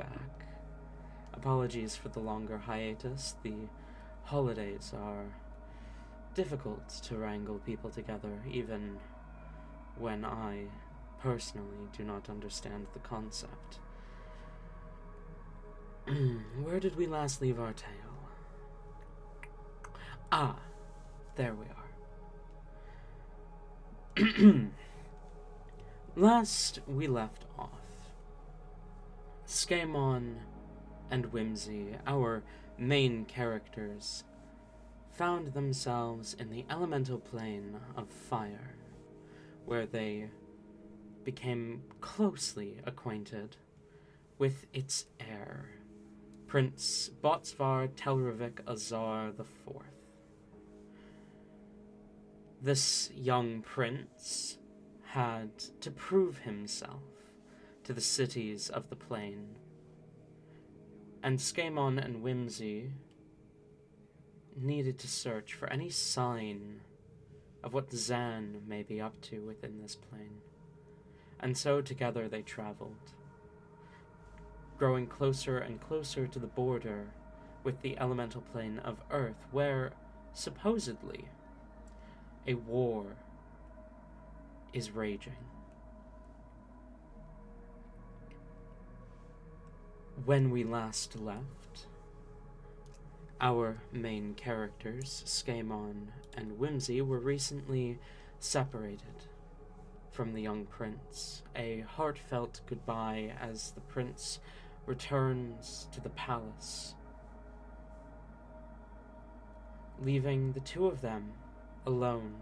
back. Apologies for the longer hiatus. The holidays are difficult to wrangle people together, even when I personally do not understand the concept. Where did we last leave our tale? Ah, there we are. Last we left off, Skaaymon and Whimsy, our main characters, found themselves in the elemental plane of fire, where they became closely acquainted with its heir, Prince Botsvar Telravik Azar IV. This young prince had to prove himself to the cities of the plain, and Skaaymon and Whimsy needed to search for any sign of what Zan may be up to within this plane. And so together they traveled, growing closer and closer to the border with the elemental plane of Earth, where, supposedly, a war is raging. When we last left, our main characters, Skaaymon and Whimsy, were recently separated from the young prince. A heartfelt goodbye as the prince returns to the palace, leaving the two of them alone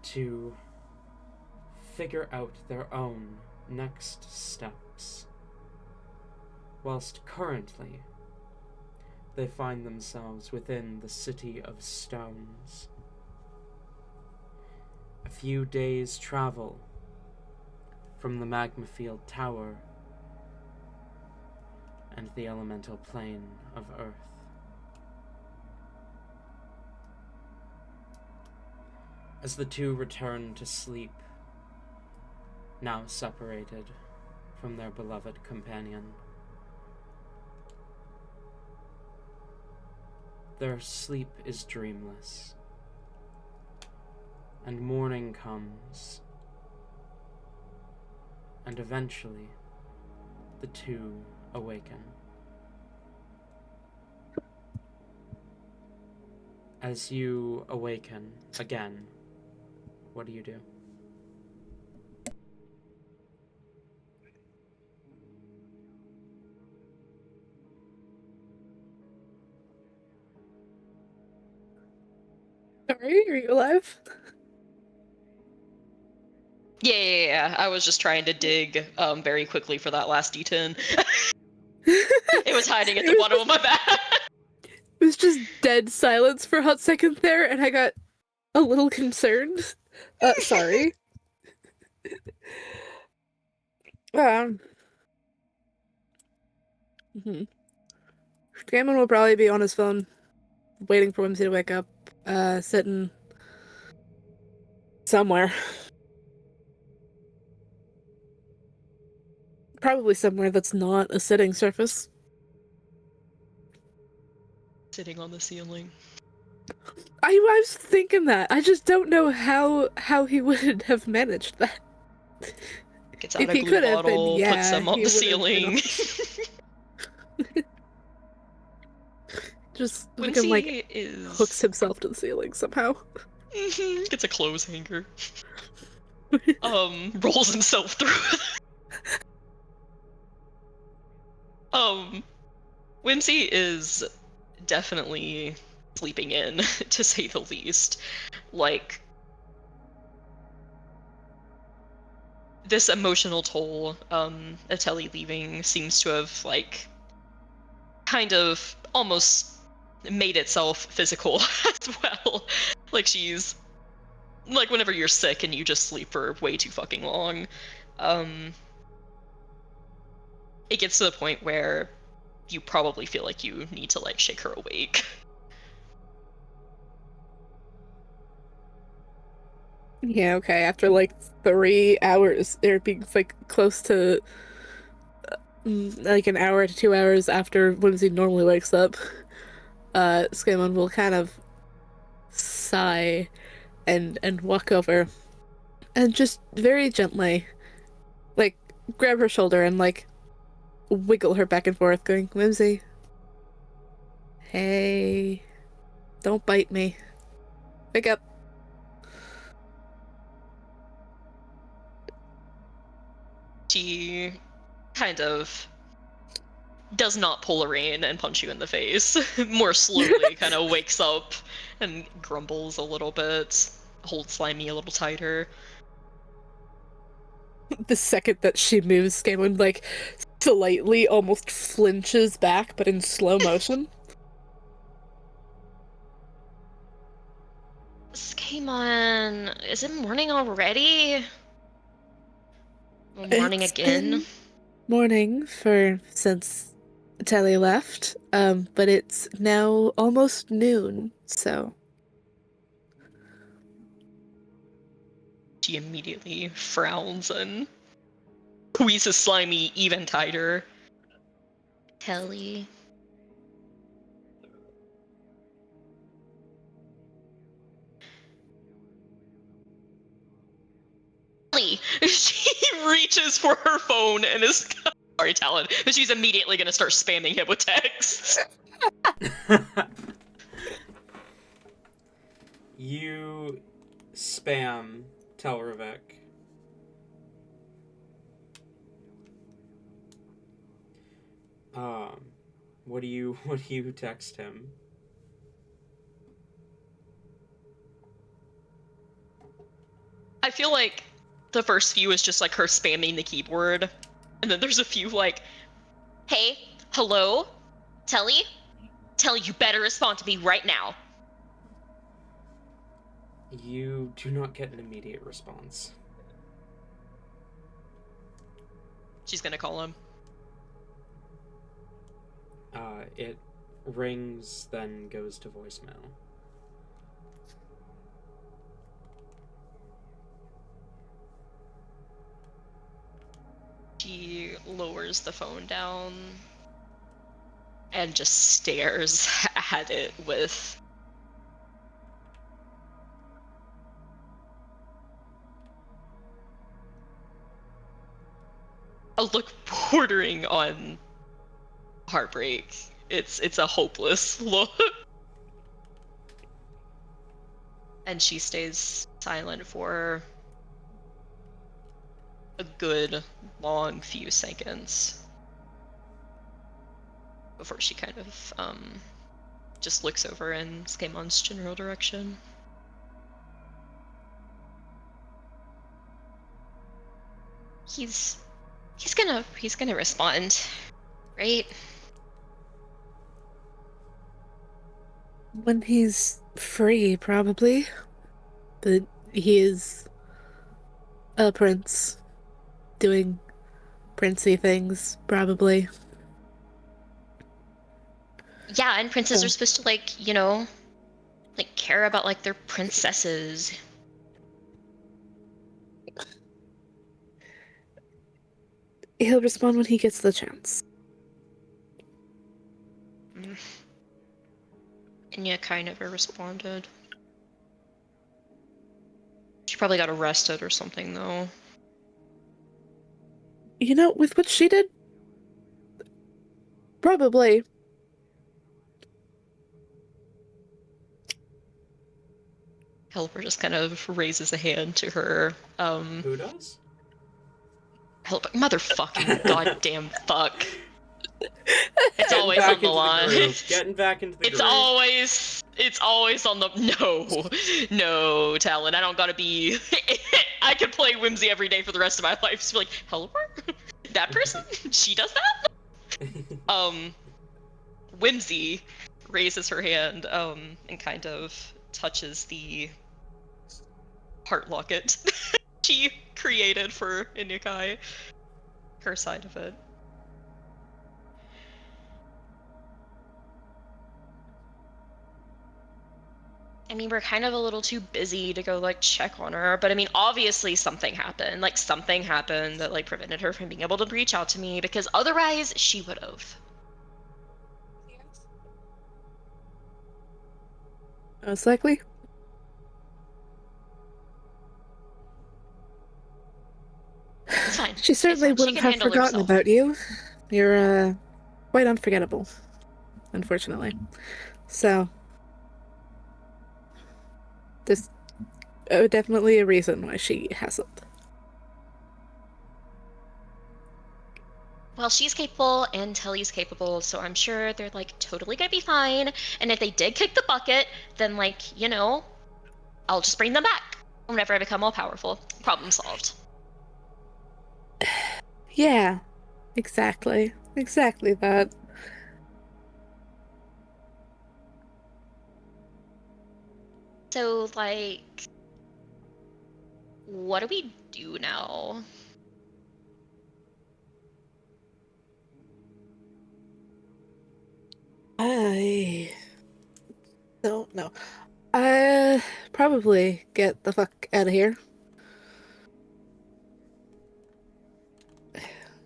to figure out their own next steps, whilst currently they find themselves within the City of Stones. A few days' travel from the Magma Field Tower and the elemental plane of Earth. As the two return to sleep, now separated from their beloved companion, their sleep is dreamless, and morning comes, and eventually the two awaken. As you awaken again, what do you do? Sorry, are you alive? Yeah. I was just trying to dig very quickly for that last D10. It was hiding at the bottom of my bag. It was just dead silence for a hot second there, and I got a little concerned. Sorry. Skaaymon will probably be on his phone, waiting for Whimsy to wake up, sitting somewhere. Probably somewhere that's not a sitting surface. Sitting on the ceiling. I was thinking that. I just don't know how he would have managed that. Gets out If a he glue could have been, bottle, yeah, puts them on he the would've been ceiling. Just Whimsy fucking, is... hooks himself to the ceiling somehow. Gets a clothes hanger. Rolls himself through. Whimsy is definitely sleeping in, to say the least. Like, this emotional toll of Telly leaving seems to have, like, kind of almost made itself physical as well. Like, she's... Like, whenever you're sick and you just sleep for way too fucking long, it gets to the point where you probably feel like you need to, like, shake her awake. Yeah, okay. After like 3 hours, they're being like close to like an hour to 2 hours after Whimsy normally wakes up, Skaaymon will kind of sigh and walk over and just very gently, like, grab her shoulder and like wiggle her back and forth, going, Whimsy, hey, don't bite me. Wake up. She kind of does not pull a rein and punch you in the face. More slowly kind of wakes up and grumbles a little bit, holds Slimy a little tighter. The second that she moves, Skaaymon like slightly almost flinches back, but in slow motion. Skaaymon, is it morning already? Well, morning It's again? been morning for since Telly left, but it's now almost noon, so She immediately frowns and squeezes Slimy even tighter. Telly. Telly! She reaches for her phone and is sorry, Talon, but she's immediately gonna start spamming him with texts. You spam Telravik. What do you text him? I feel like the first few is just like her spamming the keyboard, and then there's a few like, hey, hello, Telly? Telly, you better respond to me right now. You do not get an immediate response. She's gonna call him. It rings, then goes to voicemail. She lowers the phone down and just stares at it with a look bordering on heartbreak. It's a hopeless look. And she stays silent for a good long few seconds before she kind of just looks over in Skaemon's general direction. He's gonna respond, right? when he's free, probably. But he is a prince doing princey things, probably. Yeah, and princes So are supposed to like, like care about like their princesses. he'll respond when he gets the chance. And yeah, Kai never responded. She probably got arrested or something though. You know, with what she did, probably. Helper just kind of raises a hand to her. Who does? Helper, motherfucking goddamn fuck. It's Getting always back on the into line. the groove. Getting back into the It's always on the no, Talon. I don't gotta be. I could play Whimsy every day for the rest of my life. Just be like, Helper, that person, she does that. Whimsy raises her hand and kind of touches the heart locket she created for Inukai, her side of it. I mean, we're kind of a little too busy to go, like, check on her, but I mean, obviously something happened. Like, something happened that, like, prevented her from being able to reach out to me, because otherwise she would have. Most likely. It's fine. She It's certainly fine. She wouldn't can have handle forgotten herself. about you. You're, quite unforgettable, unfortunately. So, there's definitely a reason why she hasn't. Well, she's capable and Tilly's capable, so I'm sure they're, like, totally gonna be fine. And if they did kick the bucket, then, like, you know, I'll just bring them back whenever I become all powerful. Problem solved. Yeah, exactly. Exactly that. So, like, what do we do now? I don't know. I probably get the fuck out of here.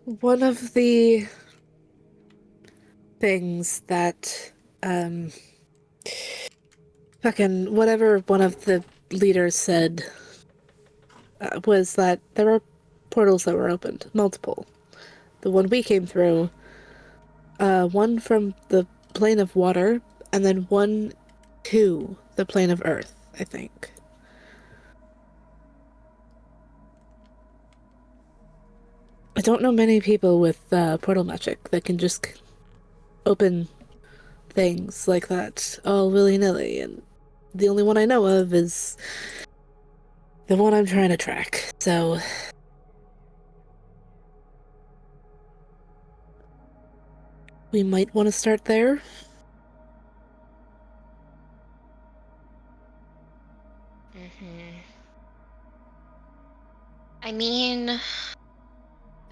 One of the things that, fucking whatever one of the leaders said was that there were portals that were opened, multiple. The one we came through, one from the plane of water, and then one to the plane of earth, I think. I don't know many people with portal magic that can just open things like that all willy-nilly, and the only one I know of is the one I'm trying to track, so we might want to start there. I mean,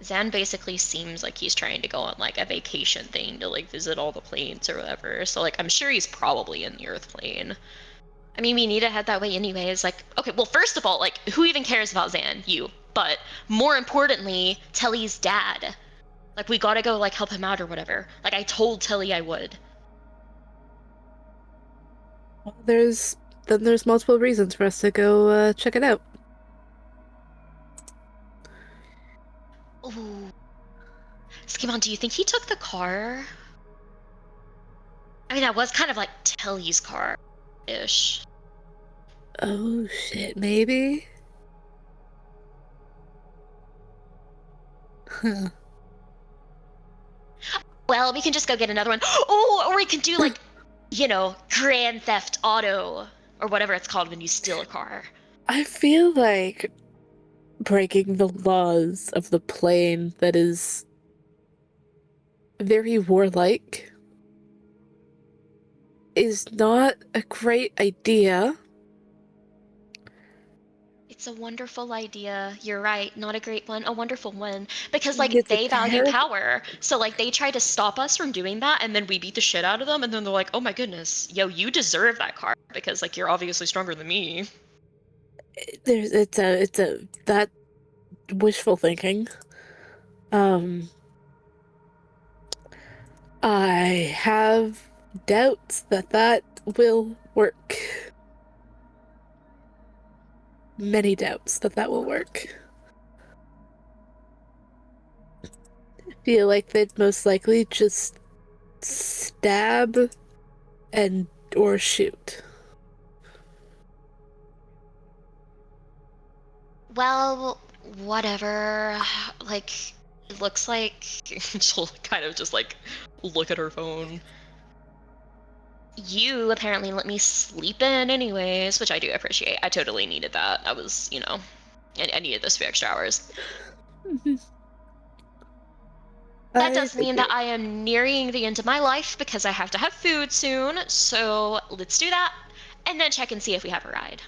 Zan basically seems like he's trying to go on, like, a vacation thing to, like, visit all the planes or whatever. So, like, I'm sure he's probably in the Earth plane. I mean, we need to head that way anyways. Like, okay, well, first of all, like, who even cares about Zan? You. But more importantly, Telly's dad. Like, we gotta go, like, help him out or whatever. Like, I told Telly I would. Well, there's multiple reasons for us to go check it out. Ooh. Skaaymon, do you think he took the car? I mean, that was kind of like Telly's car-ish. Oh shit, maybe? Huh. Well, we can just go get another one. Oh, or we can do, like, you know, Grand Theft Auto or whatever it's called when you steal a car. I feel like breaking the laws of the plane that is very warlike is not a great idea. It's a wonderful idea. You're right. Not a great one, a wonderful one. Because, like, It's a they value terrible. power. So, like, they try to stop us from doing that, and then we beat the shit out of them, and then they're like, oh my goodness, yo, you deserve that car because, like, you're obviously stronger than me. It's a that wishful thinking. Um, I have doubts that that will work. Many doubts that that will work. Feel like they'd most likely just stab and or shoot. Well, whatever. Like, it looks like she'll kind of just, like, look at her phone. You apparently let me sleep in anyways, which I do appreciate. I totally needed that. I was, you know, I needed those few extra hours. That I does mean that agree. I am nearing the end of my life because I have to have food soon. So let's do that and then check and see if we have a ride.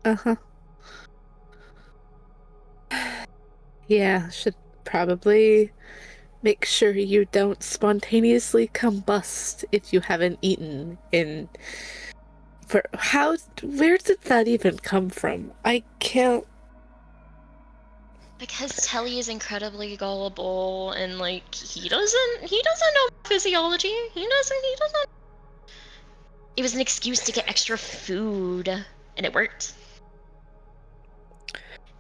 Uh-huh. Yeah, should probably make sure you don't spontaneously combust if you haven't eaten in... Where did that even come from? I can't... Because Telly is incredibly gullible, and like he doesn't know physiology. He doesn't. It was an excuse to get extra food, and it worked.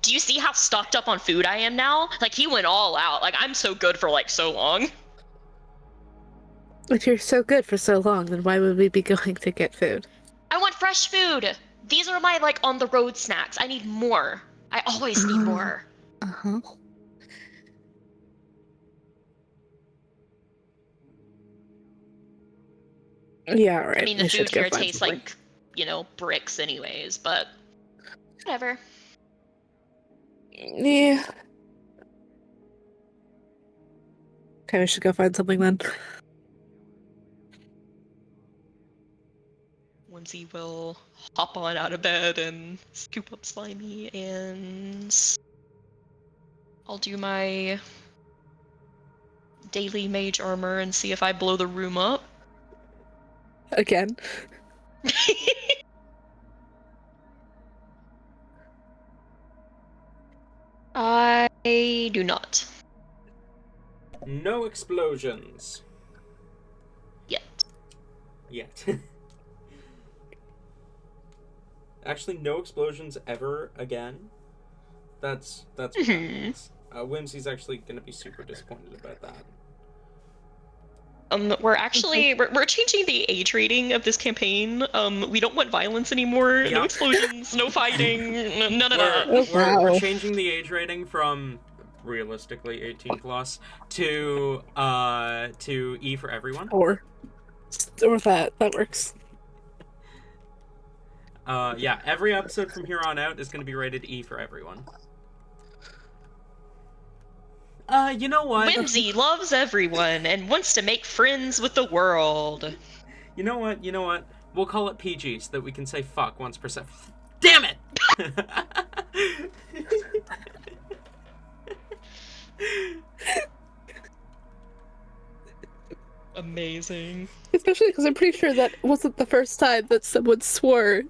Do you see how stocked up on food I am now? Like, he went all out. Like, I'm so good for like so long. If you're so good for so long, then why would we be going to get food? I want fresh food. These are my like on the road snacks. I need more. I always need more. Uh-huh. Yeah, right. I mean, the food here tastes like, bricks anyways, but whatever. Yeah. Okay, we should go find something then. Whimsy will hop on out of bed and scoop up Slimy, and I'll do my daily mage armor and see if I blow the room up. Again. I do not. No explosions. Yet. Actually, no explosions ever again. That's Whimsy's actually going to be super disappointed about that. We're actually we're changing the age rating of this campaign. We don't want violence anymore. Yep. No explosions, no fighting, none of that. We're changing the age rating from realistically 18 plus to E for everyone. Or that works. Yeah, every episode from here on out is going to be rated E for everyone. You know what? Whimsy loves everyone and wants to make friends with the world. You know what? We'll call it PG so that we can say fuck once per se. Damn it! Amazing. Especially because I'm pretty sure that wasn't the first time that someone swore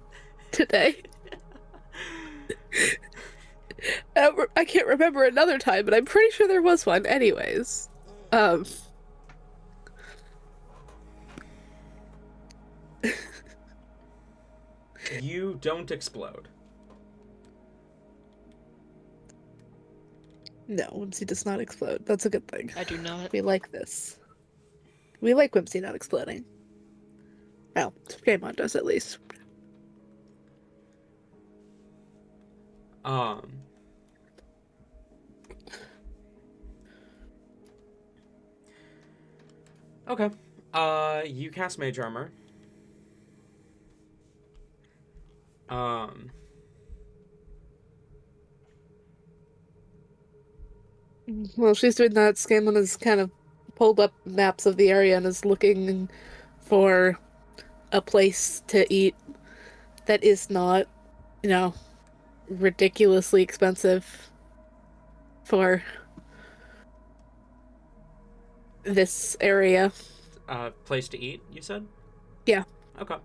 today. I can't remember another time, but I'm pretty sure there was one. Anyways, You don't explode. No, Whimsy does not explode. That's a good thing. I do not. We like this. We like Whimsy not exploding. Well, Skaaymon does at least. Okay. You cast Mage Armor. While she's doing that, Skaaymon has kind of pulled up maps of the area and is looking for a place to eat that is not, ridiculously expensive for this area. Place to eat, you said? Yeah. Okay.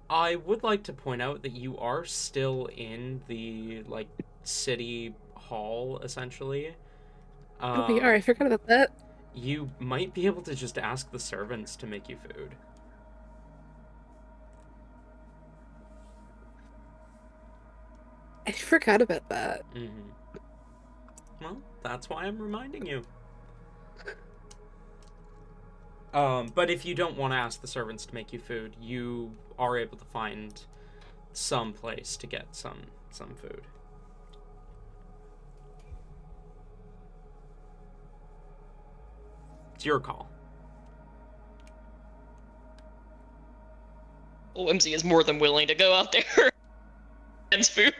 I would like to point out that you are still in the, city hall, essentially. Oh, we are. I forgot about that. You might be able to just ask the servants to make you food. I forgot about that. Mm-hmm. Well, that's why I'm reminding you. But if you don't want to ask the servants to make you food, you are able to find some place to get some food. It's your call. Whimsy is more than willing to go out there and food.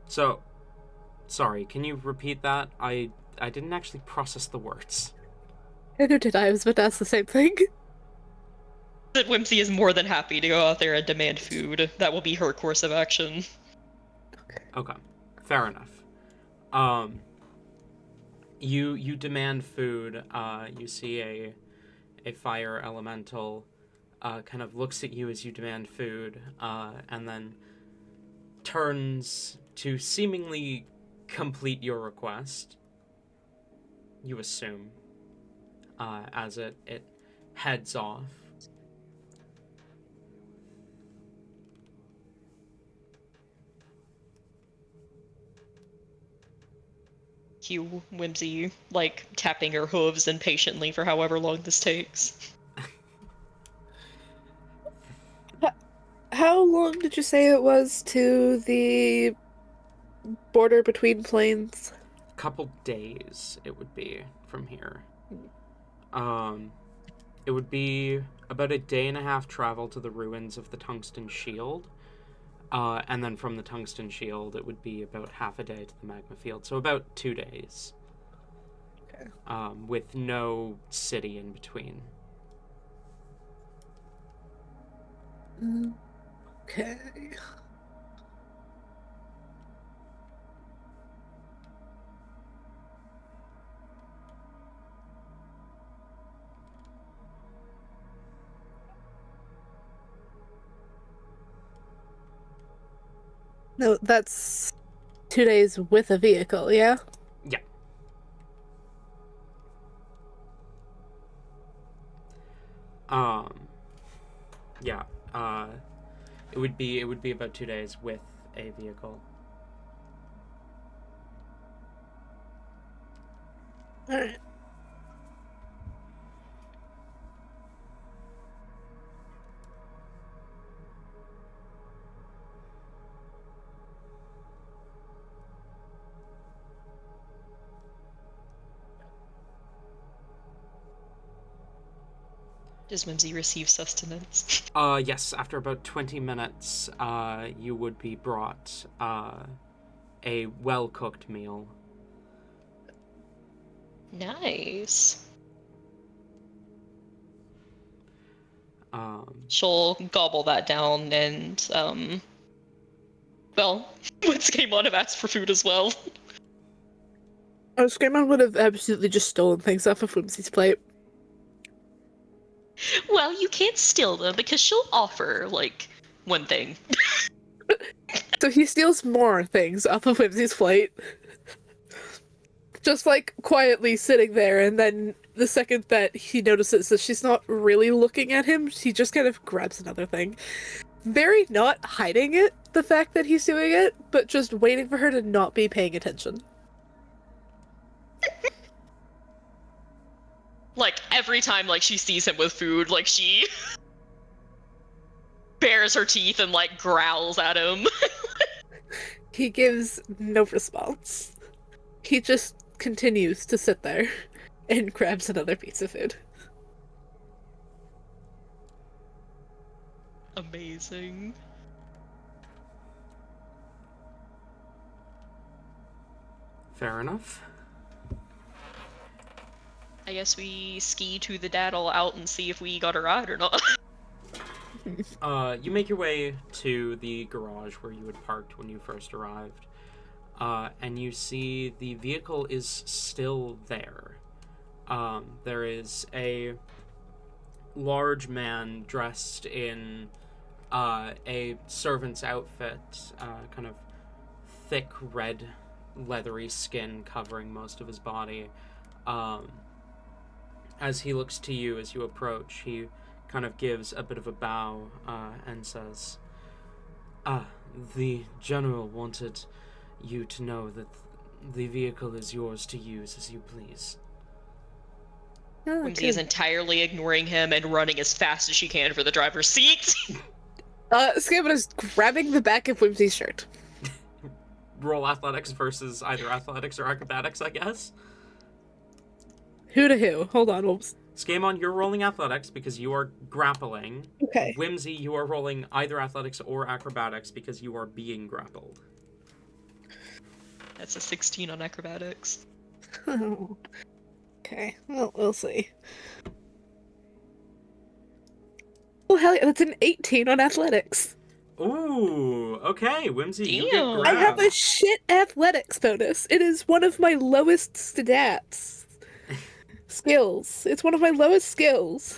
So, sorry, can you repeat that? I didn't actually process the words. Neither did I. I was about to ask the same thing. That Whimsy is more than happy to go out there and demand food. That will be her course of action. Okay, fair enough. You demand food. You see a fire elemental kind of looks at you as you demand food, and then turns to seemingly complete your request. You assume, as it heads off. Cue Whimsy, like, tapping her hooves impatiently for however long this takes. How long did you say it was to the border between planes? Couple days it would be from here. It would be about a day and a half travel to the ruins of the Tungsten Shield. And then from the Tungsten Shield, it would be about half a day to the Magma Field. So about 2 days. Okay. With no city in between. Okay. No, that's 2 days with a vehicle, yeah? Yeah. Yeah. It would be about 2 days with a vehicle. Alright. Does Whimsy receive sustenance? Yes, after about 20 minutes, you would be brought, a well-cooked meal. Nice. She'll gobble that down and, well, when Skaaymon have asked for food as well. Oh, Skaaymon would have absolutely just stolen things off of Whimsy's plate. Well, you can't steal them because she'll offer, like, one thing. So he steals more things off of Whimsy's plate. Just, like, quietly sitting there, and then the second that he notices that she's not really looking at him, he just kind of grabs another thing. Very not hiding it, the fact that he's doing it, but just waiting for her to not be paying attention. Like, every time, like, she sees him with food, like, she bares her teeth and, like, growls at him. He gives no response. He just continues to sit there and grabs another piece of food. Amazing. Fair enough. I guess we ski to the daddle out and see if we got a ride or not. You make your way to the garage where you had parked when you first arrived. And you see the vehicle is still there. There is a large man dressed in a servant's outfit, kind of thick red leathery skin covering most of his body. As he looks to you as you approach, he kind of gives a bit of a bow and says, the general wanted you to know that the vehicle is yours to use as you please. Whimsy is entirely ignoring him and running as fast as she can for the driver's seat. Skaaymon is grabbing the back of Whimsy's shirt. Roll athletics versus either athletics or acrobatics, I guess. Who to who? Hold on, oops. Skaaymon, you're rolling athletics because you are grappling. Okay. Whimsy, you are rolling either athletics or acrobatics because you are being grappled. That's a 16 on acrobatics. Oh. Okay, well, we'll see. Oh, hell yeah, that's an 18 on athletics. Ooh, okay, Whimsy, you get Damn. I have grabbed. a shit athletics bonus. It is one of my lowest stats. Skills. It's one of my lowest skills.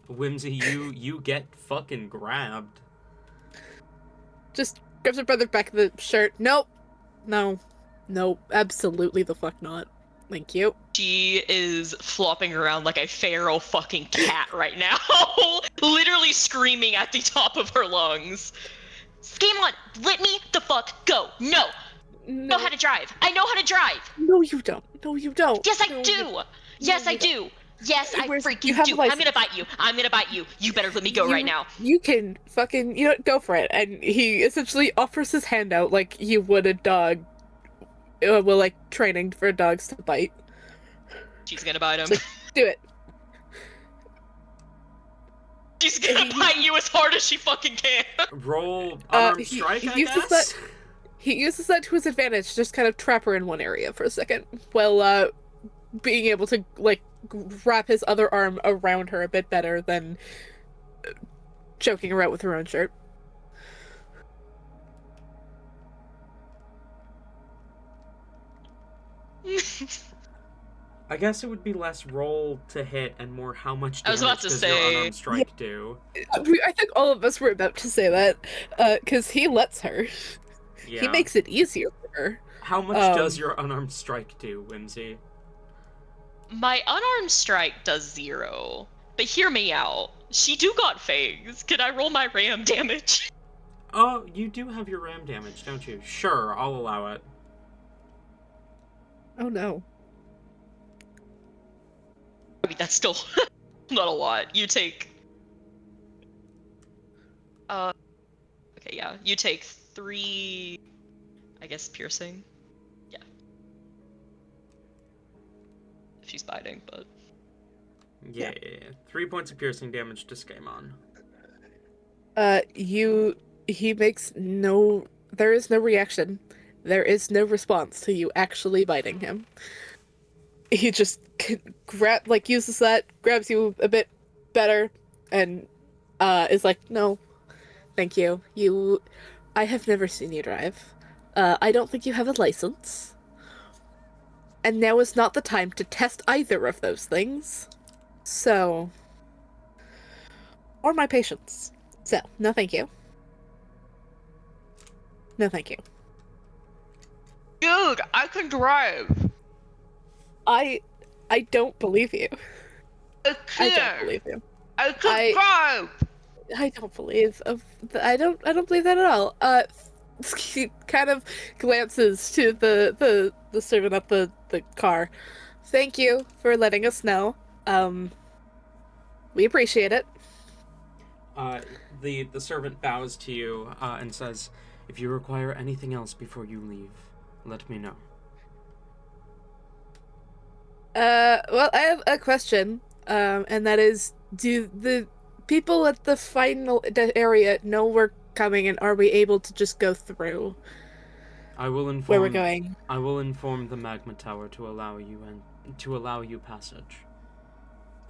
Whimsy, you get fucking grabbed. Just grabs her brother back of the shirt. Nope. No. Nope. Absolutely the fuck not. Thank you. She is flopping around like a feral fucking cat right now. Literally screaming at the top of her lungs. Skaaymon, let me the fuck go. No. I know how to drive. I know how to drive. No, you don't. No, you don't. Yes, I No, do. Yes, I do. Yes, I Where's- you freaking have a do. I'm license. gonna bite you. I'm gonna bite you. You better let me go right now. You can fucking, go for it. And he essentially offers his hand out like you would a dog. Well, like training for dogs to bite. She's gonna bite him. So, do it. She's gonna bite you as hard as she fucking can. Roll unarmed he- strike, he I uses guess? He uses that to his advantage, just kind of trap her in one area for a second, while being able to like wrap his other arm around her a bit better than choking her out with her own shirt. I guess it would be less roll to hit and more how much I was damage about to does say- your unarmed strike do. I think all of us were about to say that, because he lets her. Yeah. He makes it easier for her. How much does your unarmed strike do, Whimsy? My unarmed strike does 0. But hear me out. She do got fangs. Can I roll my ram damage? Oh, you do have your ram damage, don't you? Sure, I'll allow it. Oh no. I mean, that's still not a lot. You take... Okay, yeah. You take 3... I guess piercing? Yeah. If she's biting, but... Yeah. 3 points of piercing damage to Skaaymon. He makes no... There is no reaction. There is no response to you actually biting him. He just uses that, grabs you a bit better, and is like, no, thank you. I have never seen you drive. I don't think you have a license. And now is not the time to test either of those things. So... Or my patience. So, no thank you. No thank you. Dude, I can drive! I don't believe you. I I don't believe you. I I- drive! I don't believe I don't believe that at all. He kind of glances to the servant at the car. Thank you for letting us know. We appreciate it. The servant bows to you and says, "If you require anything else before you leave, let me know." Well, I have a question. And that is, do the people at the final area know we're coming, and are we able to just go through I will inform where we're going? I will inform the Magma Tower to allow you passage.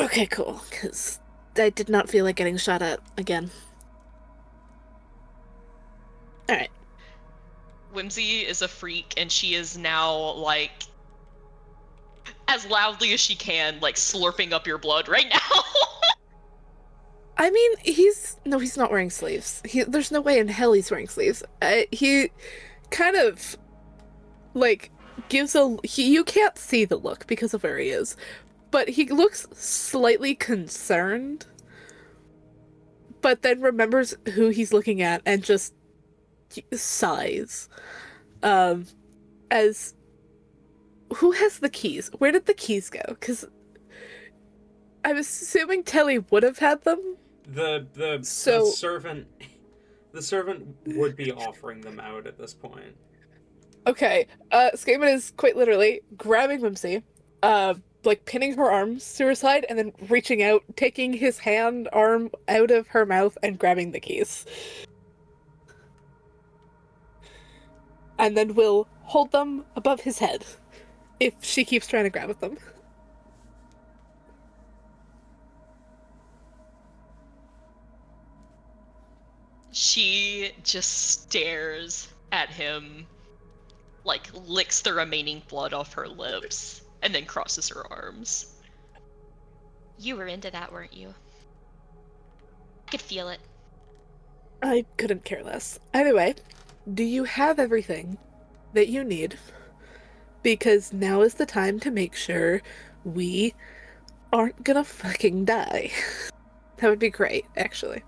Okay, cool. Because I did not feel like getting shot at again. All right. Whimsy is a freak, and she is now, like, as loudly as she can, like, slurping up your blood right now. I mean, he's not wearing sleeves. There's no way in hell he's wearing sleeves. He kind of like gives you can't see the look because of where he is, but he looks slightly concerned, but then remembers who he's looking at and just sighs. As who has the keys? Where did the keys go? Because I'm assuming Telly would have had them. The servant would be offering them out at this point. Okay, Skaaymon is quite literally grabbing Whimsy, like pinning her arms to her side, and then reaching out, taking his arm out of her mouth, and grabbing the keys. And then will hold them above his head if she keeps trying to grab at them. She just stares at him, like licks the remaining blood off her lips, and then crosses her arms. You were into that, weren't you? I could feel it. I couldn't care less. Either way, do you have everything that you need? Because now is the time to make sure we aren't gonna fucking die. That would be great, actually.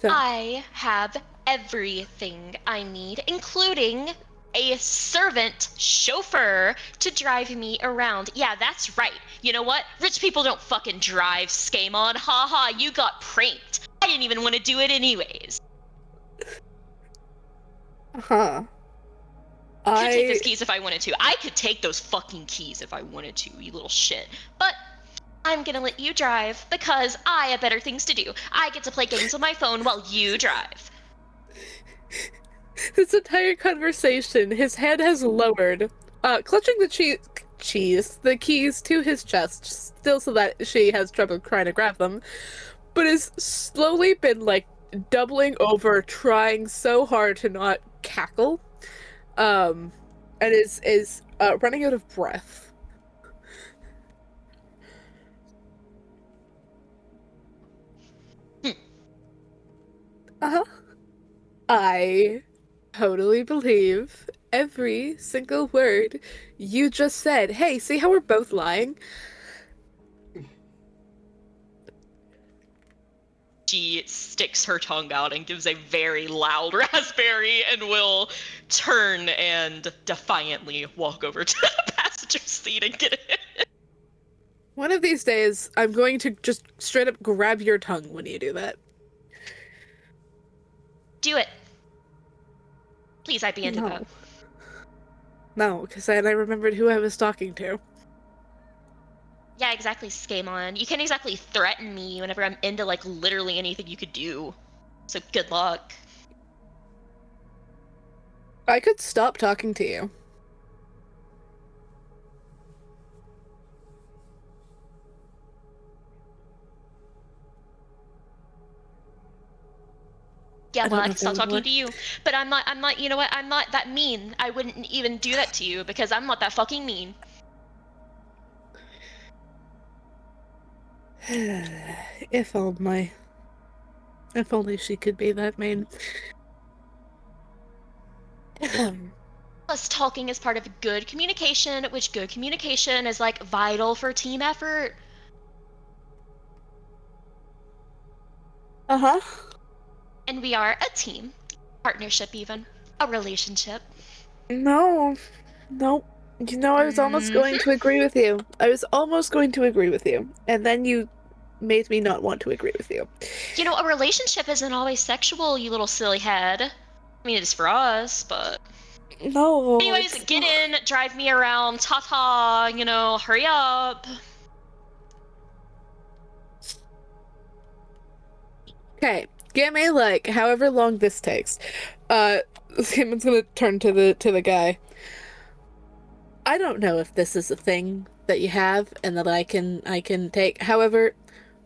So, I have everything I need, including a servant chauffeur to drive me around. Yeah, that's right. You know what? Rich people don't fucking drive, Skaaymon. Ha ha, you got pranked. I didn't even want to do it anyways. huh. I could take those keys if I wanted to. I could take those fucking keys if I wanted to, you little shit. But I'm gonna let you drive because I have better things to do. I get to play games on my phone while you drive. This entire conversation, his head has lowered, clutching the the keys to his chest, still so that she has trouble trying to grab them, but has slowly been, like, doubling over, trying so hard to not cackle, and is running out of breath. Uh-huh. I totally believe every single word you just said. Hey, see how we're both lying? She sticks her tongue out and gives a very loud raspberry and will turn and defiantly walk over to the passenger seat and get in. One of these days, I'm going to just straight up grab your tongue when you do that. Do it. Please, I'd be into that. No, because then I remembered who I was talking to. Yeah, exactly, Skaaymon. You can't exactly threaten me whenever I'm into, like, literally anything you could do. So good luck. I could stop talking to you. Yeah, I well, don't I know can if that stop would talking work. to you. But I'm not, you know what? I'm not that mean. I wouldn't even do that to you because I'm not that fucking mean. If only. If only she could be that mean. Plus, talking is part of good communication, which good communication is, like, vital for team effort. Uh-huh. And we are a team. Partnership, even. A relationship. No. Nope. You know, I was almost going to agree with you. I was almost going to agree with you. And then you made me not want to agree with you. You know, a relationship isn't always sexual, you little silly head. I mean, it is for us, but... No, Anyways, it's get not. in, drive me around, ta-ta, you know, hurry up. Okay, give me, like, however long this takes. Simon's gonna turn to the guy. I don't know if this is a thing that you have and that I can take. However,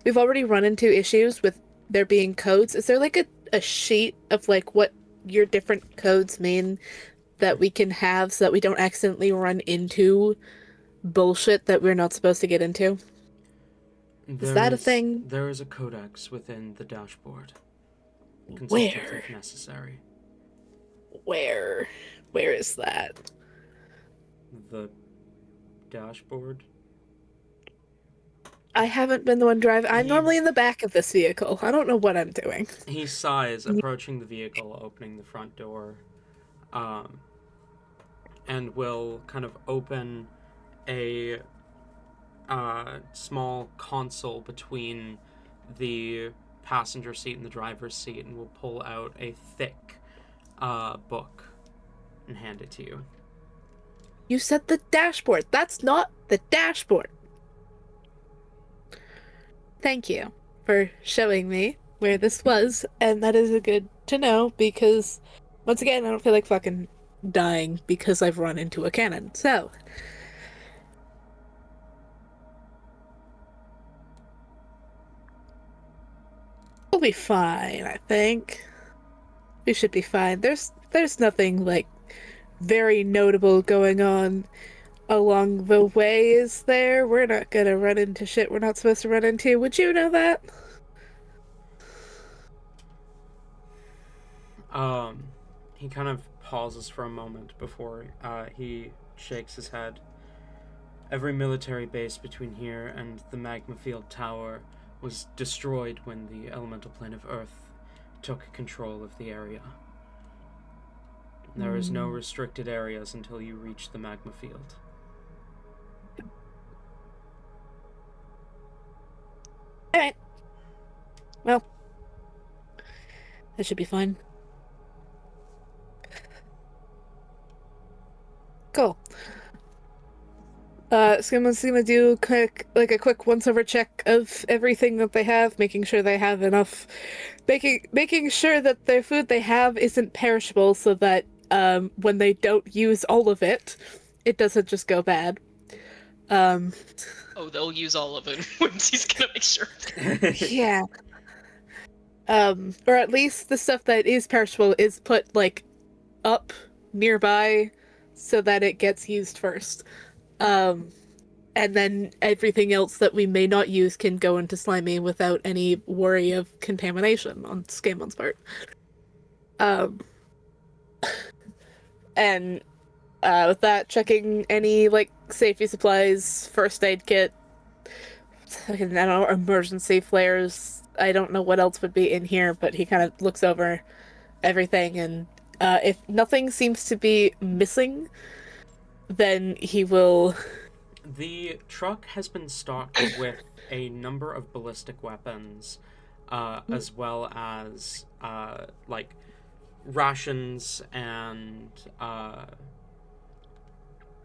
we've already run into issues with there being codes. Is there, like, a sheet of, like, what your different codes mean that we can have so that we don't accidentally run into bullshit that we're not supposed to get into? Is that a thing? There is a codex within the dashboard. Consult it Where? if necessary. Where? Where is that? The dashboard? I haven't been the one driving. I'm He- normally in the back of this vehicle. I don't know what I'm doing. He sighs, approaching the vehicle, opening the front door, and will kind of open a small console between the passenger seat and the driver's seat, and will pull out a thick book and hand it to you. You said the dashboard. That's not the dashboard. Thank you for showing me where this was, and that is a good to know because, once again, I don't feel like fucking dying because I've run into a cannon. So, We'll be fine, I think. We should be fine. There's nothing, like, very notable going on along the way, is there? We're not gonna run into shit we're not supposed to run into. Would you know that? He kind of pauses for a moment before he shakes his head. Every military base between here and the Magma Field Tower was destroyed when the elemental plane of Earth took control of the area. There is no restricted areas until you reach the magma field. Alright. Well, that should be fine. Cool. Skaamon's gonna do a quick once-over check of everything that they have, making sure they have enough, making sure that their food they have isn't perishable, so that when they don't use all of it, it doesn't just go bad. Oh, they'll use all of it. Whimsy's gonna make sure. Yeah. Or at least the stuff that is perishable is put, like, up nearby so that it gets used first. And then everything else that we may not use can go into Slimy without any worry of contamination on Skaymon's part. And with that, checking any, like, safety supplies, first aid kit, I don't know, emergency flares. I don't know what else would be in here, but he kind of looks over everything, and if nothing seems to be missing, then he will... The truck has been stocked with a number of ballistic weapons, as well as, like, rations and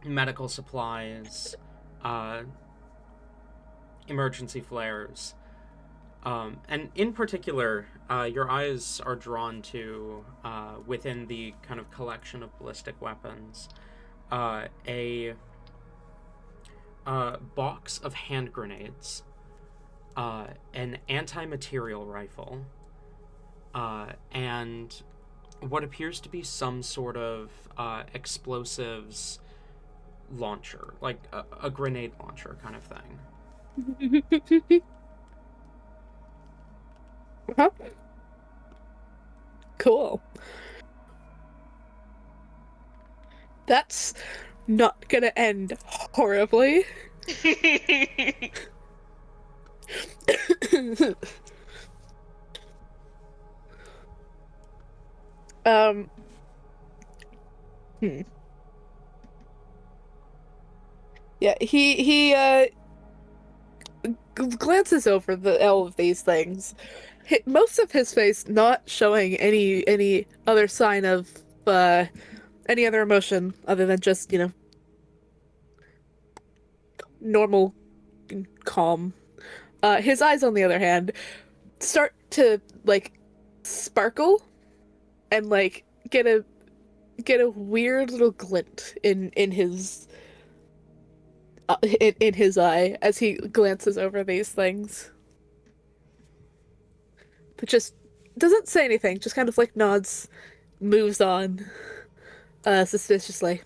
medical supplies, emergency flares. And in particular, your eyes are drawn to, within the kind of collection of ballistic weapons, a box of hand grenades, an anti-material rifle, and what appears to be some sort of explosives launcher, like a grenade launcher kind of thing. Huh? Cool. That's not gonna end horribly. Yeah, he glances over all of these things. Most of his face not showing any other sign of any other emotion other than just, you know, normal calm. His eyes, on the other hand, start to, like, sparkle and, like, get a weird little glint in his in his eye as he glances over these things. But just doesn't say anything, just kind of, like, nods, moves on, suspiciously.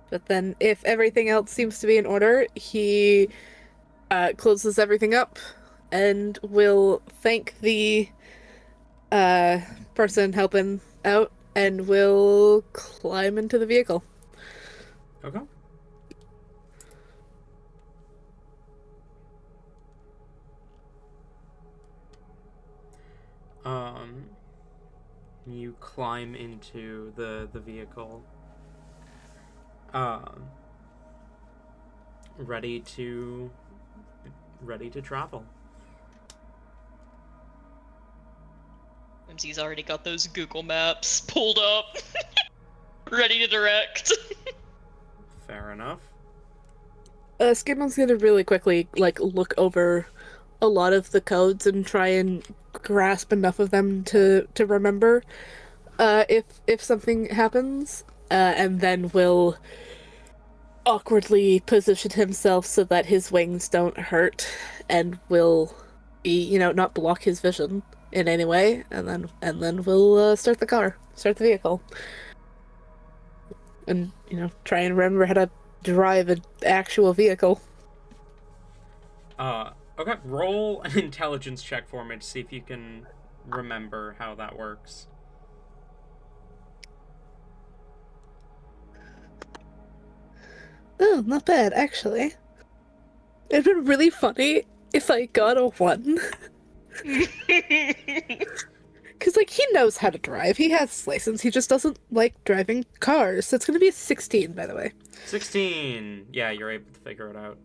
But then, if everything else seems to be in order, he closes everything up and will thank the person helping out and will climb into the vehicle. Okay. You climb into the vehicle, ready to travel. Whimsy's already got those Google Maps pulled up, ready to direct. Fair enough. Skimmon's gonna really quickly, like, look over a lot of the codes and try and grasp enough of them to remember if something happens, and then will awkwardly position himself so that his wings don't hurt and will be, not block his vision in any way, and then we'll start the vehicle, and try and remember how to drive an actual vehicle. Okay, roll an intelligence check for me to see if you can remember how that works. Oh, not bad, actually. It'd been really funny if I got a 1. Because, he knows how to drive. He has his license. He just doesn't like driving cars. So it's going to be a 16, by the way. 16! Yeah, you're able to figure it out.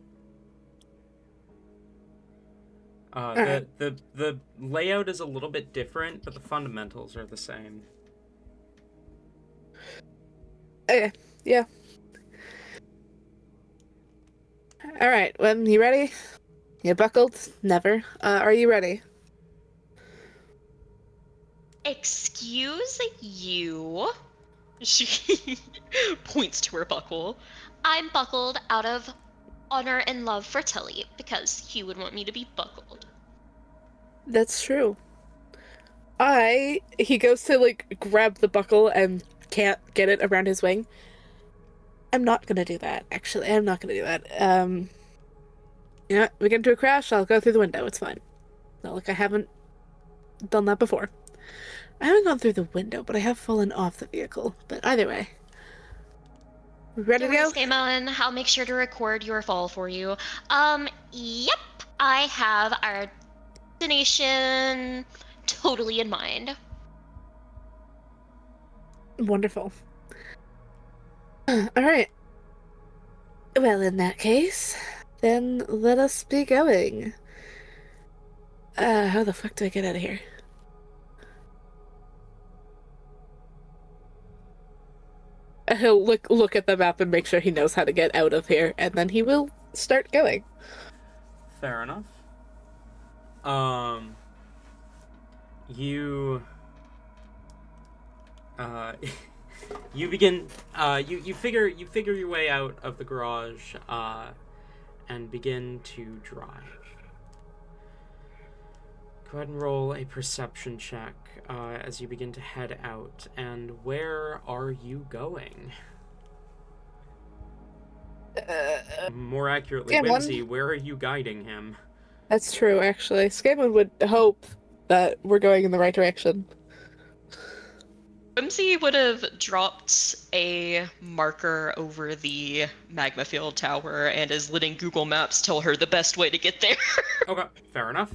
Alright. The layout is a little bit different, but the fundamentals are the same. Okay, yeah. Alright, when you ready? You buckled? Never. Are you ready? Excuse you? She points to her buckle. I'm buckled out of honor and love for Tilly, because he would want me to be buckled. That's true. He goes to, grab the buckle and can't get it around his wing. I'm not gonna do that, actually. I'm not gonna do that. We get into a crash, I'll go through the window. It's fine. Not like I haven't done that before. I haven't gone through the window, but I have fallen off the vehicle. But either way. Ready to go? Skaaymon, I'll make sure to record your fall for you. Yep. I have our destination totally in mind. Wonderful. Alright. Well, in that case, then let us be going. How the fuck do I get out of here? He'll look at the map and make sure he knows how to get out of here, and then he will start going. Fair enough. You you begin you figure your way out of the garage and begin to drive. Go ahead and roll a perception check as you begin to head out. And where are you going? More accurately, Skaaymon. Whimsy, where are you guiding him? That's true, actually. Skaaymon would hope that we're going in the right direction. Whimsy would have dropped a marker over the magma field tower and is letting Google Maps tell her the best way to get there. Okay, fair enough.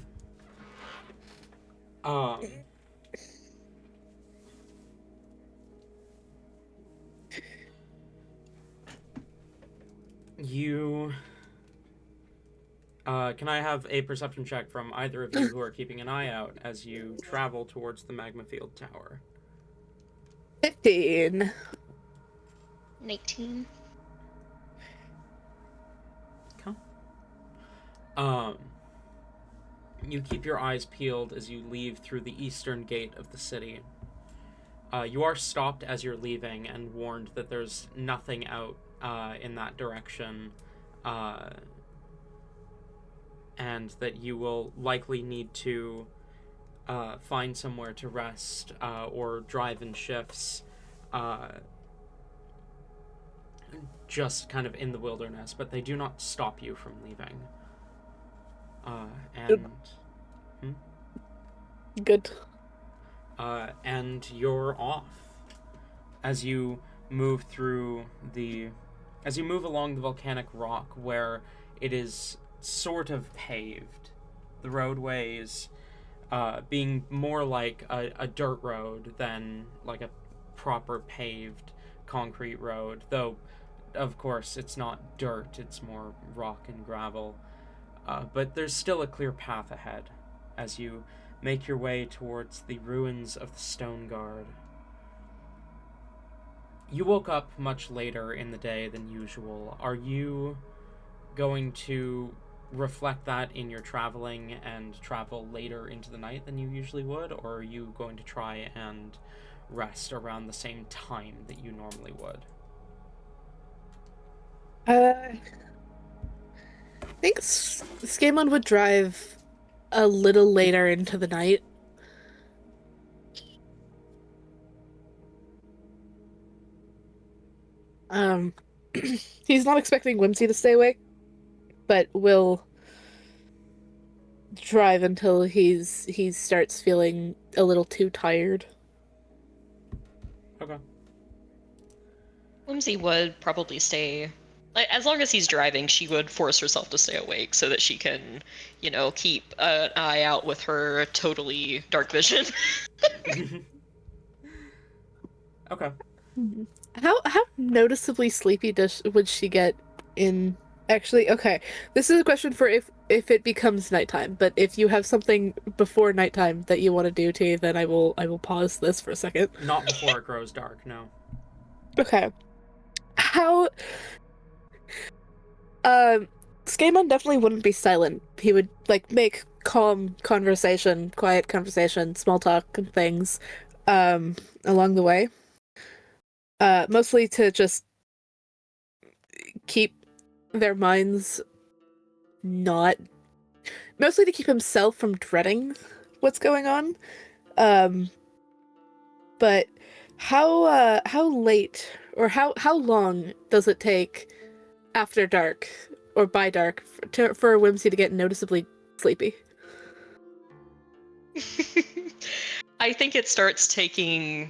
You... can I have a perception check from either of you who are keeping an eye out as you travel towards the magma field tower? 15. 19. Okay. You keep your eyes peeled as you leave through the eastern gate of the city. You are stopped as you're leaving and warned that there's nothing out in that direction, and that you will likely need to find somewhere to rest or drive in shifts, just kind of in the wilderness, but they do not stop you from leaving. Good. And you're off as you move along the volcanic rock where it is sort of paved. The roadways being more like a dirt road than like a proper paved concrete road, though of course it's not dirt, it's more rock and gravel. But there's still a clear path ahead as you make your way towards the ruins of the Stoneguard. You woke up much later in the day than usual. Are you going to reflect that in your traveling and travel later into the night than you usually would, or are you going to try and rest around the same time that you normally would? I think Skaaymon would drive a little later into the night. Um, he's not expecting Whimsy to stay awake, but will drive until he starts feeling a little too tired. Okay. Whimsy would probably stay. Like, as long as he's driving, she would force herself to stay awake so that she can, keep an eye out with her totally dark vision. Okay. How noticeably sleepy would she get in actually okay. This is a question for if it becomes nighttime, but if you have something before nighttime that you want to do, T, then I will pause this for a second. Not before it grows dark, no. Okay. How Skaaymon definitely wouldn't be silent. He would like make calm conversation, quiet conversation, small talk and things along the way. Mostly to just keep their minds not mostly to keep himself from dreading what's going on. Um but how late or how long does it take after dark or by dark for Whimsy to get noticeably sleepy? I think it starts taking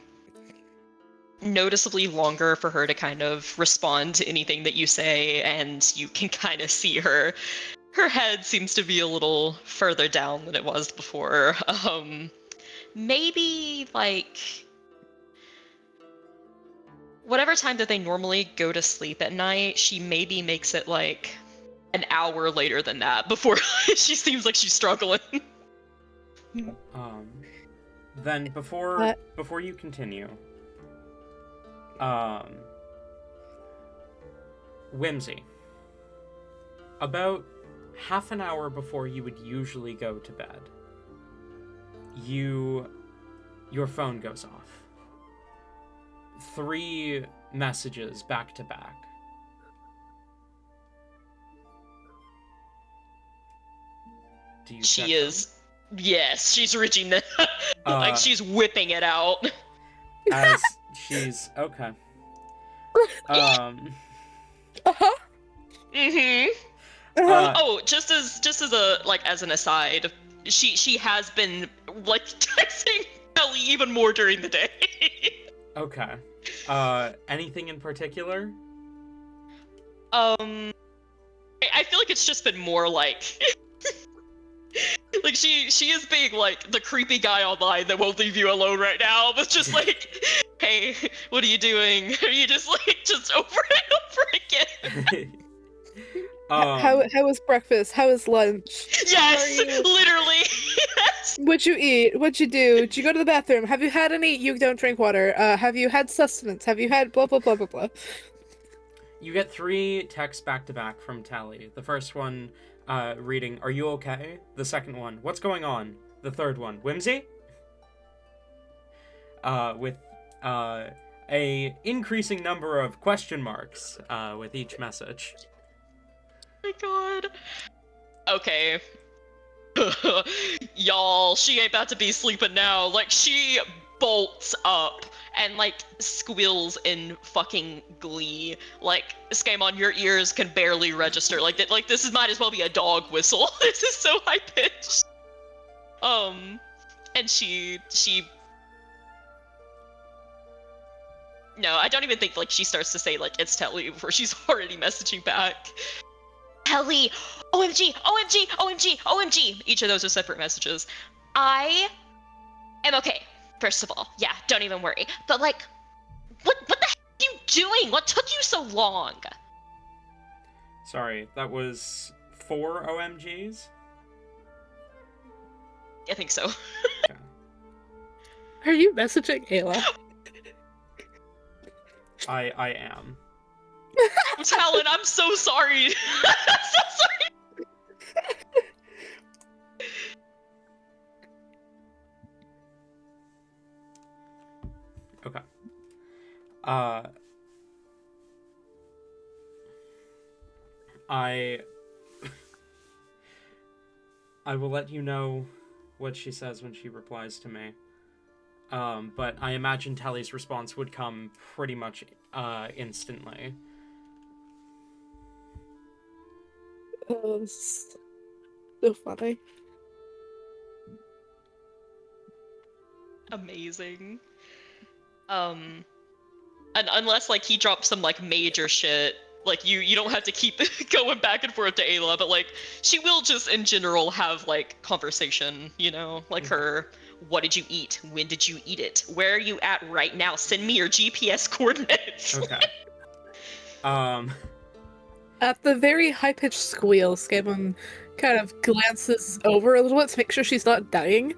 noticeably longer for her to kind of respond to anything that you say, and you can kind of see her head seems to be a little further down than it was before. Maybe like whatever time that they normally go to sleep at night, she maybe makes it like an hour later than that before she seems like she's struggling. Then before you continue, Whimsy. About half an hour before you would usually go to bed, your phone goes off. 3 messages back to back. Do you check She is. Yes, she's reaching the. Like she's whipping it out. As she's okay. Uh-huh. Mm-hmm. Uh-huh. Oh, just as a like as an aside, she has been like texting Ellie even more during the day. Okay. Anything in particular? I feel like it's just been more like like she is being like the creepy guy online that won't leave you alone right now, but just like, hey, what are you doing? Are you just like just over and over again? How was breakfast? How was lunch? Yes, literally. Yes. What'd you eat? What'd you do? Did you go to the bathroom? Have you had any? You don't drink water. Have you had sustenance? Have you had blah blah blah blah blah? You get 3 texts back to back from Tally. The first one, reading, "Are you okay?" The second one, "What's going on?" The third one, "Whimsy?" With a increasing number of question marks with each message. Oh my god. Okay. Y'all, she ain't about to be sleeping now. Like, she bolts up and, like, squeals in fucking glee. Like, Skaaymon, your ears can barely register. Like, this might as well be a dog whistle. This is so high-pitched. And she... No, I don't even think, like, she starts to say, like, it's Telly before she's already messaging back. Telly, OMG, OMG, OMG, OMG. Each of those are separate messages. I am okay, first of all. Yeah, don't even worry. But, like, what the heck are you doing? What took you so long? Sorry, that was 4 OMGs? I think so. Okay. Are you messaging Ayla? I am. Talon, I'm so sorry. I'm so sorry. Okay. I will let you know what she says when she replies to me. But I imagine Telly's response would come pretty much instantly. Oh, this is so funny. Amazing. And unless like he drops some like major shit, like you don't have to keep going back and forth to Ayla, but like she will just in general have like conversation, you know, like her, what did you eat? When did you eat it? Where are you at right now? Send me your GPS coordinates. Okay. At the very high-pitched squeal, Skaaymon kind of glances over a little bit to make sure she's not dying.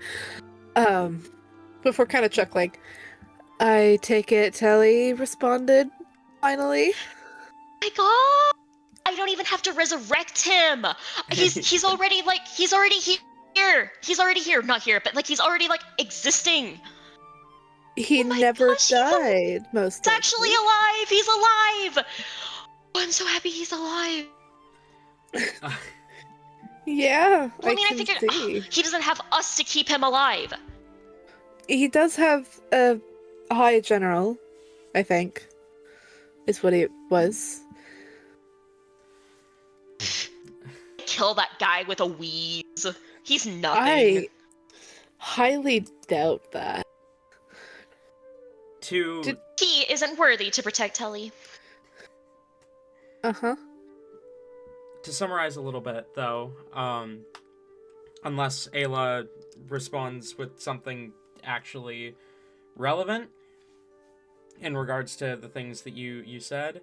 Before kind of chuckling. I take it Telly responded, finally. My God, I don't even have to resurrect him. He's already here. He's already here, not here, but like he's already like existing. He Oh my never gosh, died, most He's actually alive. He's alive. Oh, I'm so happy he's alive. Yeah, Well, I mean, I can figured see. he doesn't have us to keep him alive. He does have a high general, I think, is what it was. Kill that guy with a wheeze. He's nothing. I highly doubt that. He isn't worthy to protect Telly. Uh-huh. To summarize a little bit, though, unless Ayla responds with something actually relevant in regards to the things that you said,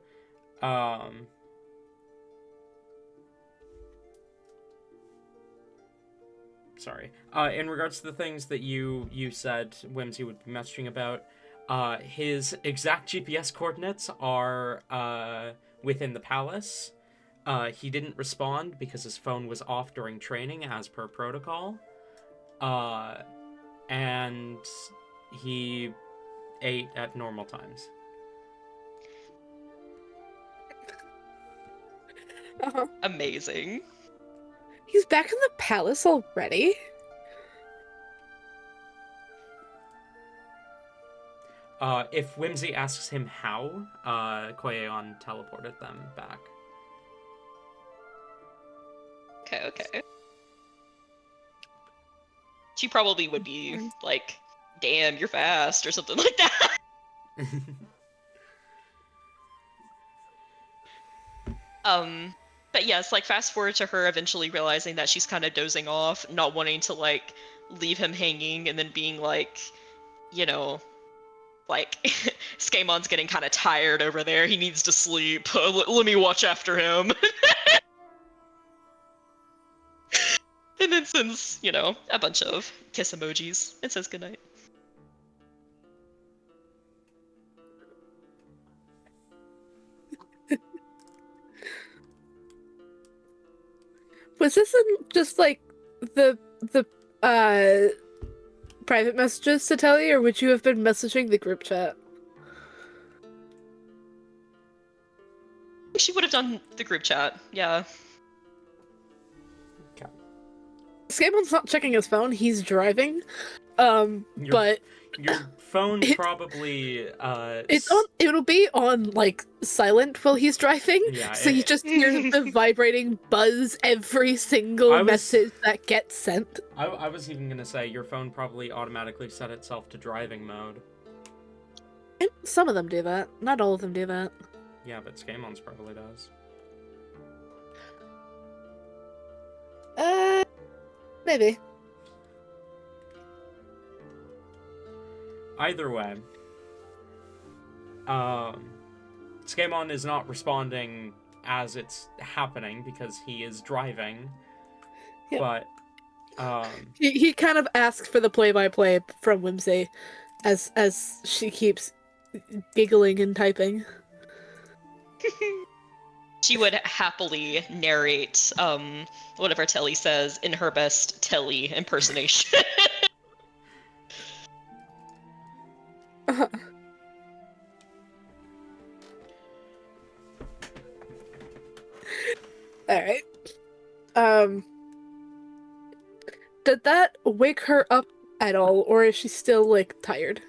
sorry. In regards to the things that you said, Whimsy would be messaging about, his exact GPS coordinates are within the palace. He didn't respond because his phone was off during training, as per protocol. And he ate at normal times. Uh-huh. Amazing. He's back in the palace already? If Whimsy asks him how, Koyeon teleported them back. Okay. She probably would be like, damn, you're fast, or something like that. But yes, like fast forward to her eventually realizing that she's kind of dozing off, not wanting to like leave him hanging, and then being like, you know, like Skaymon's getting kind of tired over there. He needs to sleep. Let me watch after him. And then sends, you know, a bunch of kiss emojis and says goodnight. Was this in just like the private messages to Telly, or would you have been messaging the group chat? She would have done the group chat, yeah. Okay. Skaymon's not checking his phone, he's driving. But your phone probably it'll be on like silent while he's driving. Yeah, so you just hear the vibrating buzz every single message that gets sent. I was even gonna say your phone probably automatically set itself to driving mode. And some of them do that. Not all of them do that. Yeah, but Skaymon's probably does. Maybe. Either way, Skaaymon is not responding as it's happening because he is driving. Yep. But he kind of asks for the play-by-play from Whimsy as she keeps giggling and typing. She would happily narrate whatever Telly says in her best Telly impersonation. Did that wake her up at all, or is she still, like, tired?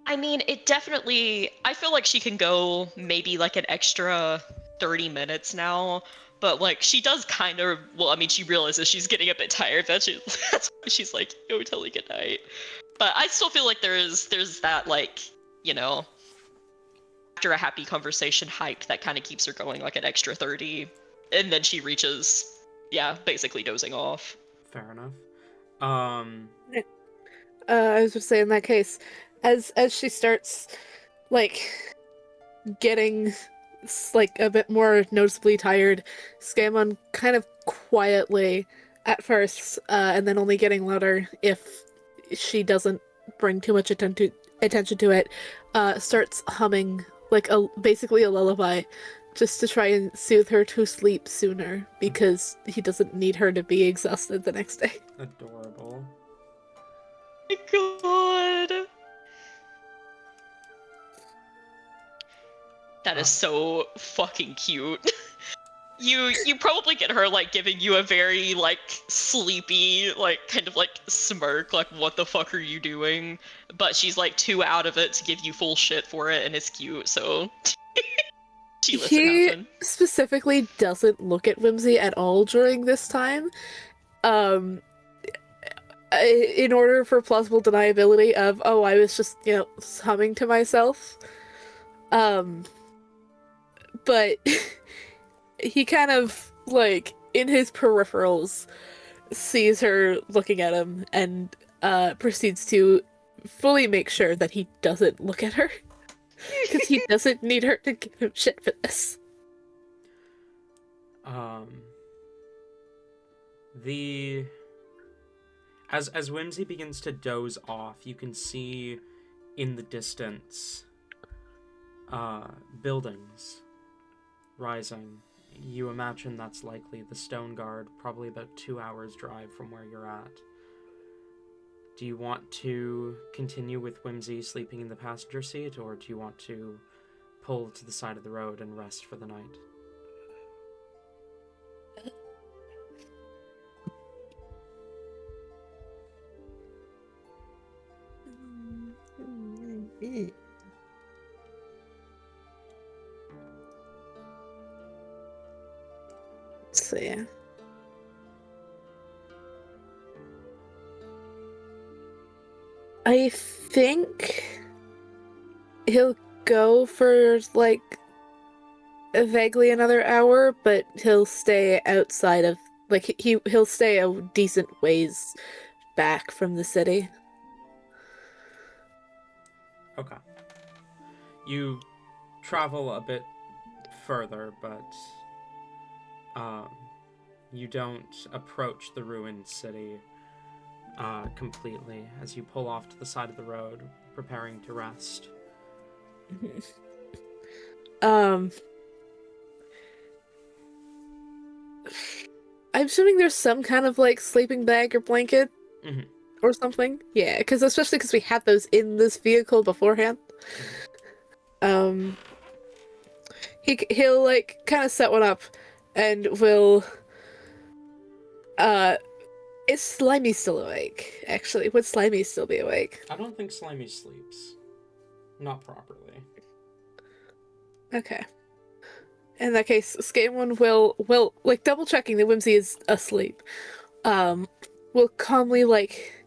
I mean, it definitely... I feel like she can go maybe, like, an extra 30 minutes now, but, like, she does kind of... Well, I mean, she realizes she's getting a bit tired. That's why she's like, yo, Telly, good night. But I still feel like there's that, like, you know, after a happy conversation hype that kind of keeps her going, like, an extra 30. And then she reaches, yeah, basically dozing off. Fair enough. I was just saying, in that case, as she starts, like, getting, like, a bit more noticeably tired, Skaaymon kind of quietly, at first, and then only getting louder if she doesn't bring too much attention to it, starts humming, like, basically a lullaby, just to try and soothe her to sleep sooner, because he doesn't need her to be exhausted the next day. Adorable. My god. That is so fucking cute. You probably get her, like, giving you a very, like, sleepy, like, kind of, like, smirk, like, what the fuck are you doing? But she's, like, too out of it to give you full shit for it, and it's cute, so... she lets it happen. He specifically doesn't look at Whimsy at all during this time. In order for plausible deniability of, oh, I was just, you know, humming to myself. But he kind of, like, in his peripherals, sees her looking at him and proceeds to fully make sure that he doesn't look at her. Because he doesn't need her to give him shit for this. As Whimsy begins to doze off, you can see in the distance buildings rising. You imagine that's likely the Stoneguard, probably about 2 hours drive from where you're at. Do you want to continue with Whimsy sleeping in the passenger seat, or do you want to pull to the side of the road and rest for the night? So yeah. I think he'll go for, like, vaguely another hour, but he'll stay outside of, like, he'll stay a decent ways back from the city. Okay. You travel a bit further, but you don't approach the ruined city completely as you pull off to the side of the road, preparing to rest. I'm assuming there's some kind of, like, sleeping bag or blanket or something. Yeah, especially because we had those in this vehicle beforehand. He'll, like, kind of set one up and will... Is Slimy still awake, actually? Would Slimy still be awake? I don't think Slimy sleeps. Not properly. Okay. In that case, Skaaymon will, like, double-checking that Whimsy is asleep, will calmly, like,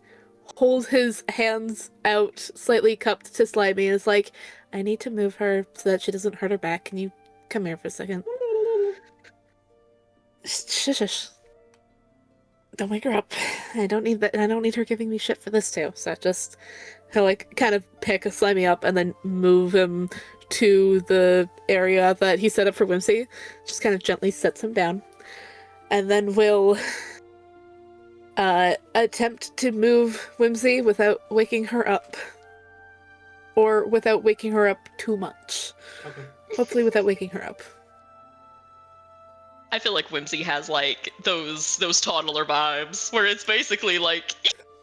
hold his hands out, slightly cupped to Slimy, and is like, I need to move her so that she doesn't hurt her back. Can you come here for a second? Shush. Don't wake her up. I don't need that. I don't need her giving me shit for this too. So just, he'll, like, kind of pick Slimy up and then move him to the area that he set up for Whimsy. Just kind of gently sets him down, and then we'll attempt to move Whimsy without waking her up, or without waking her up too much. Okay. Hopefully, without waking her up. I feel like Whimsy has, like, those toddler vibes, where it's basically, like,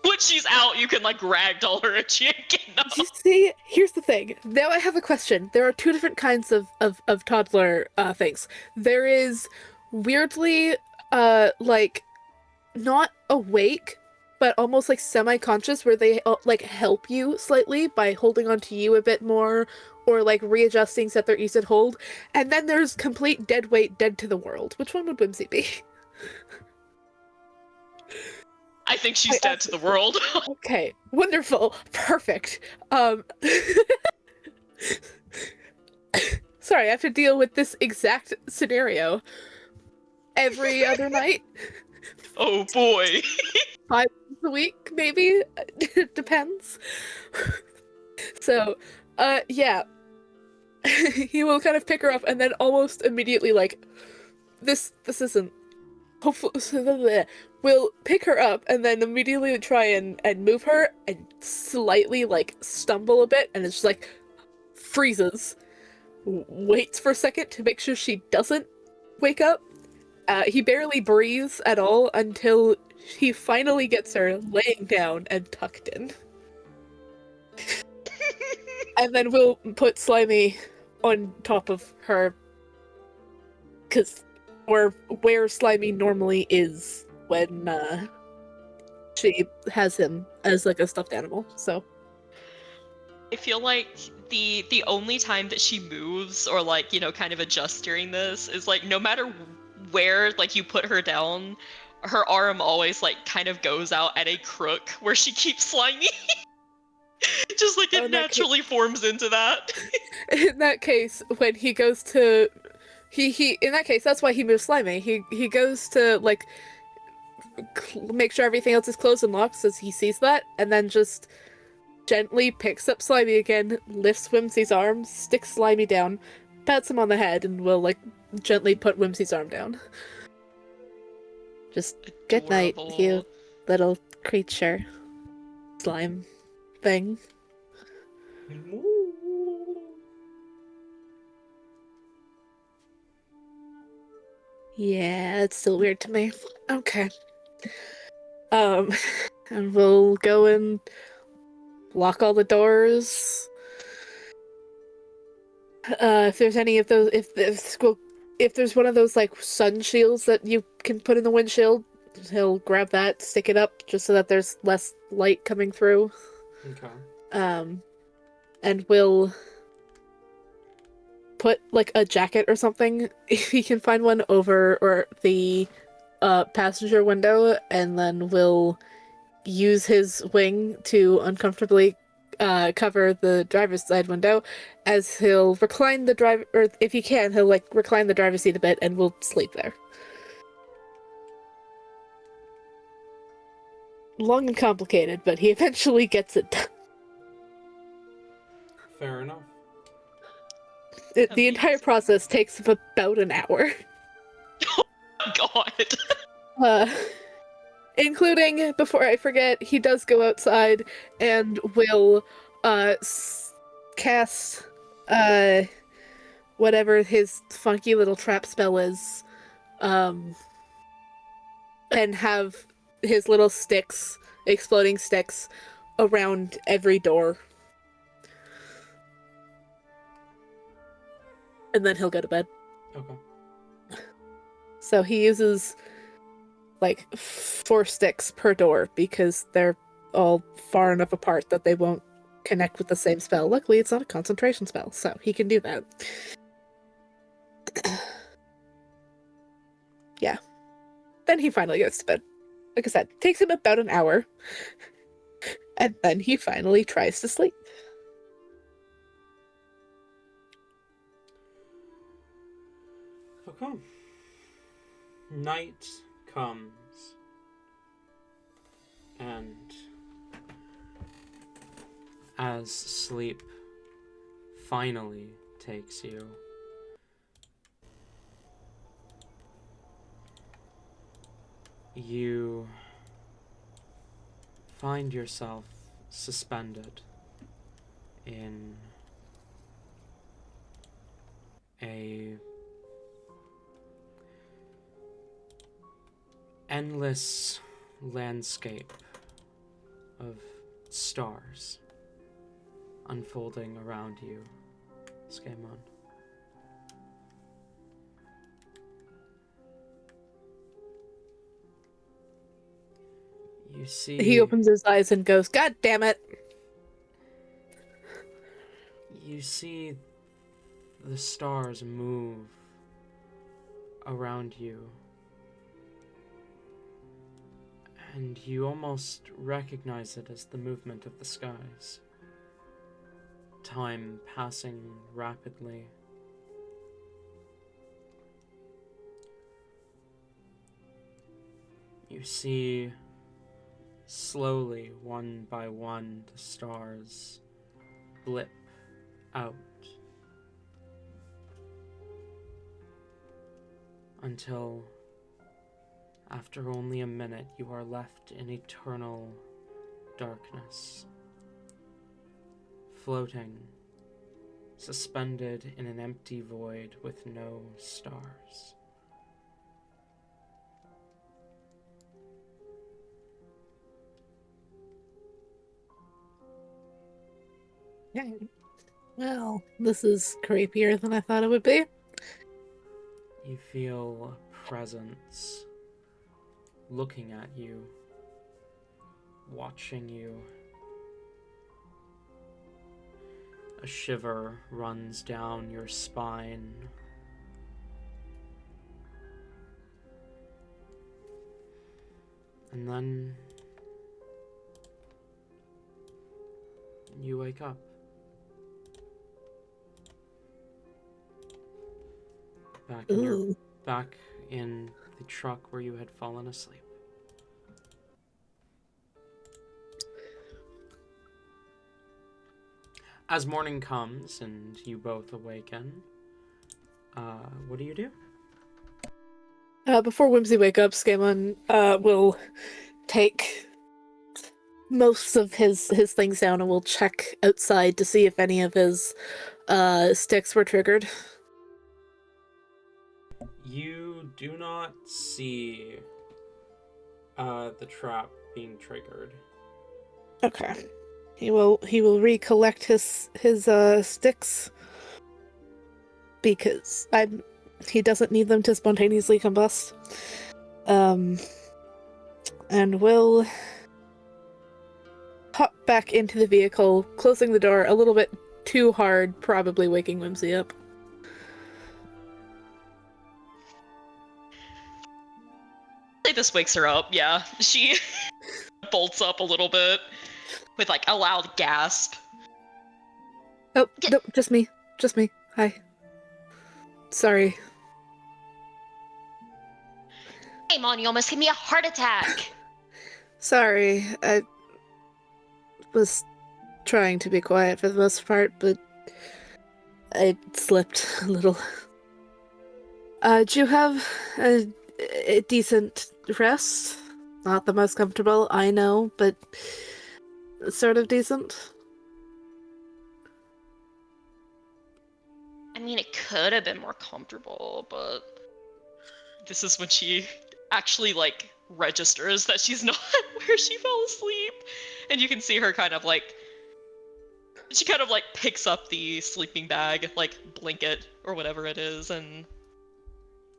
when she's out, you can, like, ragdoll her and she ain't getting up. You see, here's the thing. Now I have a question. There are two different kinds of toddler things. There is weirdly like, not awake, but almost like semi-conscious, where they like help you slightly by holding onto you a bit more, or like readjusting so that they're easy to hold. And then there's complete dead weight, dead to the world. Which one would Whimsy be? I think she's dead to the world. Okay, wonderful, perfect. Sorry, I have to deal with this exact scenario every other night. Oh boy. 5 times a week, maybe? It depends. So, yeah. He will kind of pick her up and then almost immediately, like, this isn't... Hopefully... Will pick her up and then immediately try and move her and slightly, like, stumble a bit, and it's just, like, freezes. Waits for a second to make sure she doesn't wake up. He barely breathes at all until he finally gets her laying down and tucked in. And then we'll put Slimy on top of her, or where Slimy normally is when she has him as like a stuffed animal. So I feel like the only time that she moves or like, you know, kind of adjusts during this is like no matter where like you put her down, her arm always like kind of goes out at a crook where she keeps Slimy. Just like it naturally forms into that. In that case, when he goes to he in that case, that's why he moves Slimy. He goes to like make sure everything else is closed and locked as he sees that, and then just gently picks up Slimy again, lifts Whimsy's arm, sticks Slimy down, pats him on the head, and will like gently put Whimsy's arm down. Just good night, you little creature. Slime thing. Yeah, it's still weird to me. Okay. And we'll go and lock all the doors. If there's any of those, if there's one of those like sun shields that you can put in the windshield, he'll grab that, stick it up, just so that there's less light coming through. Okay. And we'll put like a jacket or something, if he can find one, over or the passenger window, and then we'll use his wing to uncomfortably cover the driver's side window, as he'll recline the driver, or if he can, he'll like recline the driver's seat a bit, and we'll sleep there. Long and complicated, but he eventually gets it done. Fair enough. The entire process takes him about an hour. Oh God. Including, before I forget, he does go outside and will cast whatever his funky little trap spell is, and have his little sticks, exploding sticks, around every door. And then he'll go to bed. Okay. So he uses like 4 sticks per door because they're all far enough apart that they won't connect with the same spell. Luckily, it's not a concentration spell, so he can do that. Yeah. Then he finally goes to bed. Like I said, takes him about an hour. And then he finally tries to sleep. Okay. Night comes, and as sleep finally takes you, you find yourself suspended in a endless landscape of stars unfolding around you, Skaaymon. You see... He opens his eyes and goes, "God damn it!" You see the stars move around you. And you almost recognize it as the movement of the skies. Time passing rapidly. You see, slowly, one by one, the stars blip out until, after only a minute, you are left in eternal darkness, floating, suspended in an empty void with no stars. Well, this is creepier than I thought it would be. You feel a presence looking at you, watching you. A shiver runs down your spine. And then you wake up. Back in the truck where you had fallen asleep. As morning comes and you both awaken, what do you do? Before Whimsy wake up, Skaaymon will take most of his things down and will check outside to see if any of his sticks were triggered. You do not see the trap being triggered. Okay. He will recollect his sticks because he doesn't need them to spontaneously combust. And will hop back into the vehicle, closing the door a little bit too hard, probably waking Whimsy up. This wakes her up, yeah. She bolts up a little bit with like a loud gasp. Oh, no, just me. Hi. Sorry. Hey, Mon, you almost gave me a heart attack. Sorry, I was trying to be quiet for the most part, but I slipped a little. Do you have a decent rest? Not the most comfortable, I know, but sort of decent? I mean, it could have been more comfortable, but this is when she actually, like, registers that she's not where she fell asleep. And you can see her kind of, like, she kind of, like, picks up the sleeping bag, like, blanket or whatever it is, and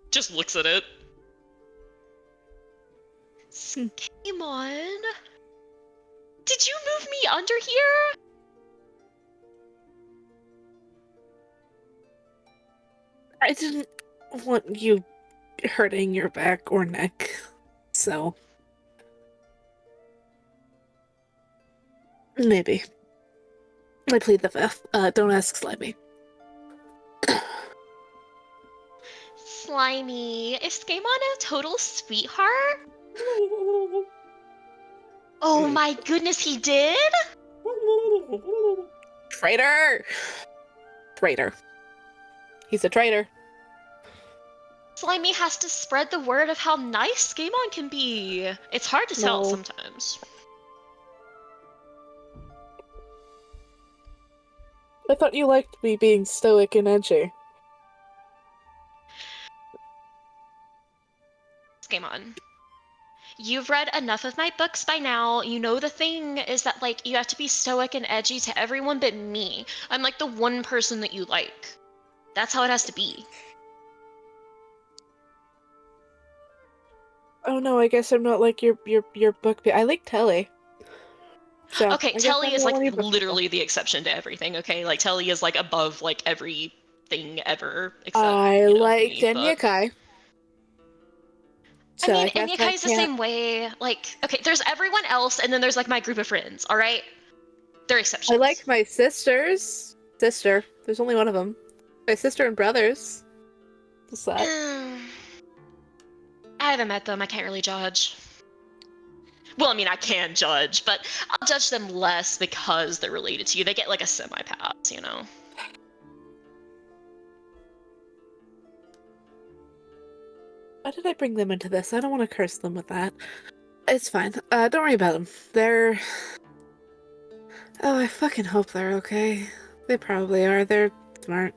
just looks at it. Skaaymon, did you move me under here? I didn't want you hurting your back or neck, so... Maybe. I plead the fifth. Don't ask Slimy. Slimy, is Skaaymon a total sweetheart? Oh my goodness, he did? Traitor! Traitor. He's a traitor. Slimy has to spread the word of how nice Skaaymon can be. It's hard to tell sometimes. I thought you liked me being stoic and edgy. Skaaymon, you've read enough of my books by now. You know the thing is that, like, you have to be stoic and edgy to everyone but me. I'm like the one person that you like. That's how it has to be. Oh no, I guess I'm not like your book. I like Telly. So Okay, I guess Telly I'm is not like one of your book people. literally the exception to everything. Okay, like Telly is like above like everything ever except I like me. But Denyakai. I So mean, I guess I Enyakai's the can't. same way. Like, okay, there's everyone else, and then there's like my group of friends. All right, they're I exceptions. like my sister's sister. There's only one of them. My sister and brothers. What's that? I haven't met them. I can't really judge. Well, I mean, I can judge, but I'll judge them less because they're related to you. They get like a semi-pass, you know? Why did I bring them into this? I don't want to curse them with that. It's fine. Don't worry about them. They're... Oh, I fucking hope they're okay. They probably are. They're smart.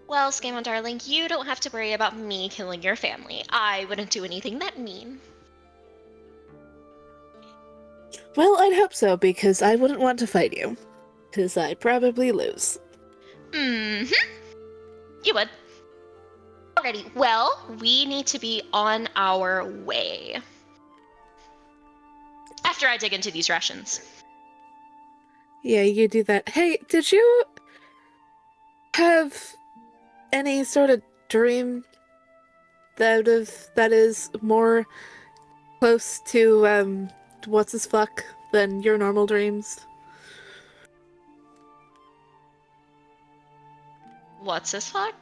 Well, Skaaymon, darling, you don't have to worry about me killing your family. I wouldn't do anything that mean. Well, I'd hope so, because I wouldn't want to fight you. Because I'd probably lose. Mm-hmm. You would. Alrighty, well, we need to be on our way. After I dig into these rations. Yeah, you do that. Hey, did you have any sort of dream that is more close to what's his fuck than your normal dreams? What's this fuck?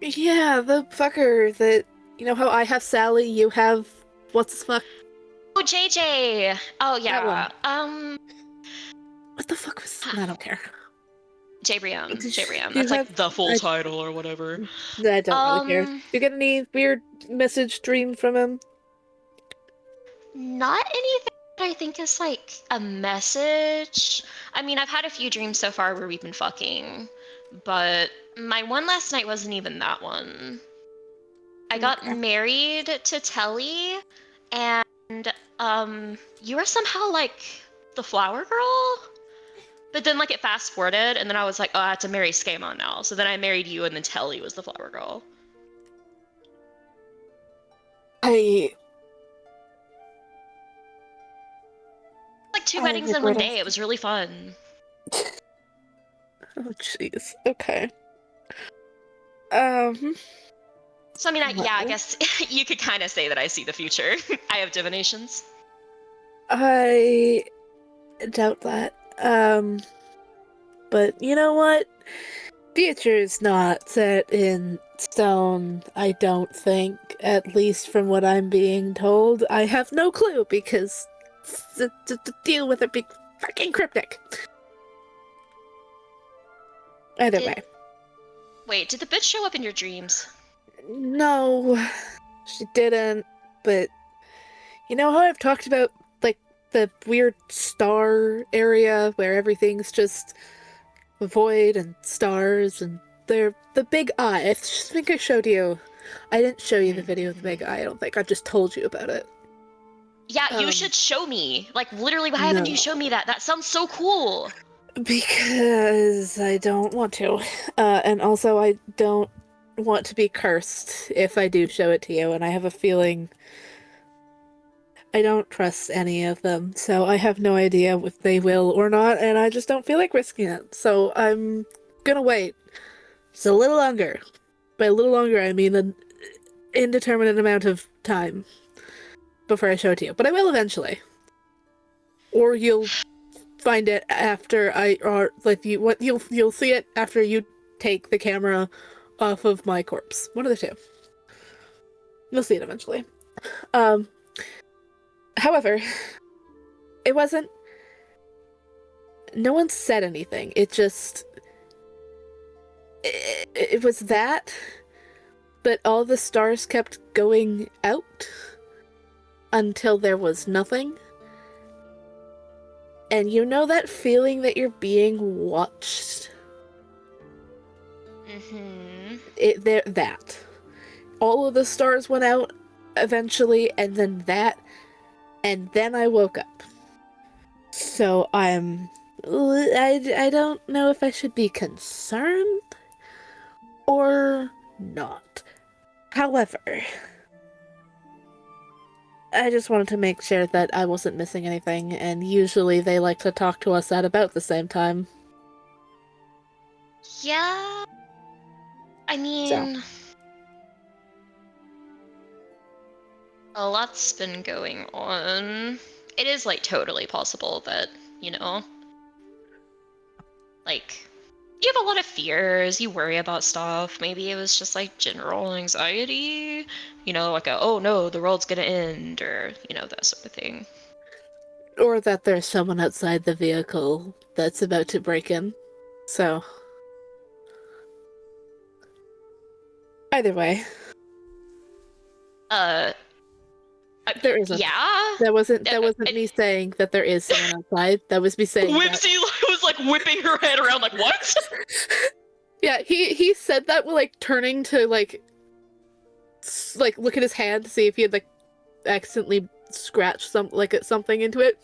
Yeah, the fucker that, you know how I have Sally, you have what's his fuck? Oh, JJ! Oh, That one. yeah. What the fuck was? I don't care. Jabrium. Did Jabrium. you That's have? like the full I, title or whatever. I don't really care. Did Um, you get any weird message dream from him? Not anything that I think is like a message. I mean, I've had a few dreams so far where we've been fucking, but my one last night wasn't even that one. I got Okay. married to Telly, and you were somehow like the flower girl. But then like it fast forwarded, and then I was like, oh, I have to marry Skaaymon now. So then I married you, and then Telly was the flower girl. I Like two I weddings in one regret day. it. It was really fun. Oh jeez. Okay. Um. So I mean, yeah, I Well, guess you could kind of say that I see the future. I have divinations. I doubt that. But you know what? Future's not set in stone, I don't think, at least from what I'm being told. I have no clue because to deal with it being fucking cryptic. Either way. Wait, did the bitch show up in your dreams? No, she didn't, but you know how I've talked about, like, the weird star area where everything's just a void and stars and they're the big eye. I think I showed you. I didn't show you the video of the big eye, I don't think. I just told you about it. Yeah, you should show me. Like, literally, why haven't you shown No. me that? That sounds so cool. Because I don't want to. And also I don't want to be cursed if I do show it to you, and I have a feeling I don't trust any of them, so I have no idea if they will or not, and I just don't feel like risking it. So I'm gonna wait. Just a little longer. By a little longer, I mean an indeterminate amount of time before I show it to you. But I will eventually. Or you'll find it after or like you'll see it after you take the camera off of my corpse. One of the two. You'll see it eventually. Um, However, it wasn't. No one said anything. It just. It was that, but all the stars kept going out until there was nothing. And you know that feeling that you're being watched? Mm-hmm. That. All of the stars went out eventually, and then that, and then I woke up. So I don't know if I should be concerned or not. However, I just wanted to make sure that I wasn't missing anything, and usually they like to talk to us at about the same time. Yeah. I mean, a lot's been going on. It is, like, totally possible that, you know, like, you have a lot of fears, you worry about stuff. Maybe it was just, like, general anxiety. You know, like oh no, the world's gonna end, or, you know, that sort of thing. Or that there's someone outside the vehicle that's about to break in. So, either way. There isn't. Yeah? That wasn't me saying that there is someone outside. That was me saying Whimsy was, like, whipping her head around, like, what? Yeah, he said that, like, turning to, like, look at his hand to see if he had, like, accidentally scratched at something into it,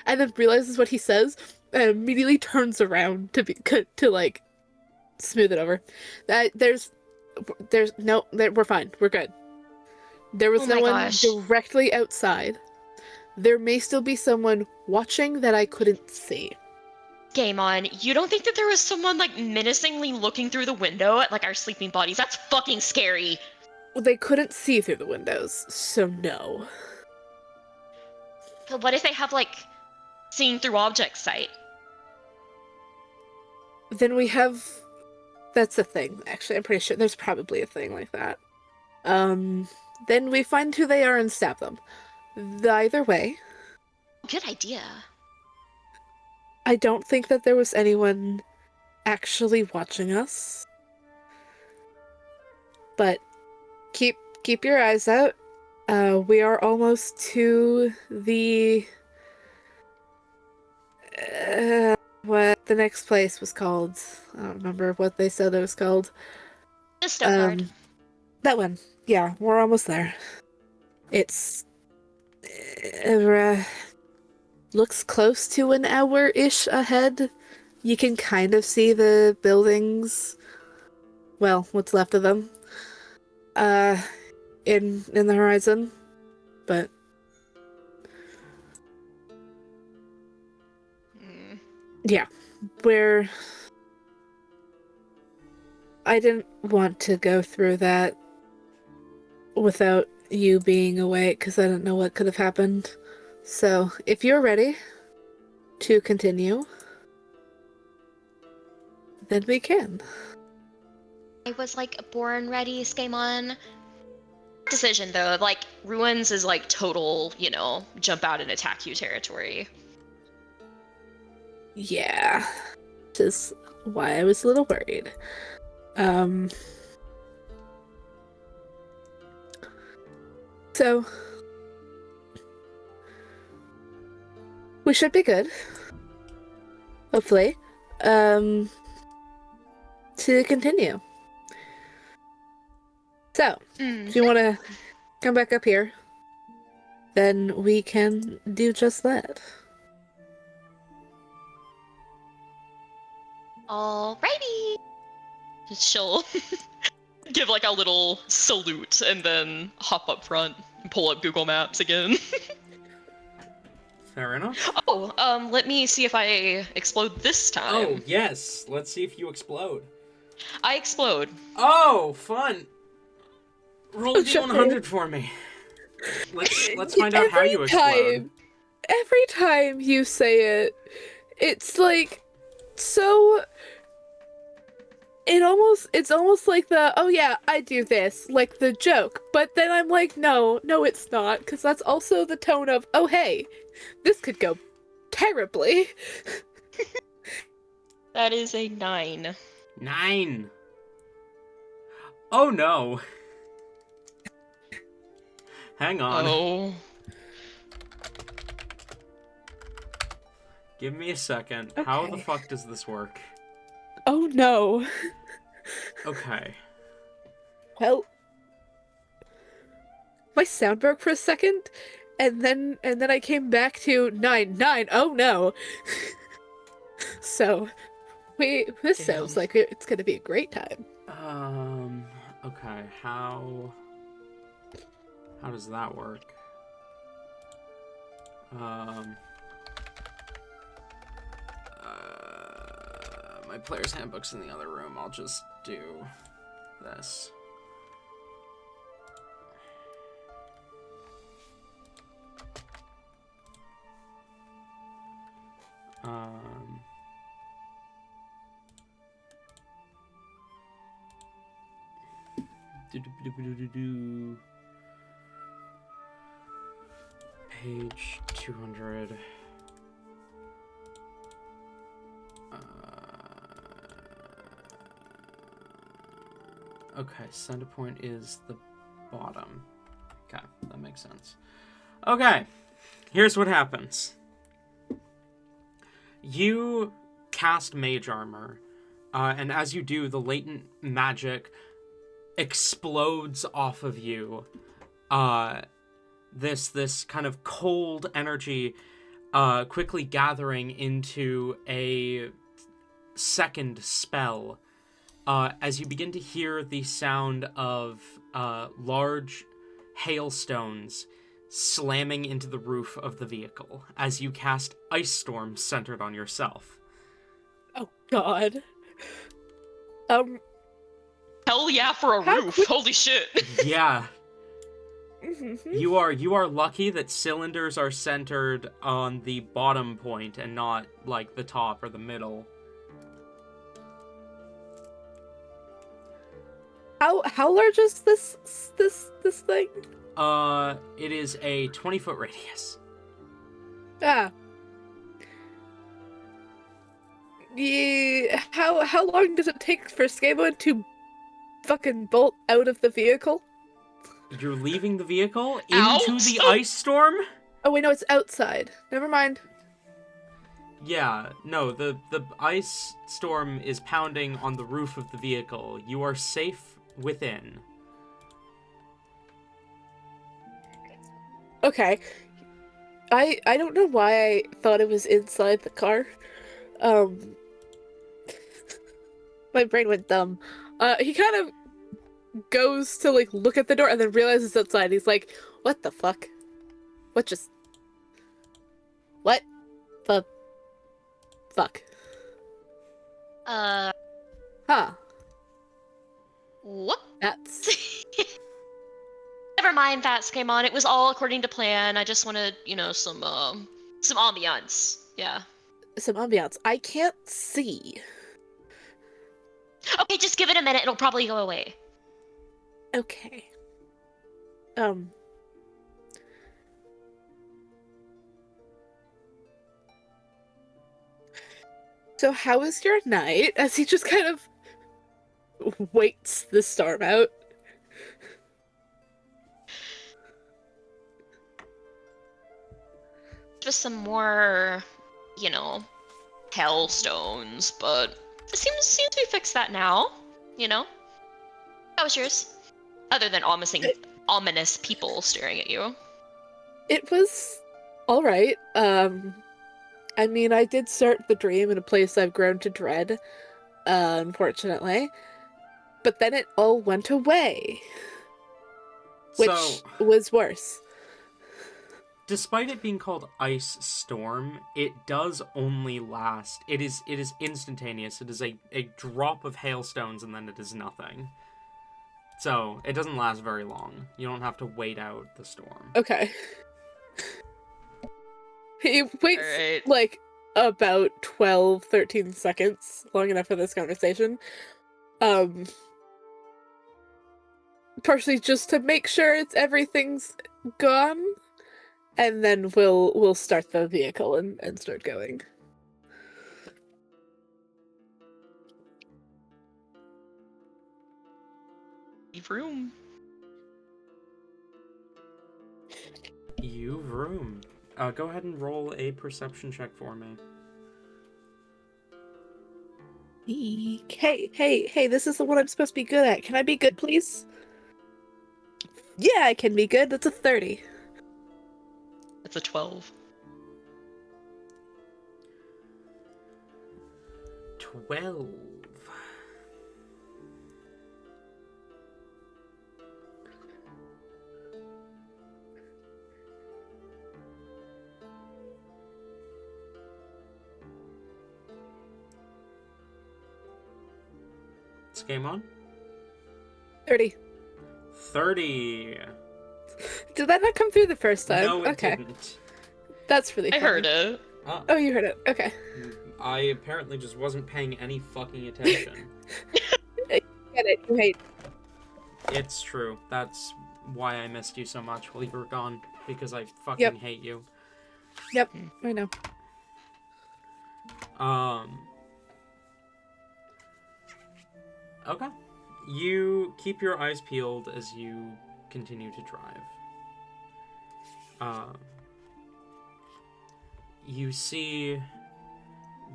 and then realizes what he says, and immediately turns around to like smooth it over. We're fine. We're good. There was no one directly outside. There may still be someone watching that I couldn't see. Skaaymon, you don't think that there was someone, like, menacingly looking through the window at, like, our sleeping bodies? That's fucking scary. Well, they couldn't see through the windows, so no. But what if they have, like, seeing through object sight? Then we have... That's a thing, actually. I'm pretty sure there's probably a thing like that. Then we find who they are and stab them. Either way. Good idea. I don't think that there was anyone actually watching us. But keep your eyes out. We are almost to the... what the next place was called. I don't remember what they said it was called. The Stoneguard. That one. Yeah, we're almost there. It's... looks close to an hour-ish ahead. You can kind of see the buildings. Well, what's left of them. In the horizon. But... yeah, where I didn't want to go through that without you being awake, because I didn't know what could have happened. So, if you're ready to continue, then we can. I was, like, born ready, Skaaymon. Decision, though. Like, Ruins is, like, total, you know, jump out and attack you territory. Yeah. Which is why I was a little worried. So... we should be good. Hopefully. To continue. So, if you want to come back up here, then we can do just that. Alrighty. She'll give, like, a little salute and then hop up front and pull up Google Maps again. Fair enough. Oh, let me see if I explode this time. Oh, yes. Let's see if you explode. I explode. Oh, fun. Roll a D100 for me. Let's find out how you explode. Every time you say it, it's like so... It's almost like oh yeah, I do this, like the joke. But then I'm like, no, it's not, because that's also the tone of, oh hey, this could go terribly. That is a 9. 9. Oh no. Hang on. Oh. Give me a second. Okay. How the fuck does this work? Oh no. Okay. Well, my sound broke for a second, and then I came back to 9. Oh no. So, this sounds like it's gonna be a great time. Okay, how does that work? My player's handbook's in the other room. I'll just do this. Page 200. Okay, center point is the bottom. Okay, that makes sense. Okay, here's what happens. You cast Mage Armor, and as you do, the latent magic explodes off of you. This kind of cold energy quickly gathering into a second spell. As you begin to hear the sound of large hailstones slamming into the roof of the vehicle as you cast Ice Storm centered on yourself. Oh God. Hell yeah for a roof! Holy shit! Yeah. You are lucky that cylinders are centered on the bottom point and not like the top or the middle. How large is this thing? It is a 20-foot radius. Ah. Yeah, how long does it take for Skaaymon to fucking bolt out of the vehicle? You're leaving the vehicle Out? into the ice storm? Oh wait, no, it's outside. Never mind. Yeah, no, the ice storm is pounding on the roof of the vehicle. You are safe within. Okay. I don't know why I thought it was inside the car. My brain went dumb. He kind of goes to like look at the door and then realizes it's outside. He's like, "What the fuck? What the fuck?" Huh. What? That's Never mind that, Skaaymon. It was all according to plan. I just wanted, some ambiance. Yeah. some ambiance. I can't see. Okay, just give it a minute. It'll probably go away. Okay. So how was your night? As he just kind of waits the storm out. Just some more, hailstones, but it seems to be fixed that now. How was yours? Other than ominous people staring at you. It was all right. I mean, I did start the dream in a place I've grown to dread, unfortunately. But then it all went away, which was worse. Despite it being called Ice Storm, it does only last. It is instantaneous. It is a drop of hailstones and then it is nothing. So, it doesn't last very long. You don't have to wait out the storm. Okay. He waits, Alright. like, about 12, 13 seconds, long enough for this conversation. Partially just to make sure everything's gone, and then we'll start the vehicle and start going. Leave room. You've room. Go ahead and roll a perception check for me. Hey, this is the one I'm supposed to be good at. Can I be good, please? Yeah, I can be good. That's a 30. It's a 12. 12. Skaaymon? 30. 30. Did that not come through the first time? No, it Okay. didn't. That's really I funny. heard it. Oh, you heard it. Okay. I apparently just wasn't paying any fucking attention. Get it. You hate. It's true. That's why I missed you so much while you were gone. Because I fucking hate you. Yep, I know. Okay. You keep your eyes peeled as you continue to drive. You see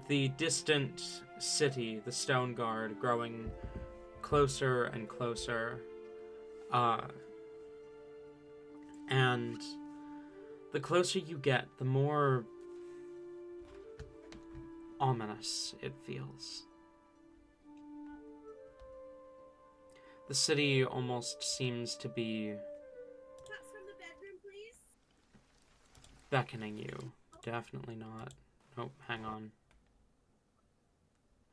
the distant city, the Stoneguard, growing closer and closer. And the closer you get, the more ominous it feels. The city almost seems to be beckoning you. Definitely not. Nope, hang on.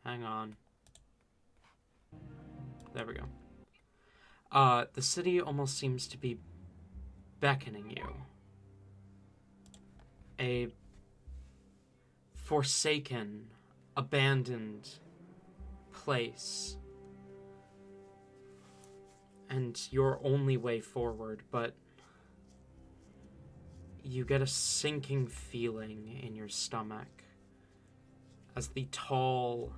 Hang on. There we go. The city almost seems to be beckoning you. A forsaken, abandoned place. And your only way forward, but you get a sinking feeling in your stomach as the tall,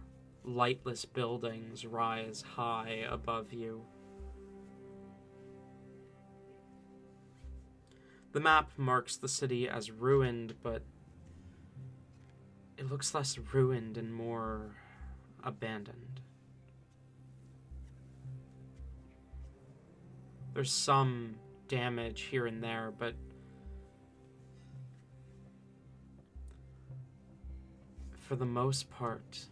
lightless buildings rise high above you. The map marks the city as ruined, but it looks less ruined and more abandoned. There's some damage here and there, but for the most part,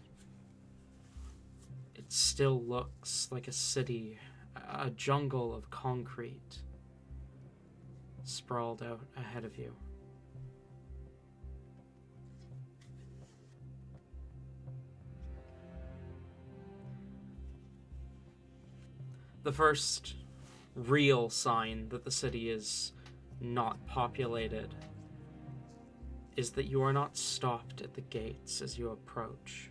it still looks like a city, a jungle of concrete sprawled out ahead of you. The first real sign that the city is not populated is that you are not stopped at the gates as you approach.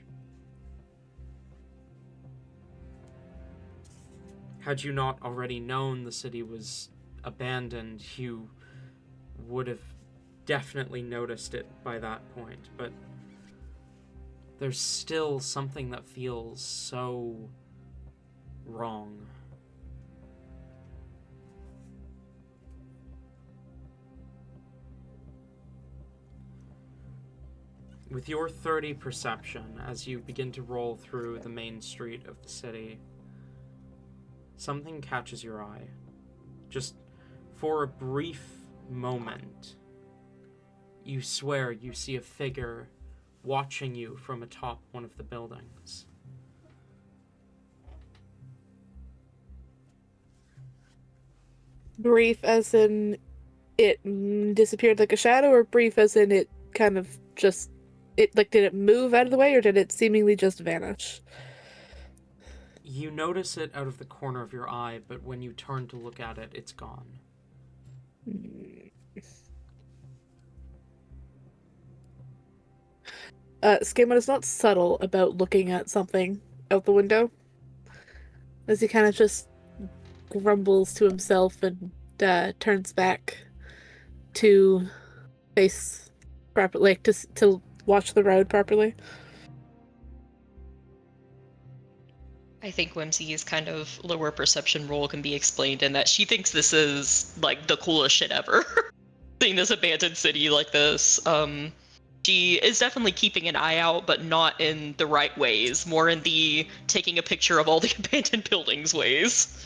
Had you not already known the city was abandoned, you would have definitely noticed it by that point, but there's still something that feels so wrong. With your 30 perception, as you begin to roll through the main street of the city, something catches your eye. Just for a brief moment, you swear you see a figure watching you from atop one of the buildings. Brief as in it disappeared like a shadow, or brief as in it kind of just... did it move out of the way, or did it seemingly just vanish? You notice it out of the corner of your eye, but when you turn to look at it, it's gone. Skaaymon is not subtle about looking at something out the window, as he kind of just grumbles to himself and turns back to face properly, like to watch the road properly. I think Whimsy's kind of lower perception role can be explained in that she thinks this is like the coolest shit ever. Seeing this abandoned city like this. She is definitely keeping an eye out, but not in the right ways. More in the taking a picture of all the abandoned buildings ways.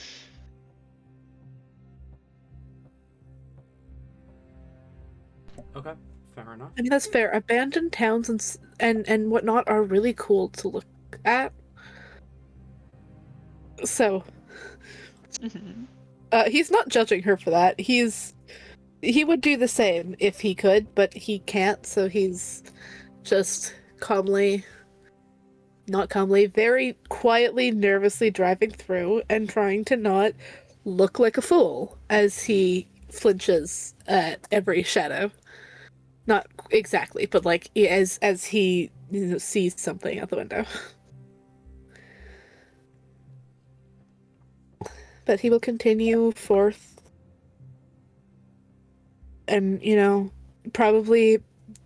Okay, fair enough. I mean, that's fair. Abandoned towns and whatnot are really cool to look at. So, he's not judging her for that. He would do the same if he could, but he can't, so he's just calmly not calmly, very quietly, nervously driving through and trying to not look like a fool as he flinches at every shadow. Not exactly, but like as he sees something out the window. But he will continue forth and, probably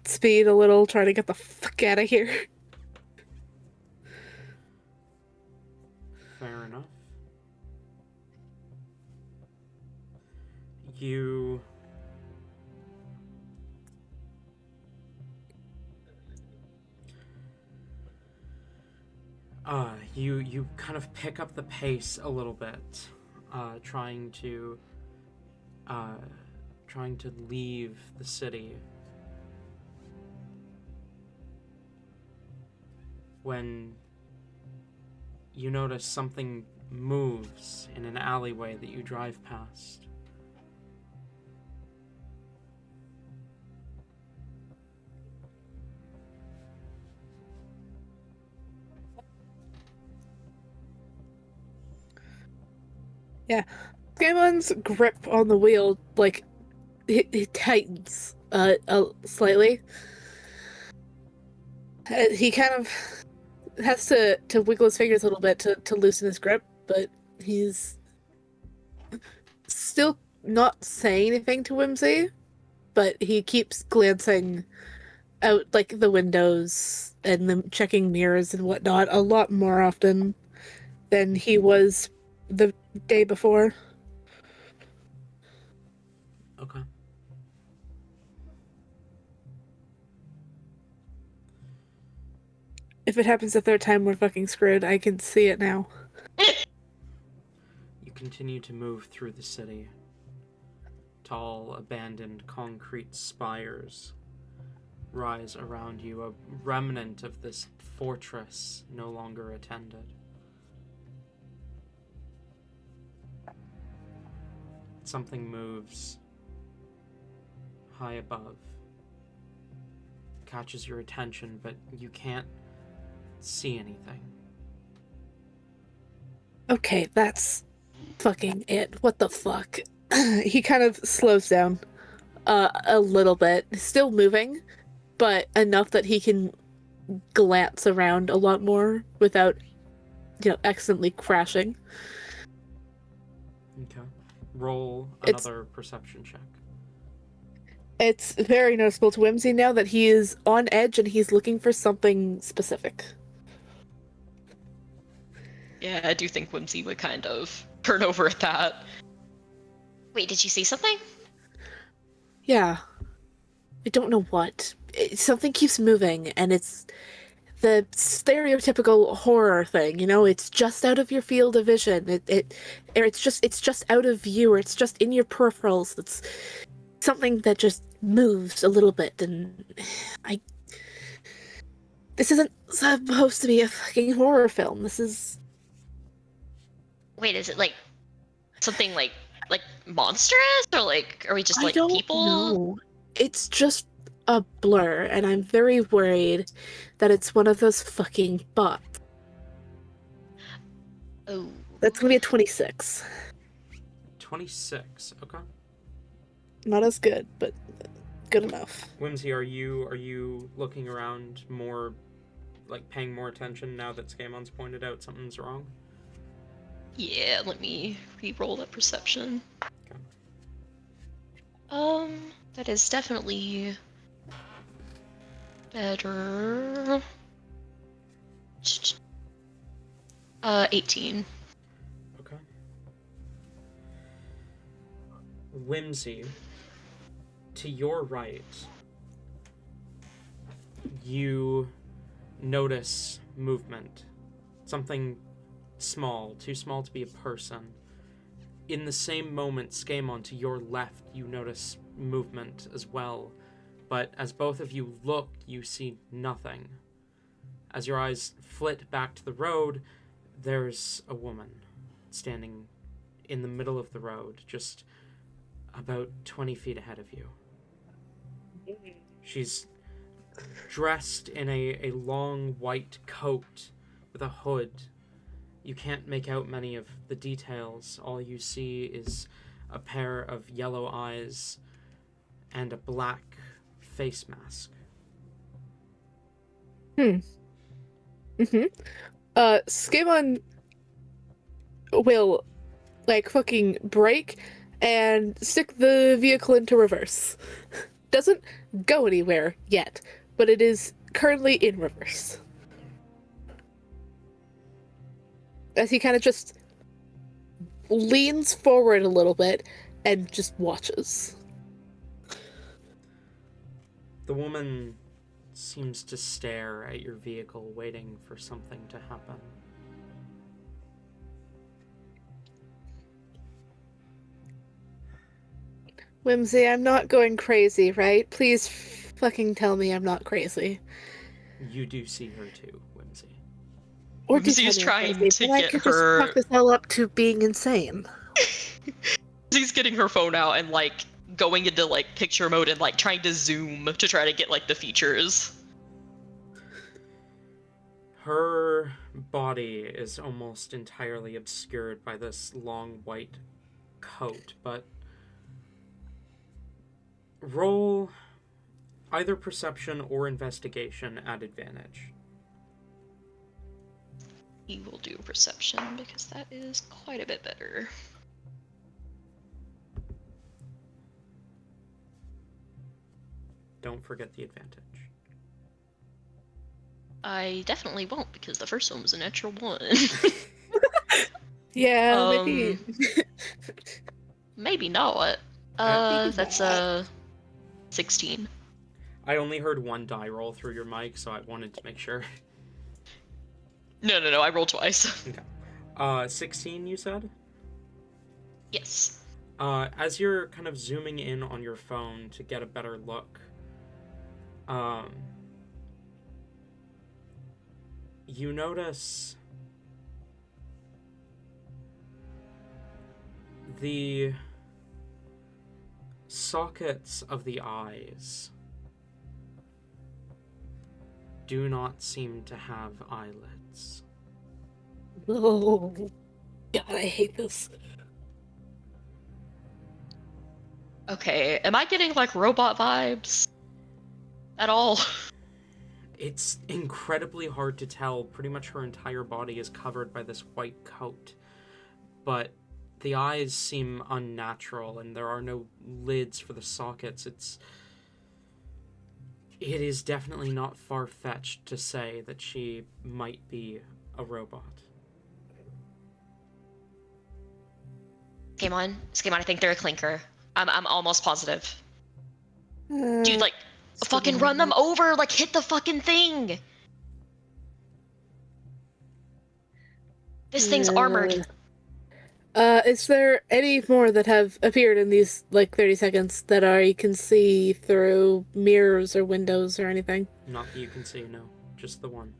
speed a little, try to get the fuck out of here. Fair enough. You you kind of pick up the pace a little bit, trying to leave the city, when you notice something moves in an alleyway that you drive past. Yeah. Skaymon's grip on the wheel, like, it tightens slightly. He kind of has to wiggle his fingers a little bit to loosen his grip, but he's still not saying anything to Whimsy, but he keeps glancing out, like, the windows and them checking mirrors and whatnot a lot more often than he was the day before. Okay. If it happens a third time, we're fucking screwed. I can see it now. You continue to move through the city. Tall, abandoned concrete spires rise around you, a remnant of this fortress no longer attended. Something moves high above, catches your attention, but you can't see anything. Okay, that's fucking it. What the fuck? He kind of slows down a little bit, still moving, but enough that he can glance around a lot more without, accidentally crashing. Okay. Roll another perception check. It's very noticeable to Whimsy now that he is on edge and he's looking for something specific. Yeah, I do think Whimsy would kind of turn over at that. Wait, did you see something? Yeah. I don't know what. Something keeps moving, and it's the stereotypical horror thing, it's just out of your field of vision. It's just out of view, or it's just in your peripherals. It's something that just moves a little bit, and this isn't supposed to be a fucking horror film. This is... Wait, is it like something like monstrous, or like are we just like people? No, it's just a blur, and I'm very worried that it's one of those fucking bots. Oh, That's gonna be a 26. 26. Okay. Not as good, but good enough. Whimsy, are you looking around more, like paying more attention now that Skaymon's pointed out something's wrong? Yeah, let me re-roll that perception. Okay. That is definitely better. 18. Okay. Whimsy, to your right, you notice movement. Something small, too small to be a person. In the same moment, Skaaymon, to your left, you notice movement as well. But as both of you look, you see nothing. As your eyes flit back to the road, there's a woman standing in the middle of the road, just about 20 feet ahead of you. She's dressed in a long white coat with a hood. You can't make out many of the details. All you see is a pair of yellow eyes and a black face mask. Skaaymon will, like, fucking brake and stick the vehicle into reverse. Doesn't go anywhere yet, but it is currently in reverse. As he kind of just leans forward a little bit and just watches. The woman seems to stare at your vehicle, waiting for something to happen. Whimsy, I'm not going crazy, right? Please fucking tell me I'm not crazy. You do see her too, Whimsy. Or Whimsy's trying to I get could her. just chalk this all up to being insane. He's getting her phone out and like going into like picture mode and like trying to zoom to try to get like the features. Her body is almost entirely obscured by this long white coat, but roll either perception or investigation at advantage. He will do perception because that is quite a bit better. Don't forget the advantage. I definitely won't because the first one was a natural 1. Yeah, maybe. Maybe not. Maybe That's not. a 16. I only heard one die roll through your mic, so I wanted to make sure. No, I rolled twice. Okay. 16, you said? Yes. As you're kind of zooming in on your phone to get a better look, you notice the sockets of the eyes do not seem to have eyelids. Oh, God, I hate this. Okay, am I getting like robot vibes at all? It's incredibly hard to tell. Pretty much her entire body is covered by this white coat. But the eyes seem unnatural, and there are no lids for the sockets. It is definitely not far-fetched to say that she might be a robot. Skaaymon, I think they're a clinker. I'm almost positive. Dude, like, fucking run them over! Like, hit the fucking thing! This thing's armored. Is there any more that have appeared in these, like, 30 seconds that I can see through mirrors or windows or anything? Not that you can see, no. Just the one.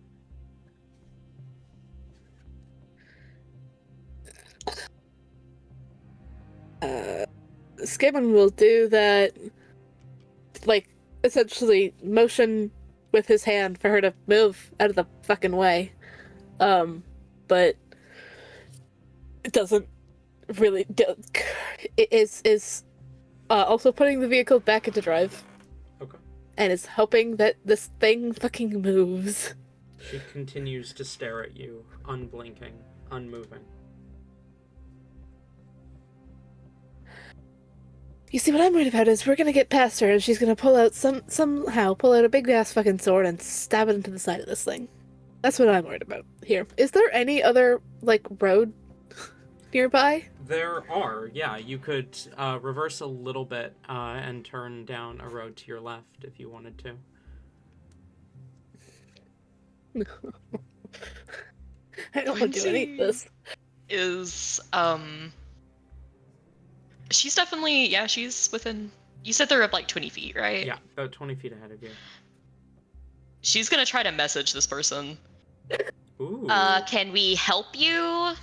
Skaaymon will do that, like, essentially motion with his hand for her to move out of the fucking way. But it doesn't really it is also putting the vehicle back into drive. Okay. And is hoping that this thing fucking moves. She continues to stare at you, unblinking, unmoving. You see, what I'm worried about is we're gonna get past her and she's gonna somehow pull out a big ass fucking sword and stab it into the side of this thing. That's what I'm worried about here. Is there any other, like, road nearby? There are, yeah. You could reverse a little bit and turn down a road to your left if you wanted to. I don't want to do any of this. Is she's definitely, yeah, she's within, you said they're up like 20 feet, right? Yeah, about 20 feet ahead of you. She's gonna try to message this person. Ooh. Can we help you?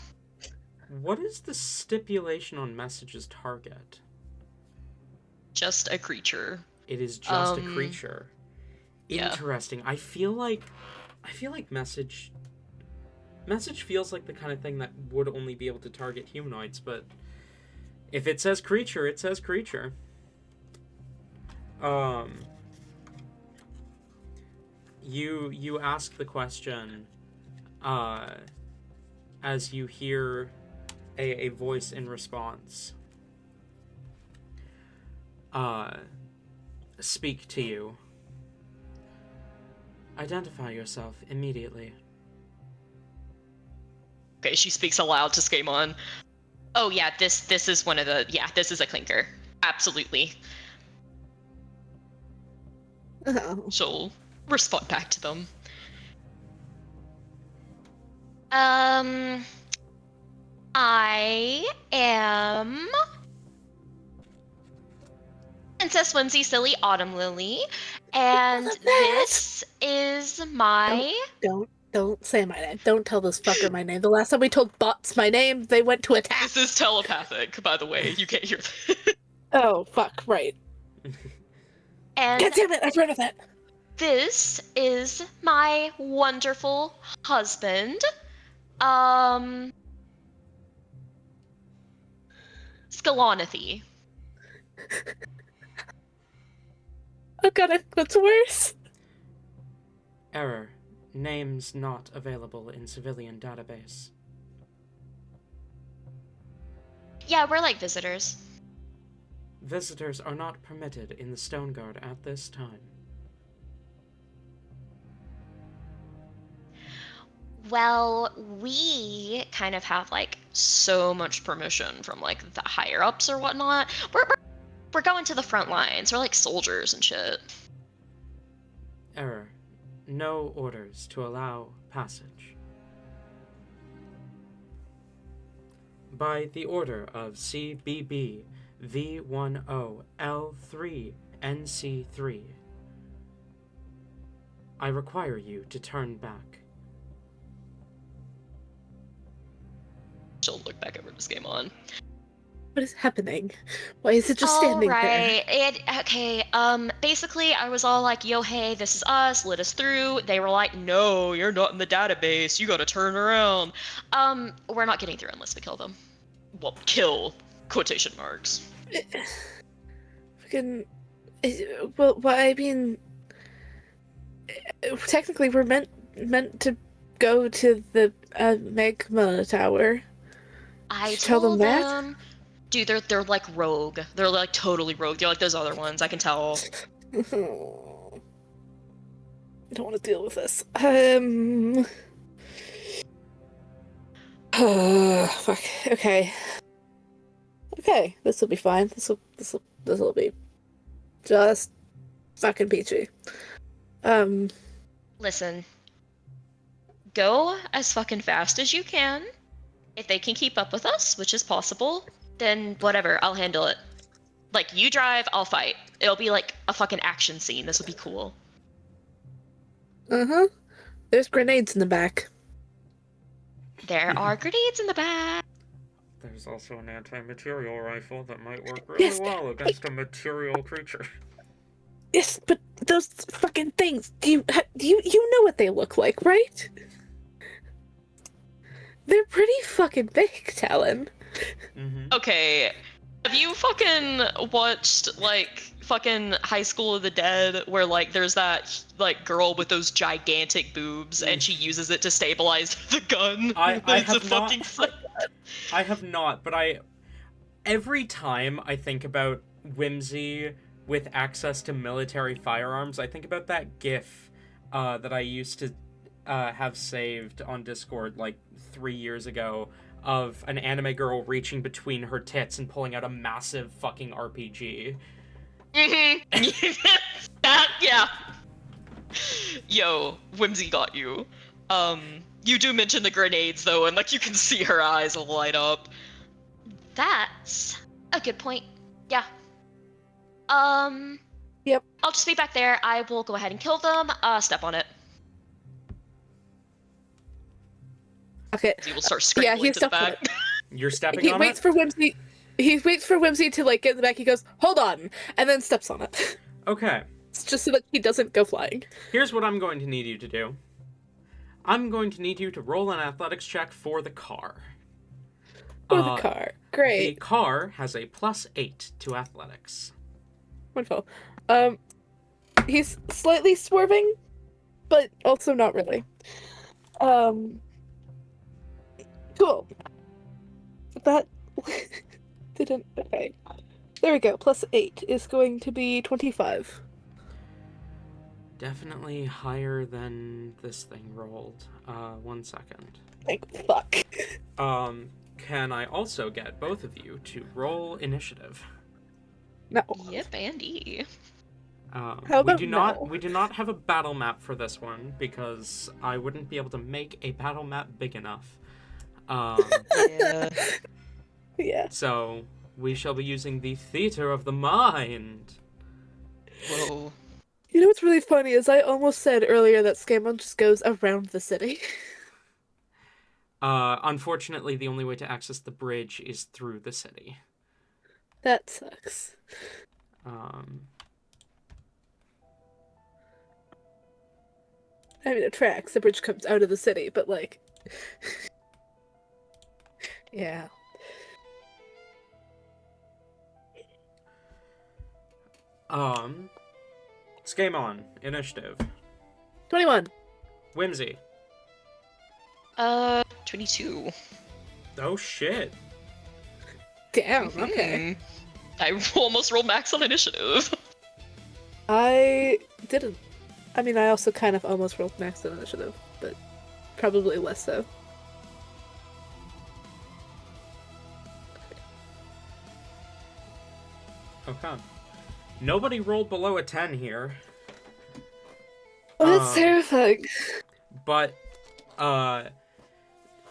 What is the stipulation on message's target? Just a creature. It is just a creature. Yeah. Interesting. I feel like message Message feels like the kind of thing that would only be able to target humanoids, but if it says creature, it says creature. You ask the question, as you hear a voice in response speak to you. Identify yourself immediately. Okay, she speaks aloud to Skaaymon. Oh yeah, this is one of the this is a clinker. Absolutely. Oh. She'll respond back to them. I am Princess Whimsy Silly Autumn Lily, and this is my... Don't say my name. Don't tell this fucker my name. The last time we told bots my name, they went to attack. This is telepathic, by the way. You can't hear this. Oh, fuck, right. And God damn it, I've heard of that. this is my wonderful husband, Skalonathy. Oh god, I think that's worse. Error. Names not available in civilian database. Yeah, we're like visitors. Visitors are not permitted in the Stoneguard at this time. Well, we kind of have like so much permission from like the higher ups or whatnot. We're going to the front lines. We're like soldiers and shit. Error. No orders to allow passage. By the order of CBB V10L3 NC3, I require you to turn back. She'll look back over to Skaaymon. What is happening? Why is it just standing there? Okay, basically I was all like, yo, hey, this is us, let us through. They were like, no, you're not in the database, you gotta turn around. We're not getting through unless we kill them. Well, kill, quotation marks. Fucking... Well, I mean... Technically, we're meant to go to the Magma Tower. I Tell them told that? them... Dude, they're like rogue. They're like totally rogue. They're like those other ones, I can tell. I don't want to deal with this. Fuck. Okay. Okay, this will be fine. This will be just fucking peachy. Listen. Go as fucking fast as you can. If they can keep up with us, which is possible, then whatever, I'll handle it. Like, you drive, I'll fight. It'll be like a fucking action scene. This will be cool. Uh-huh. There's grenades in the back. There are grenades in the back. There's also an anti-material rifle that might work really well against a material creature. Yes, but those fucking things, you know what they look like, right? They're pretty fucking big, Talon. Mm-hmm. Okay, have you fucking watched, like, fucking High School of the Dead, where, like, there's that, like, girl with those gigantic boobs, and she uses it to stabilize the gun? I have not, but every time I think about Whimsy with access to military firearms, I think about that GIF that I used to have saved on Discord, like, 3 years ago, of an anime girl reaching between her tits and pulling out a massive fucking RPG. Yeah. Yo, Whimsy got you. You do mention the grenades, though, and, like, you can see her eyes light up. That's a good point. Yeah. Yep. I'll just be back there. I will go ahead and kill them. Step on it. Okay. He will start scrambling to the back. You're stepping He on waits it? for Whimsy. He waits for Whimsy to like get in the back. He goes, "Hold on," and then steps on it. Okay. It's just so that he doesn't go flying. Here's what I'm going to need you to do. I'm going to need you to roll an athletics check for the car. For the car. Great. The car has a +8 to athletics. Wonderful. He's slightly swerving, but also not really. Cool. That didn't... Okay. There we go. +8 is going to be 25. Definitely higher than this thing rolled. 1 second. Like, fuck. Can I also get both of you to roll initiative? No. Yep, Andy. How we about do not have a battle map for this one because I wouldn't be able to make a battle map big enough. Yeah. Yeah. So we shall be using the theater of the mind. Whoa. You know what's really funny is I almost said earlier that Skaaymon just goes around the city. Unfortunately, the only way to access the bridge is through the city. That sucks. I mean, it tracks. The bridge comes out of the city, but like... yeah. Skaaymon, initiative. 21. Whimsy. 22. Oh shit. Damn, okay. I almost rolled max on initiative. I didn't. I mean, I also kind of almost rolled max on initiative, but probably less so. Okay. Nobody rolled below a 10 here. Oh, that's terrifying. But,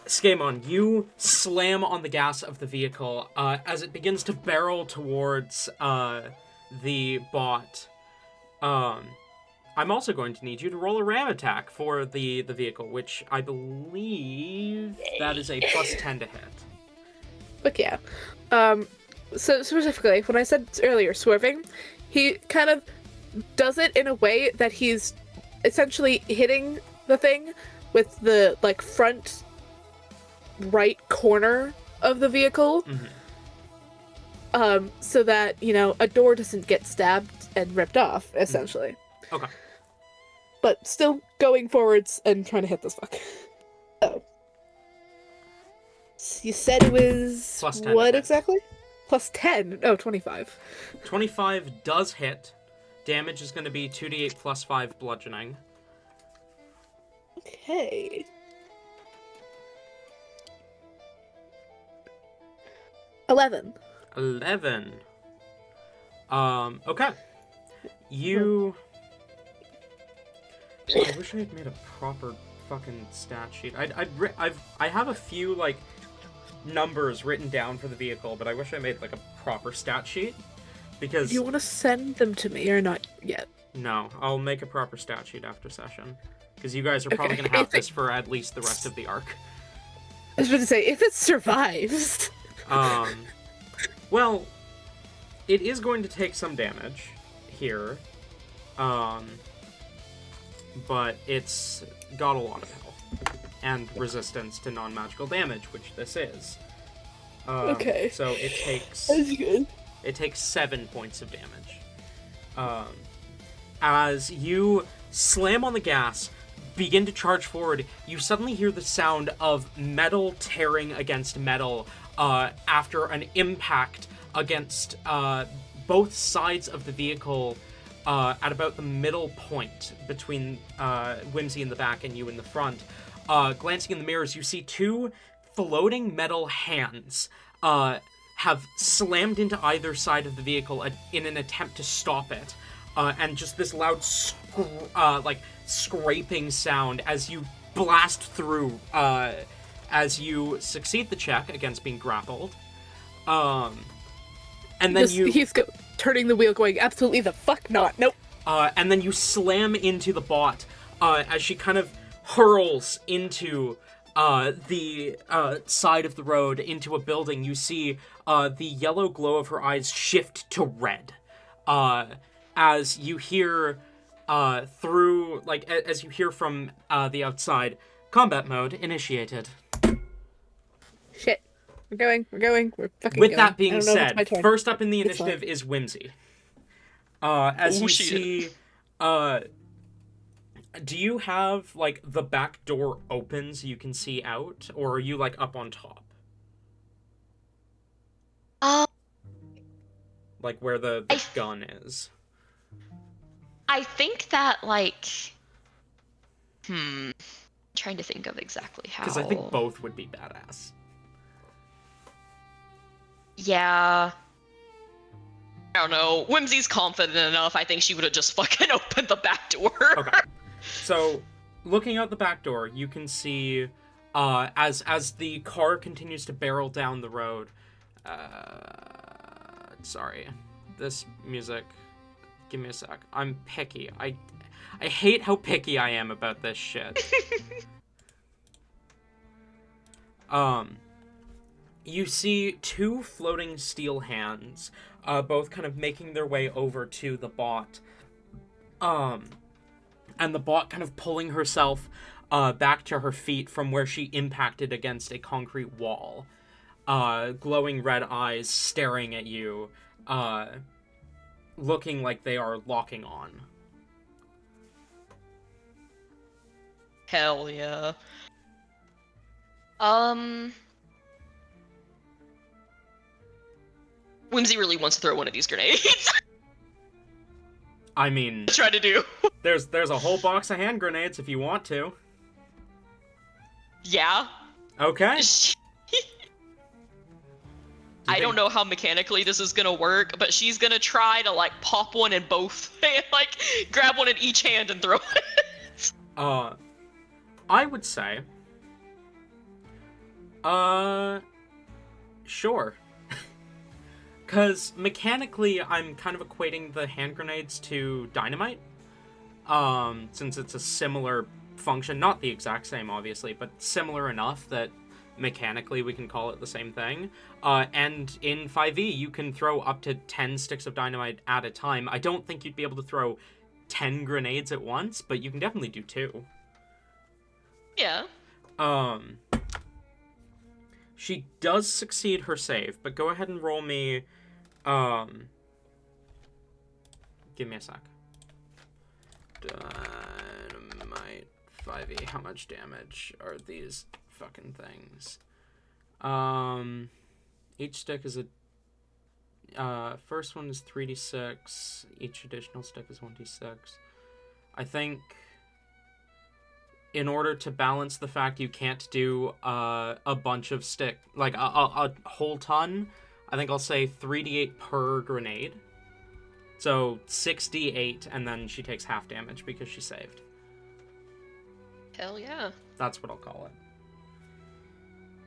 Skaaymon, you slam on the gas of the vehicle as it begins to barrel towards the bot. I'm also going to need you to roll a ram attack for the vehicle, which I believe that is a +10 to hit. But yeah. So specifically, when I said earlier swerving, he kind of does it in a way that he's essentially hitting the thing with the, like, front right corner of the vehicle. Mm-hmm. So that, you know, a door doesn't get stabbed and ripped off, essentially. Okay. But still going forwards and trying to hit this fuck. So. You said it was... +10 what to hit. exactly? +10? Oh, 25. 25 does hit. Damage is going to be 2d8 +5 bludgeoning. Okay. $11. 11. Okay. You... I wish I had made a proper fucking stat sheet. I have a few, like, numbers written down for the vehicle, but I wish I made, like, a proper stat sheet. Because... Do you want to send them to me or not yet? No, I'll make a proper stat sheet after session. Because you guys are probably Okay. going to have this for at least the rest of the arc. I was about to say, if it survives... Well, it is going to take some damage here. But it's got a lot of health. And resistance to non-magical damage, which this is. Okay. So it takes... That's good. It takes 7 points of damage. As you slam on the gas, begin to charge forward, you suddenly hear the sound of metal tearing against metal after an impact against both sides of the vehicle at about the middle point between Whimsy in the back and you in the front. Glancing in the mirrors, you see two floating metal hands have slammed into either side of the vehicle in an attempt to stop it. And just this loud scraping sound as you blast through as you succeed the check against being grappled. And then He's turning the wheel going, absolutely the fuck not, nope. And then you slam into the bot as she kind of hurls into the side of the road into a building. You see the yellow glow of her eyes shift to red as you hear through, like, as you hear from the outside, Combat mode initiated. Shit. We're fucking With going. that I being don't know if it's my said, turn. first up in the It's not. initiative is Whimsy. As Oh, you shit. see, do you have, like, the back door open so you can see out? Or are you, like, up on top? Like, where the gun is. I think that, like... trying to think of exactly how. Because I think both would be badass. Yeah. I don't know. Whimsy's confident enough. I think she would have just fucking opened the back door. Okay. So, looking out the back door, you can see, as the car continues to barrel down the road, sorry, this music, give me a sec. I'm picky. I hate how picky I am about this shit. You see two floating steel hands, both kind of making their way over to the bot. And the bot kind of pulling herself back to her feet from where she impacted against a concrete wall. Glowing red eyes staring at you, looking like they are locking on. Hell yeah. Whimsy really wants to throw one of these grenades. I mean, Try to do. there's a whole box of hand grenades if you want to. Yeah. Okay. I don't know how mechanically this is gonna work, but she's gonna try to, like, pop one in both, like, grab one in each hand and throw it. I would say, sure. Because mechanically, I'm kind of equating the hand grenades to dynamite. Since it's a similar function, not the exact same, obviously, but similar enough that mechanically we can call it the same thing. And in 5e, you can throw up to 10 sticks of dynamite at a time. I don't think you'd be able to throw 10 grenades at once, but you can definitely do 2. Yeah. She does succeed her save, but go ahead and roll me, give me a sec. Dynamite 5e. How much damage are these fucking things? Each stick is a, first one is 3d6. Each additional stick is 1d6. I think in order to balance the fact you can't do a bunch of stick, like a whole ton, I think I'll say 3d8 per grenade. So 6d8, and then she takes half damage because she saved. Hell yeah. That's what I'll call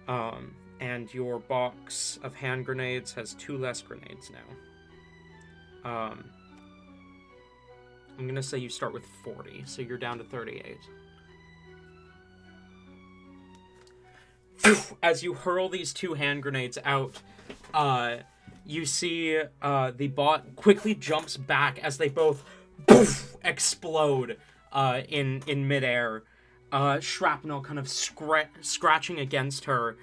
it. And your box of hand grenades has 2 less grenades now. I'm gonna say you start with 40, so you're down to 38. As you hurl these 2 hand grenades out, you see the bot quickly jumps back as they both explode in midair. Shrapnel kind of scratching against her.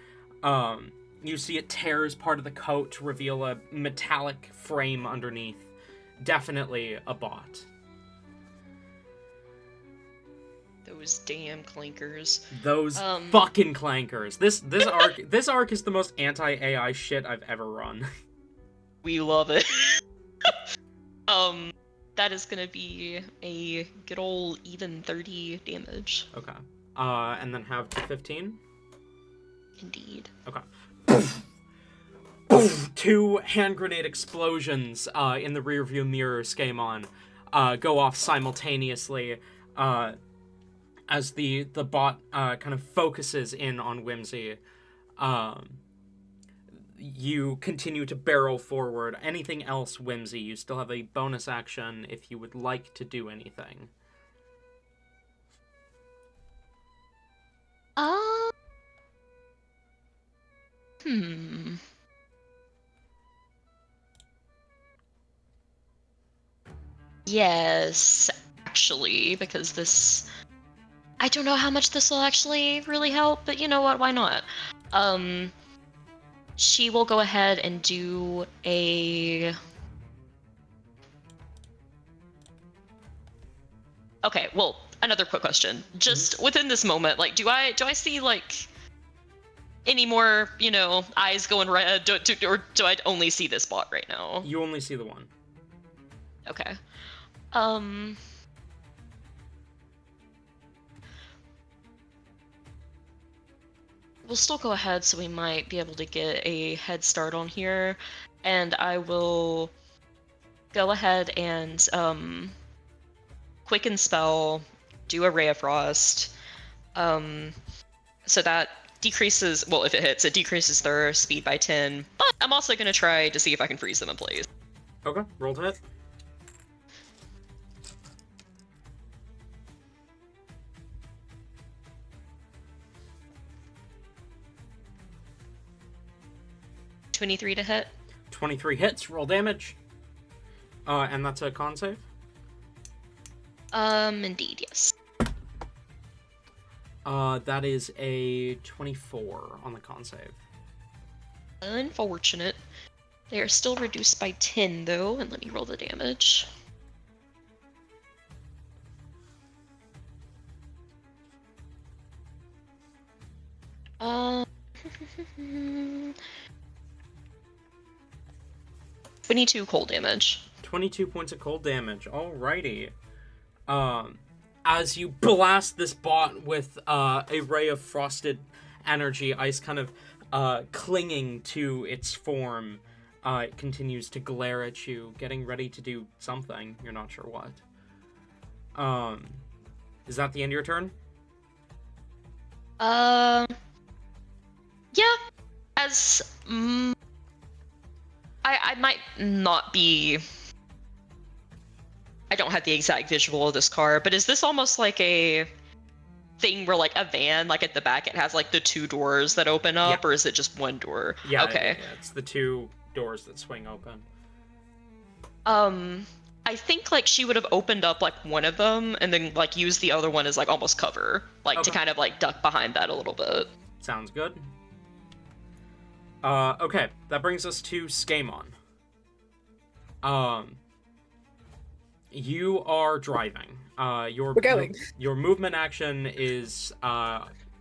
You see it tears part of the coat to reveal a metallic frame underneath. Definitely a bot. Those damn clankers. Those fucking clankers. This arc is the most anti-AI shit I've ever run. We love it. That is gonna be a good old even 30 damage. Okay. And then have 15? Indeed. Okay. 2 hand grenade explosions in the rearview mirror, Skaaymon, go off simultaneously as the bot kind of focuses in on Whimsy. You continue to barrel forward. Anything else, Whimsy? You still have a bonus action if you would like to do anything. Yes, actually, because this I don't know how much this will actually really help, but you know what? Why not? She will go ahead and do a... Okay, well, another quick question. Just within this moment, like, do I see, like, any more, you know, eyes going red, or do I only see this bot right now? You only see the one. Okay. We'll still go ahead, so we might be able to get a head start on here, and I will go ahead and quicken spell, do a Ray of Frost, so that decreases, well, if it hits, it decreases their speed by 10, but I'm also going to try to see if I can freeze them in place. Okay, roll to hit. $23 to hit. 23 hits, roll damage. And that's a con save? Indeed, yes. That is a 24 on the con save. Unfortunate. They are still reduced by 10, though, and let me roll the damage. Uh, 22 cold damage. 22 points of cold damage. Alrighty. As you blast this bot with a ray of frosted energy, ice kind of clinging to its form, it continues to glare at you, getting ready to do something. You're not sure what. Is that the end of your turn? Yeah. As I might not be. I don't have the exact visual of this car, but is this almost like a thing where, like, a van, like at the back, it has like the two doors that open up, or is it just one door? Yeah. Okay. Yeah, it's the two doors that swing open. I think like she would have opened up like one of them and then like used the other one as like almost cover, like to kind of like duck behind that a little bit. Sounds good. Okay, that brings us to Skaaymon. You are driving. We're going. Your movement action is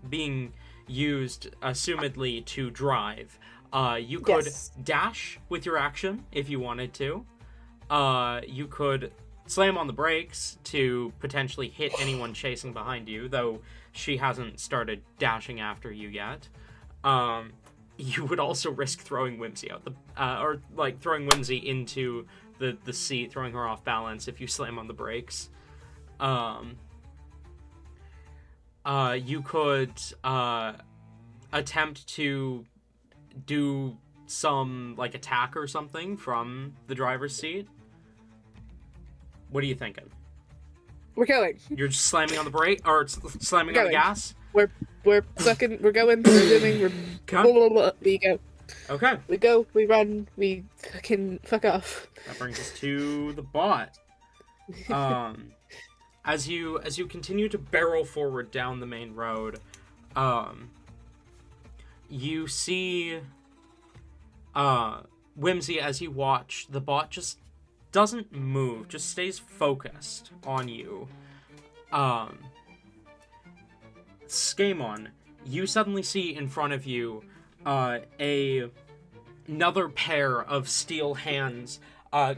being used, assumedly, to drive. You could dash with your action if you wanted to. You could slam on the brakes to potentially hit anyone chasing behind you, though she hasn't started dashing after you yet. You would also risk throwing Whimsy out or like throwing Whimsy into the seat, throwing her off balance if you slam on the brakes. You could attempt to do some like attack or something from the driver's seat. What are you thinking? We're going. You're just slamming on the brake or slamming on the gas? We're sucking. We're going. We're zooming. We're blah, blah, blah. We go. Okay. We go. We run. We fucking fuck off. That brings us to the bot. As you continue to barrel forward down the main road, you see Whimsy as you watch. The bot just doesn't move, just stays focused on you. Skaaymon, you suddenly see in front of you another pair of steel hands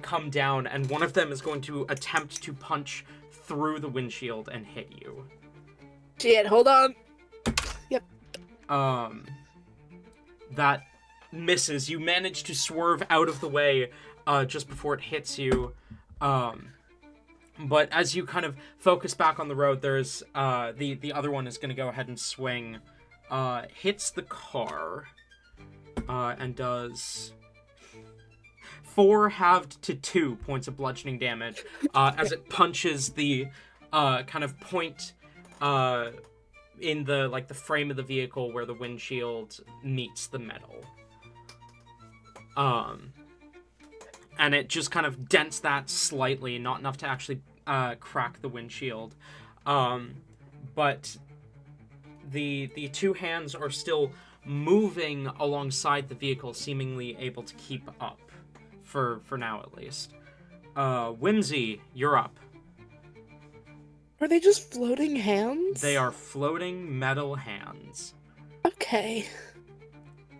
come down, and one of them is going to attempt to punch through the windshield and hit you. Shit, hold on. Yep. That misses. You manage to swerve out of the way just before it hits you. But as you kind of focus back on the road, there's the other one is going to go ahead and swing. Hits the car and does 4 halved to 2 points of bludgeoning damage as it punches the kind of point in the frame of the vehicle where the windshield meets the metal. And it just kind of dents that slightly, not enough to actually crack the windshield. but the two hands are still moving alongside the vehicle, seemingly able to keep up, for now at least. Whimsy, you're up. Are they just floating hands? They are floating metal hands. Okay.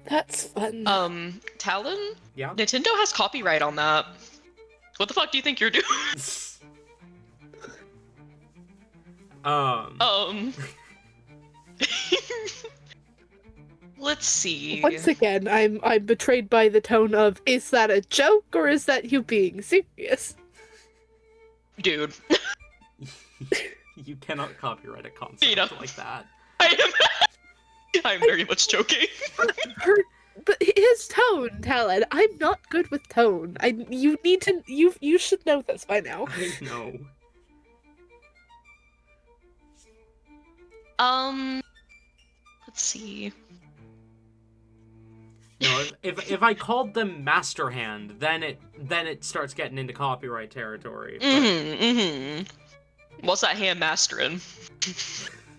That's fun. Talon? Yeah? Nintendo has copyright on that. What the fuck do you think you're doing? Let's see. Once again, I'm betrayed by the tone of, is that a joke or is that you being serious? Dude. You cannot copyright a concept like that. I'm very much joking. But his tone, Talon, I'm not good with tone. You should know this by now. I know. Let's see. No, if I called them Master Hand, then it starts getting into copyright territory. But... What's that hand mastering?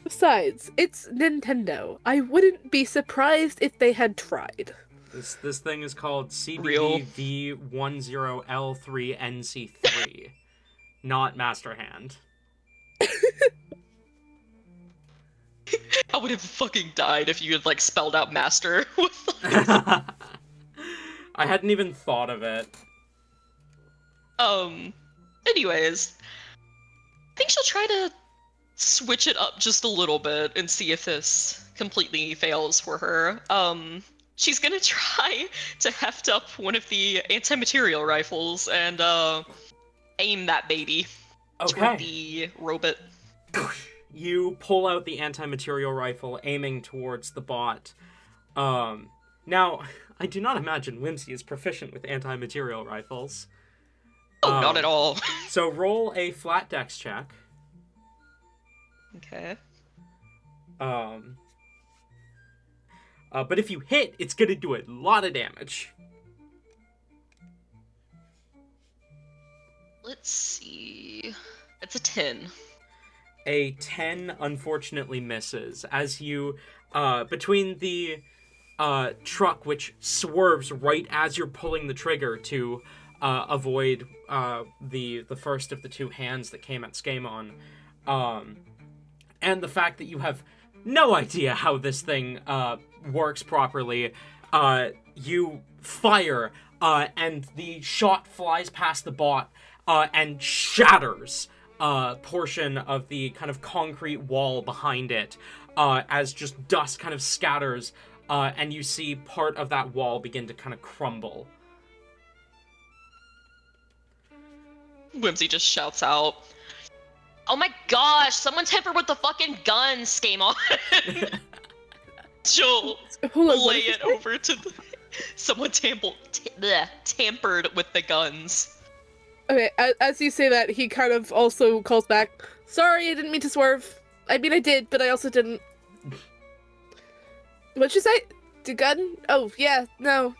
Besides, it's Nintendo. I wouldn't be surprised if they had tried. This thing is called CBV10L3NC3, not Master Hand. I would have fucking died if you had, like, spelled out master. I hadn't even thought of it. Anyways. I think she'll try to switch it up just a little bit and see if this completely fails for her. She's gonna try to heft up one of the anti-material rifles and, aim that baby toward the robot. You pull out the anti-material rifle, aiming towards the bot. Now, I do not imagine Whimsy is proficient with anti-material rifles. Oh, not at all. So roll a flat dex check. Okay. But if you hit, it's gonna do a lot of damage. Let's see. It's a 10. A 10 unfortunately misses as you, between the truck, which swerves right as you're pulling the trigger to avoid the first of the two hands that came at Skaaymon, and the fact that you have no idea how this thing works properly, you fire, and the shot flies past the bot and shatters a portion of the kind of concrete wall behind it, as just dust kind of scatters, and you see part of that wall begin to kind of crumble. Whimsy just shouts out, "Oh my gosh, someone tampered with the fucking guns, Skaaymon!" She'll lay it over to the... Someone tampered with the guns. Okay, as you say that, he kind of also calls back, "Sorry, I didn't mean to swerve. I mean, I did, but I also didn't." What'd you say? The gun? Oh, yeah, no.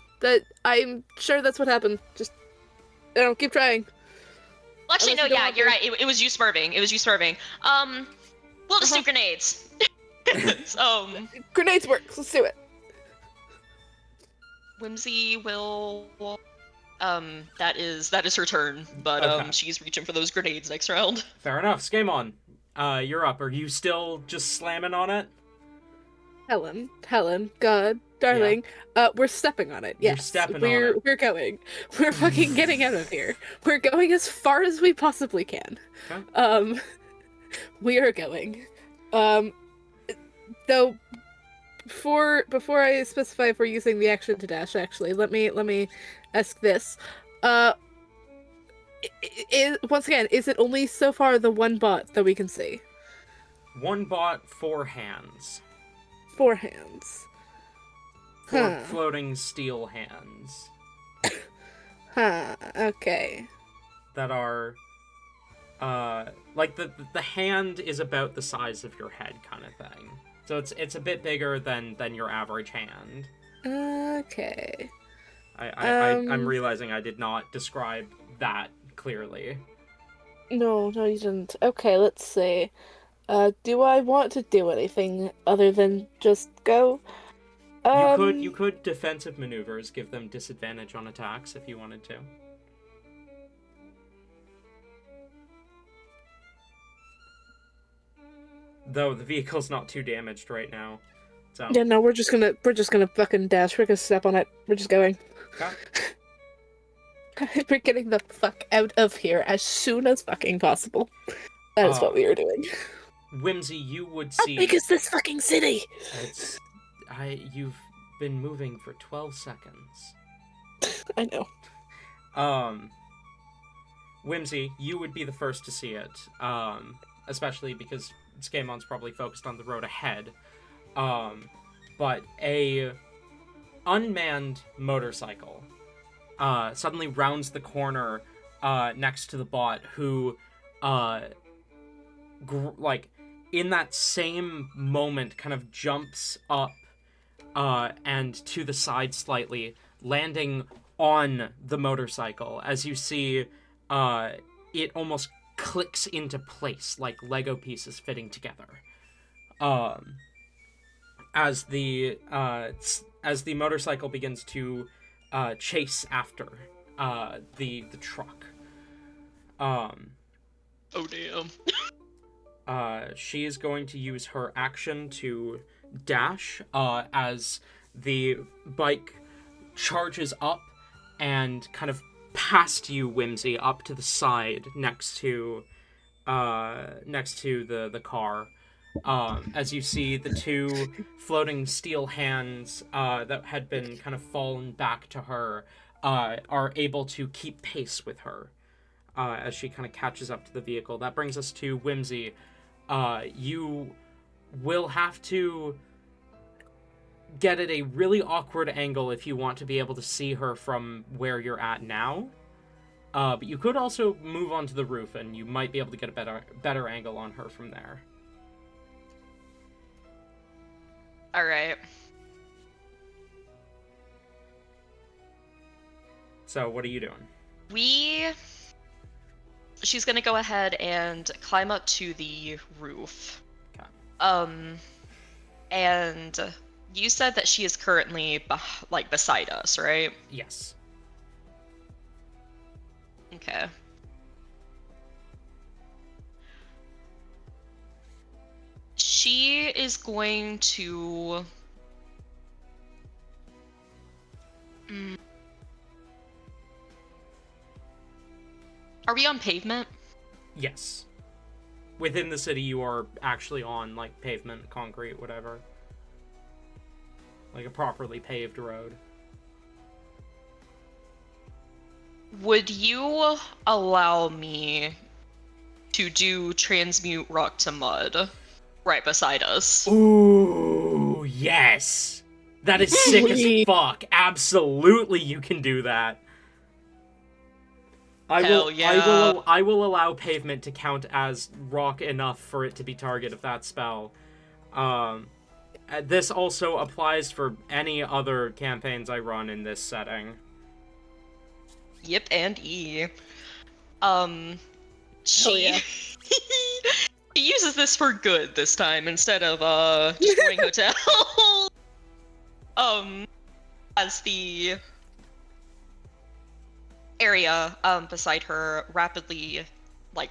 I'm sure that's what happened. Just, keep trying. Well, actually, no, yeah, you're right. It was you swerving. We'll just do grenades. Grenades work. Let's do it. Whimsy will... that is her turn, but she's reaching for those grenades next round. Fair enough. Skaaymon, you're up. Are you still just slamming on it? Helen, God, darling, we're stepping on it. Yes, you're stepping on it. We're going. We're fucking getting out of here. We're going as far as we possibly can. Okay. We are going. Though, before I specify if we're using the action to dash, actually, let me ask this. Once again, is it only so far the one bot that we can see? One bot, 4 hands. 4 hands. Four floating steel hands. Okay. That are, like the hand is about the size of your head, kind of thing. So it's a bit bigger than your average hand. Okay. I'm realizing I did not describe that clearly. No, you didn't. Okay, let's see. Do I want to do anything other than just go? You could defensive maneuvers, give them disadvantage on attacks if you wanted to. Though the vehicle's not too damaged right now. So Yeah, no, we're just gonna fucking dash. We're gonna step on it. We're just going. okay. We're getting the fuck out of here as soon as fucking possible. That is what we are doing. Whimsy, you would How see. big is this fucking city? You've been moving for 12 seconds. I know. Whimsy, you would be the first to see it. Especially because Skaaymon's probably focused on the road ahead. But a unmanned motorcycle suddenly rounds the corner next to the bot, who in that same moment kind of jumps up and to the side slightly, landing on the motorcycle as you see it almost clicks into place like Lego pieces fitting together. As the motorcycle begins to chase after the truck. Oh damn. She is going to use her action to dash as the bike charges up and kind of past you, Whimsy, up to the side next to the car. As you see the two floating steel hands that had been kind of fallen back to her are able to keep pace with her as she kind of catches up to the vehicle. That brings us to Whimsy. You will have to get at a really awkward angle if you want to be able to see her from where you're at now. But you could also move onto the roof, and you might be able to get a better angle on her from there. All right. So, what are you doing? She's gonna go ahead and climb up to the roof. Okay. And you said that she is currently beside us, right? Yes. Okay. She is going to... Are we on pavement? Yes. Within the city, you are actually on, like, pavement, concrete, whatever. Like a properly paved road. Would you allow me to do transmute rock to mud right beside us? Ooh, yes! That is sick as fuck. Absolutely, you can do that. Hell yeah. I will allow pavement to count as rock enough for it to be target of that spell. This also applies for any other campaigns I run in this setting. Yep, and E. Yeah. He uses this for good this time instead of destroying hotel. As the area beside her rapidly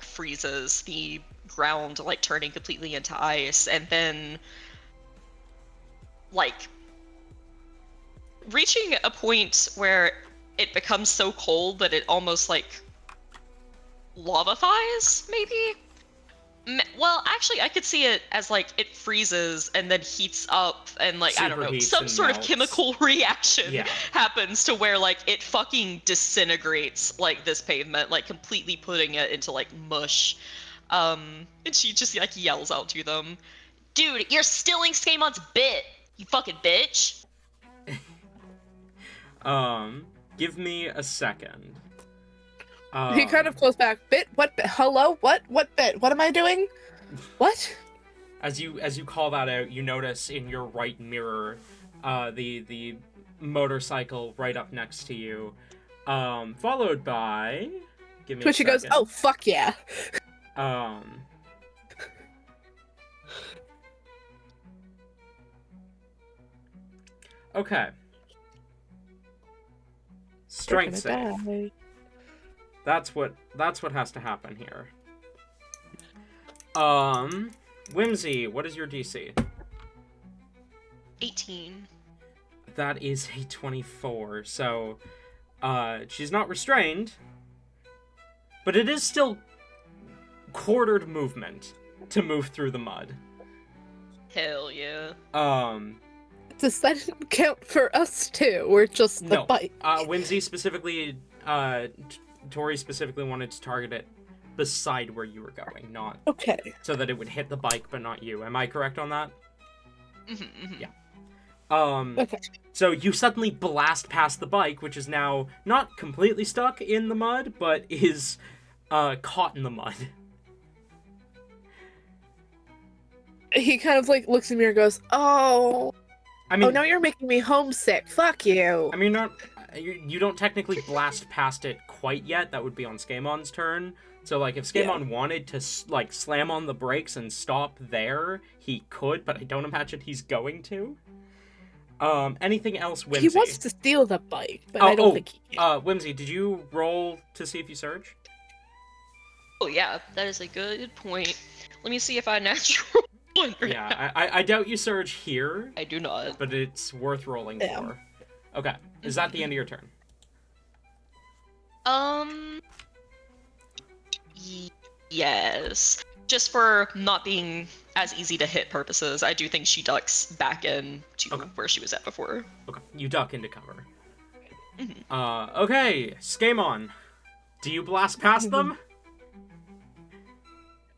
freezes, the ground turning completely into ice, and then reaching a point where it becomes so cold that it almost lavafies, maybe? Well, actually, I could see it as it freezes and then heats up and I don't know, some sort of chemical reaction happens to where it fucking disintegrates this pavement, completely putting it into mush. And she just yells out to them, "Dude, you're stealing Skaaymon's bit, you fucking bitch!" Give me a second. He kind of close back. Bit? What? Hello? What? What bit? What am I doing? What? As you call that out, you notice in your right mirror, the motorcycle right up next to you, followed by. Give me. Twitchy goes, "Oh fuck yeah!" Okay. Strength save. Die. That's what has to happen here. Whimsy, what is your DC? 18. That is a 24. So, she's not restrained, but it is still quartered movement to move through the mud. Hell yeah. Does that count for us too? We're just the No. bike. Whimsy specifically, Tori specifically wanted to target it beside where you were going, not Okay. so that it would hit the bike but not you. Am I correct on that? Mm-hmm. Yeah. Okay. So you suddenly blast past the bike, which is now not completely stuck in the mud, but is caught in the mud. He kind of like looks at me and goes, "Oh, I mean, now you're making me homesick. Fuck you." I mean, you don't technically blast past it quite yet. That would be on Skaymon's turn. So, like, if Skaymon wanted to, like, slam on the brakes and stop there, he could, but I don't imagine he's going to. Anything else, Whimsy? He wants to steal the bike, but I don't think he can. Whimsy, did you roll to see if you surge? Oh yeah, that is a good point. Let me see if I natural one. Yeah, I doubt you surge here, I do not. but it's worth rolling Yeah. for. Okay, is that the end of your turn? Yes. Just for not being as easy to hit purposes, I do think she ducks back in to where she was at before. Okay, you duck into cover. Mhm. Okay, Skaymon, do you blast past them?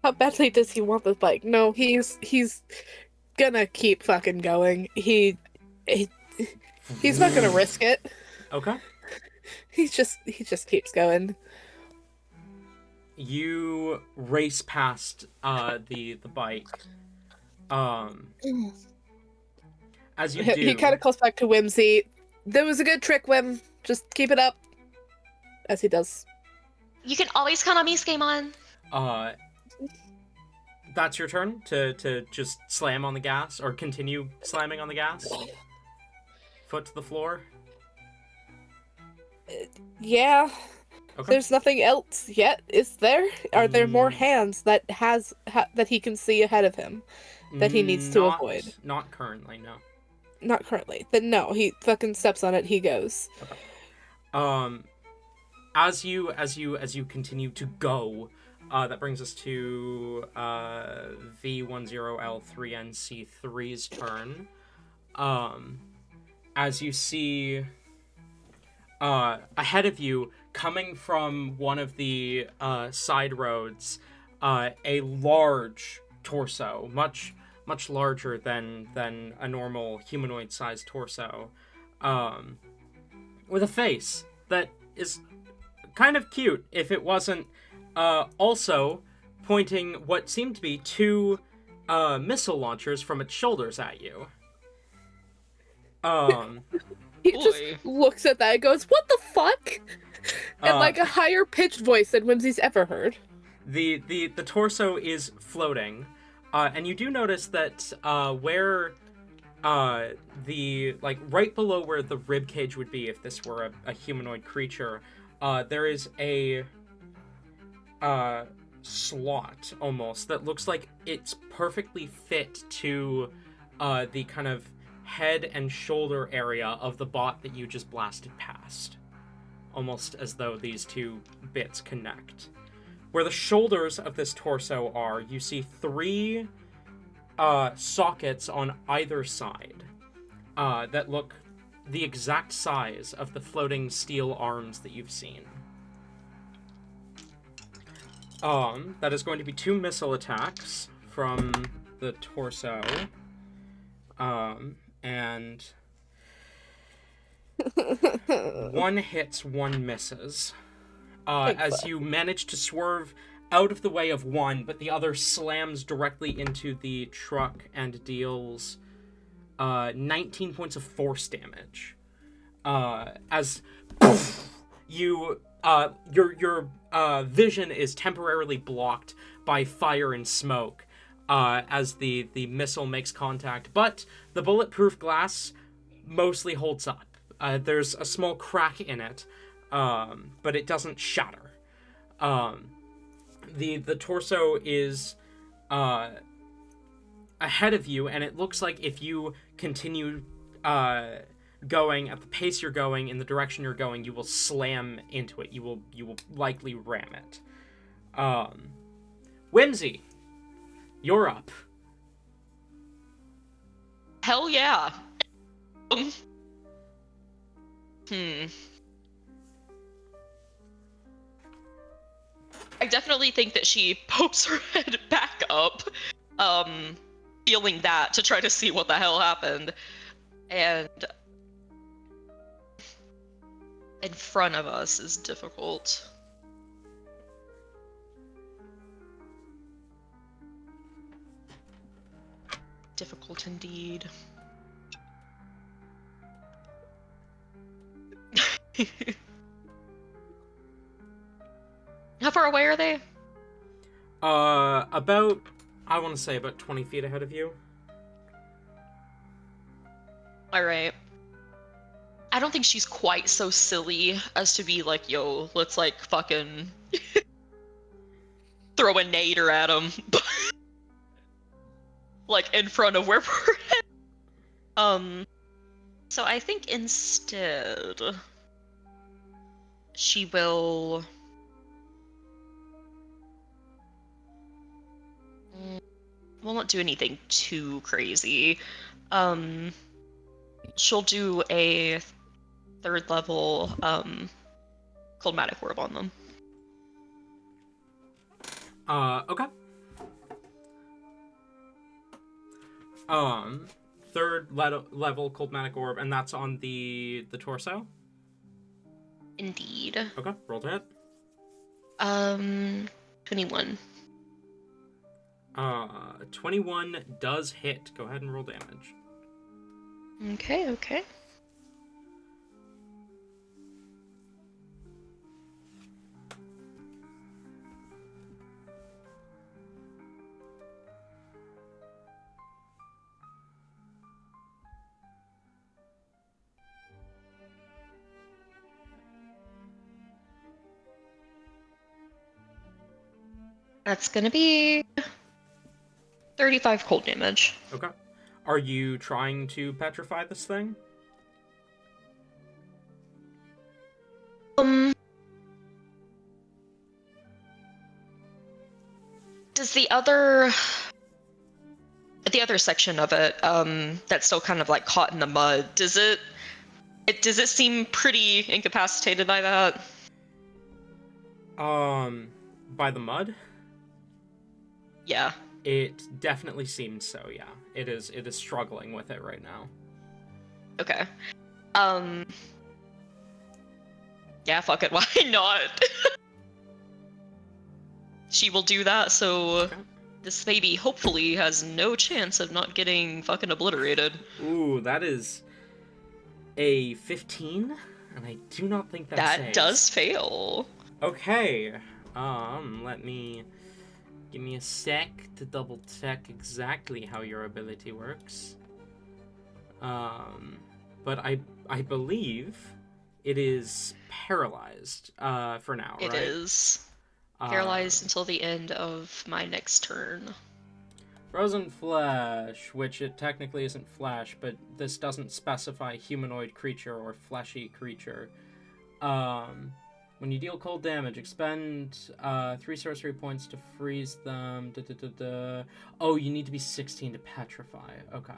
How badly does he want the bike? No, he's gonna keep fucking going. He's not gonna risk it. Okay. He just keeps going. You race past the bike. As you do, He kind of calls back to Whimsy. That was a good trick, Whim. Just keep it up. As he does. You can always count on me, Skaaymon. That's your turn to just slam on the gas or continue slamming on the gas. Foot to the floor. Yeah. Okay. There's nothing else yet, is there? Are there more hands that that he can see ahead of him that he needs to avoid? Not currently, no. Not currently. Then no, he fucking steps on it. He goes. Okay. As you continue to go, that brings us to V10L3NC3's turn. As you see ahead of you, coming from one of the side roads, a large torso, much larger than a normal humanoid-sized torso, with a face that is kind of cute if it wasn't also pointing what seemed to be two missile launchers from its shoulders at you. He Boy. just looks at that and goes, "What the fuck?" And like a higher pitched voice than Whimsy's ever heard. The torso is floating, and you do notice that where the right below where the rib cage would be if this were a humanoid creature, there is a slot almost that looks like it's perfectly fit to the kind of head and shoulder area of the bot that you just blasted past. Almost as though these two bits connect. Where the shoulders of this torso are, you see three sockets on either side that look the exact size of the floating steel arms that you've seen. That is going to be 2 missile attacks from the torso. And 1 hits, 1 misses. As you manage to swerve out of the way of one, but the other slams directly into the truck and deals 19 points of force damage. As your vision is temporarily blocked by fire and smoke as the missile makes contact, but the bulletproof glass mostly holds up. There's a small crack in it, but it doesn't shatter. The torso is ahead of you, and it looks like if you continue going at the pace you're going, in the direction you're going, you will slam into it. You will likely ram it. Whimsy, you're up. Hell yeah. I definitely think that she pokes her head back up, feeling that to try to see what the hell happened. And in front of us is difficult. Difficult indeed. How far away are they? About, I want to say about 20 feet ahead of you. Alright. I don't think she's quite so silly as to be like, yo, let's like fucking throw a nader at him. Like in front of where we're at. So I think instead she will not do anything too crazy. She'll do a 3rd level Chromatic Orb on them. Okay. 3rd level Chromatic Orb, and that's on the torso? Indeed. Okay, roll to hit. 21. 21 does hit. Go ahead and roll damage. Okay. That's gonna be 35 cold damage. Okay. Are you trying to petrify this thing? Does the other section of it, that's still kind of like caught in the mud, does it seem pretty incapacitated by that? By the mud? Yeah. It definitely seems so, yeah. It is struggling with it right now. Okay. Yeah, fuck it, why not? She will do that, so Okay. this baby hopefully has no chance of not getting fucking obliterated. Ooh, that is a 15, and I do not think that That saves. does fail. Okay. Give me a sec to double check exactly how your ability works. But I believe it is paralyzed for now, right? It is. Paralyzed until the end of my next turn. Frozen flesh, which it technically isn't flesh, but this doesn't specify humanoid creature or fleshy creature. When you deal cold damage, expend 3 sorcery points to freeze them. Oh, you need to be 16 to petrify. Okay.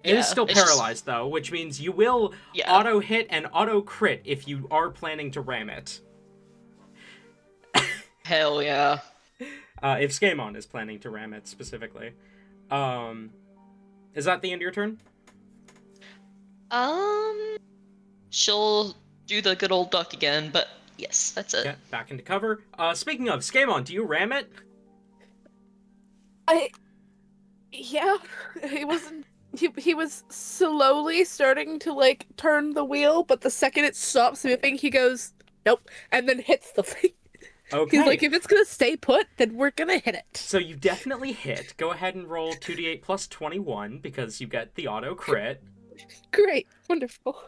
It is still paralyzed, though, which means you will auto-hit and auto-crit if you are planning to ram it. Hell yeah. If Skaaymon is planning to ram it, specifically. Is that the end of your turn? She'll do the good old duck again, but yes, that's it. Okay, back into cover. Speaking of, Skaaymon, do you ram it? Yeah, he was slowly starting to, like, turn the wheel, but the second it stops moving, he goes, nope, and then hits the thing. Okay. He's like, if it's gonna stay put, then we're gonna hit it. So you definitely hit. Go ahead and roll 2d8 plus 21 because you get the auto crit. Great. Wonderful.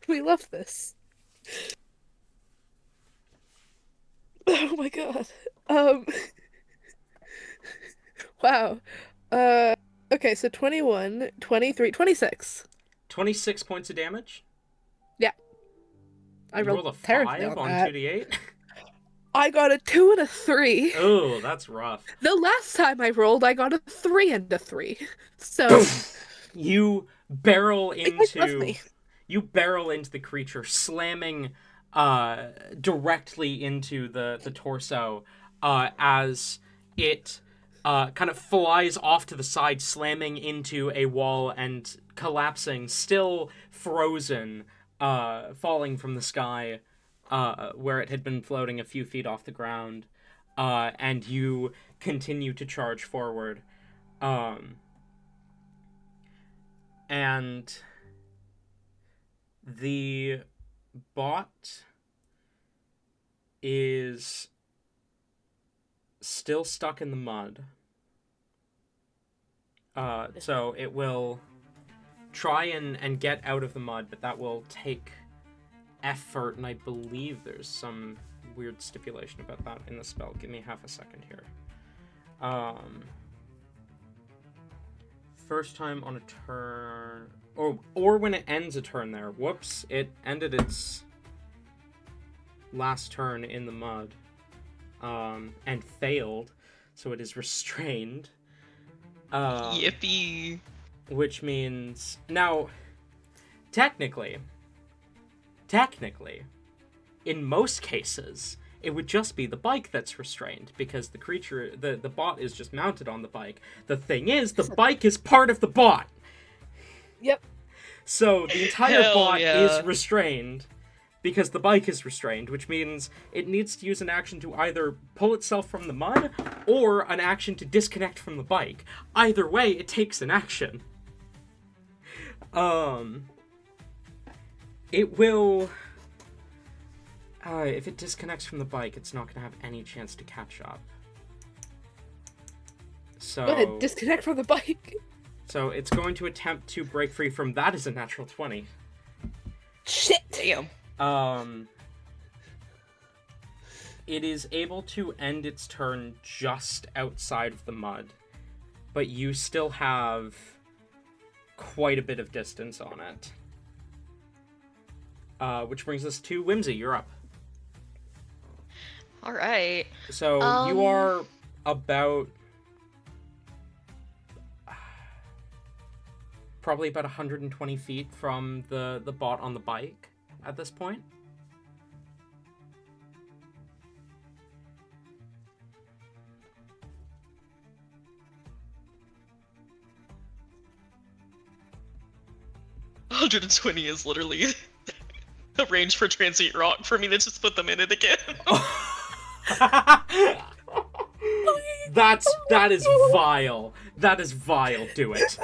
We love this. Oh my god. Wow. Okay, so 21, 23, 26. 26 points of damage. Yeah. I You rolled rolled a terribly 5 on that. 2d8. I got a 2 and a 3. Oh, that's rough. The last time I rolled, I got a 3 and a 3. So You barrel they love into me. you barrel into the creature, slamming directly into the torso as it kind of flies off to the side, slamming into a wall and collapsing, still frozen, falling from the sky where it had been floating a few feet off the ground. And you continue to charge forward. And the bot is still stuck in the mud. So it will try and get out of the mud, but that will take effort, and I believe there's some weird stipulation about that in the spell. Give me half a second here. First time on a turn, or when it ends a turn there. Whoops, it ended its last turn in the mud, and failed, so it is restrained. Yippee. Which means now, technically, in most cases, it would just be the bike that's restrained because the creature, the bot is just mounted on the bike. The thing is, the bike is part of the bot. Yep. So the entire Hell bot yeah. is restrained because the bike is restrained, which means it needs to use an action to either pull itself from the mud or an action to disconnect from the bike. Either way, it takes an action. It will... if it disconnects from the bike, it's not going to have any chance to catch up. So... Go ahead, disconnect from the bike. So it's going to attempt to break free from... That is a natural 20. Shit. Damn. It is able to end its turn just outside of the mud, but you still have quite a bit of distance on it. Which brings us to Whimsy. You're up. All right. So you are about probably about 120 feet from the bot on the bike at this point. $120 is literally the range for transient rock for me to just put them in it again. That is vile. That is vile. Do it.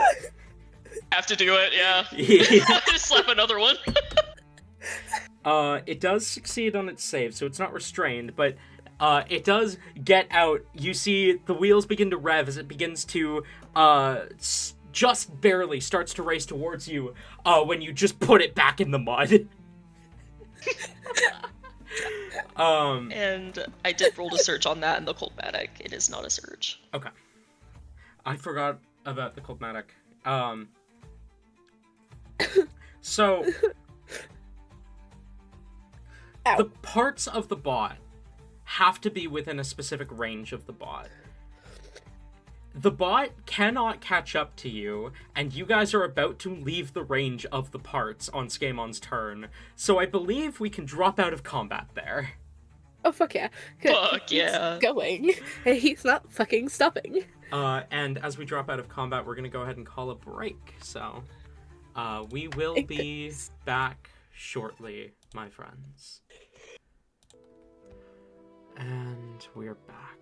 Have to do it, yeah. Yeah. Just slap another one. It does succeed on its save, so it's not restrained, but it does get out. You see the wheels begin to rev as it begins to just barely starts to race towards you when you just put it back in the mud. And I did roll to search on that in the Coldmatic. It is not a surge. Okay. I forgot about the Coldmatic. So Ow. the parts of the bot have to be within a specific range of the bot. The bot cannot catch up to you, and you guys are about to leave the range of the parts on Skaaymon's turn, so I believe we can drop out of combat there. Oh, fuck yeah. 'Cause Fuck he's yeah. going. And he's not fucking stopping. And as we drop out of combat, we're going to go ahead and call a break, so we will be back shortly, my friends. And we're back.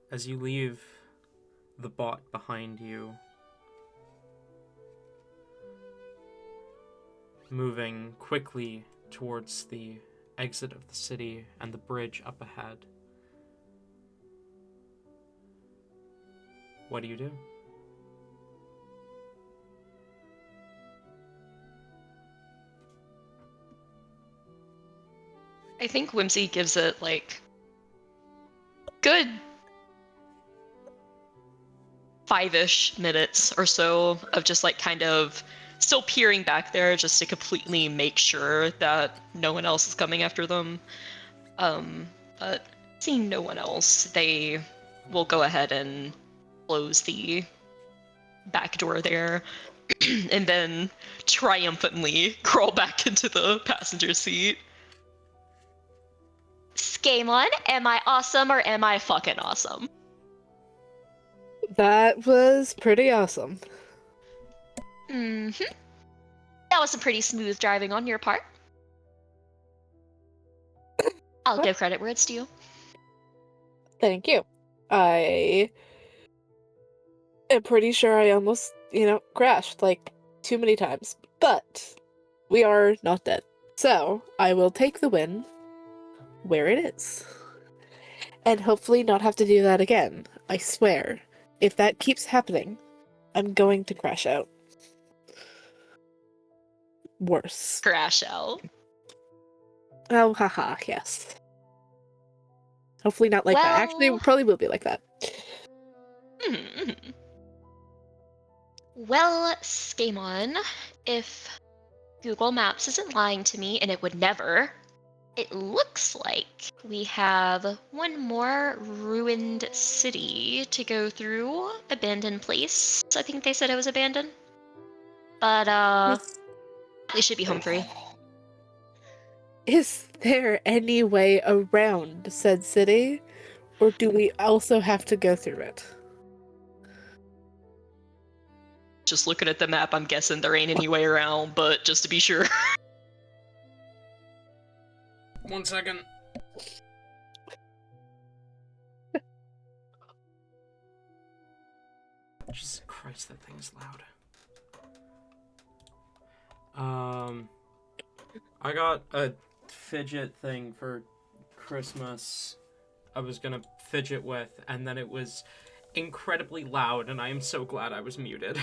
As you leave the bot behind you, moving quickly towards the exit of the city and the bridge up ahead. What do you do? I think Whimsy gives it like good 5-ish minutes or so of just like kind of still peering back there just to completely make sure that no one else is coming after them. But seeing no one else, they will go ahead and close the back door there and then triumphantly crawl back into the passenger seat. Skaaymon, am I awesome or am I fucking awesome? That was pretty awesome. Mm-hmm. That was some pretty smooth driving on your part. I'll give credit where it's due. Thank you. I am pretty sure I almost, crashed like too many times. But we are not dead. So I will take the win where it is. And hopefully not have to do that again. I swear. If that keeps happening, I'm going to crash out. Worse. Crash out. Oh, haha, yes. Hopefully not like that. Actually, it probably will be like that. Well, Skaaymon, if Google Maps isn't lying to me, and it would never, it looks like we have one more ruined city to go through. Abandoned place. I think they said it was abandoned. But, we should be home free. Is there any way around said city? Or do we also have to go through it? Just looking at the map, I'm guessing there ain't any way around, but just to be sure. 1 second. Jesus Christ, that thing is loud. I got a fidget thing for Christmas I was gonna fidget with, and then it was incredibly loud, and I am so glad I was muted.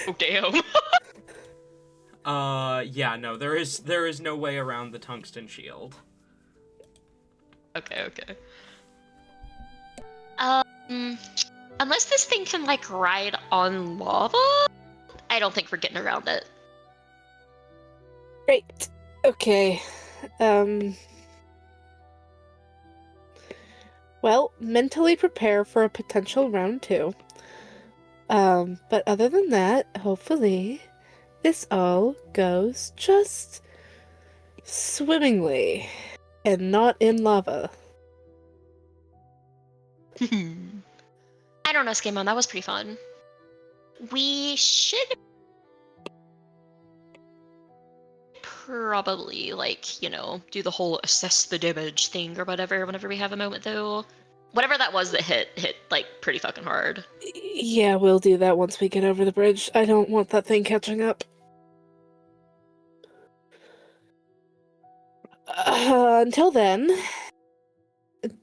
Oh, damn. Yeah, no, there is no way around the tungsten shield. Okay. Unless this thing can, like, ride on lava, I don't think we're getting around it. Great. Okay. Well, mentally prepare for a potential round 2. But other than that, hopefully, this all goes just swimmingly and not in lava. I don't know, Skaaymon, that was pretty fun. We should probably, like, do the whole assess the damage thing or whatever whenever we have a moment, though. Whatever that was that hit, like, pretty fucking hard. Yeah, we'll do that once we get over the bridge. I don't want that thing catching up. Until then,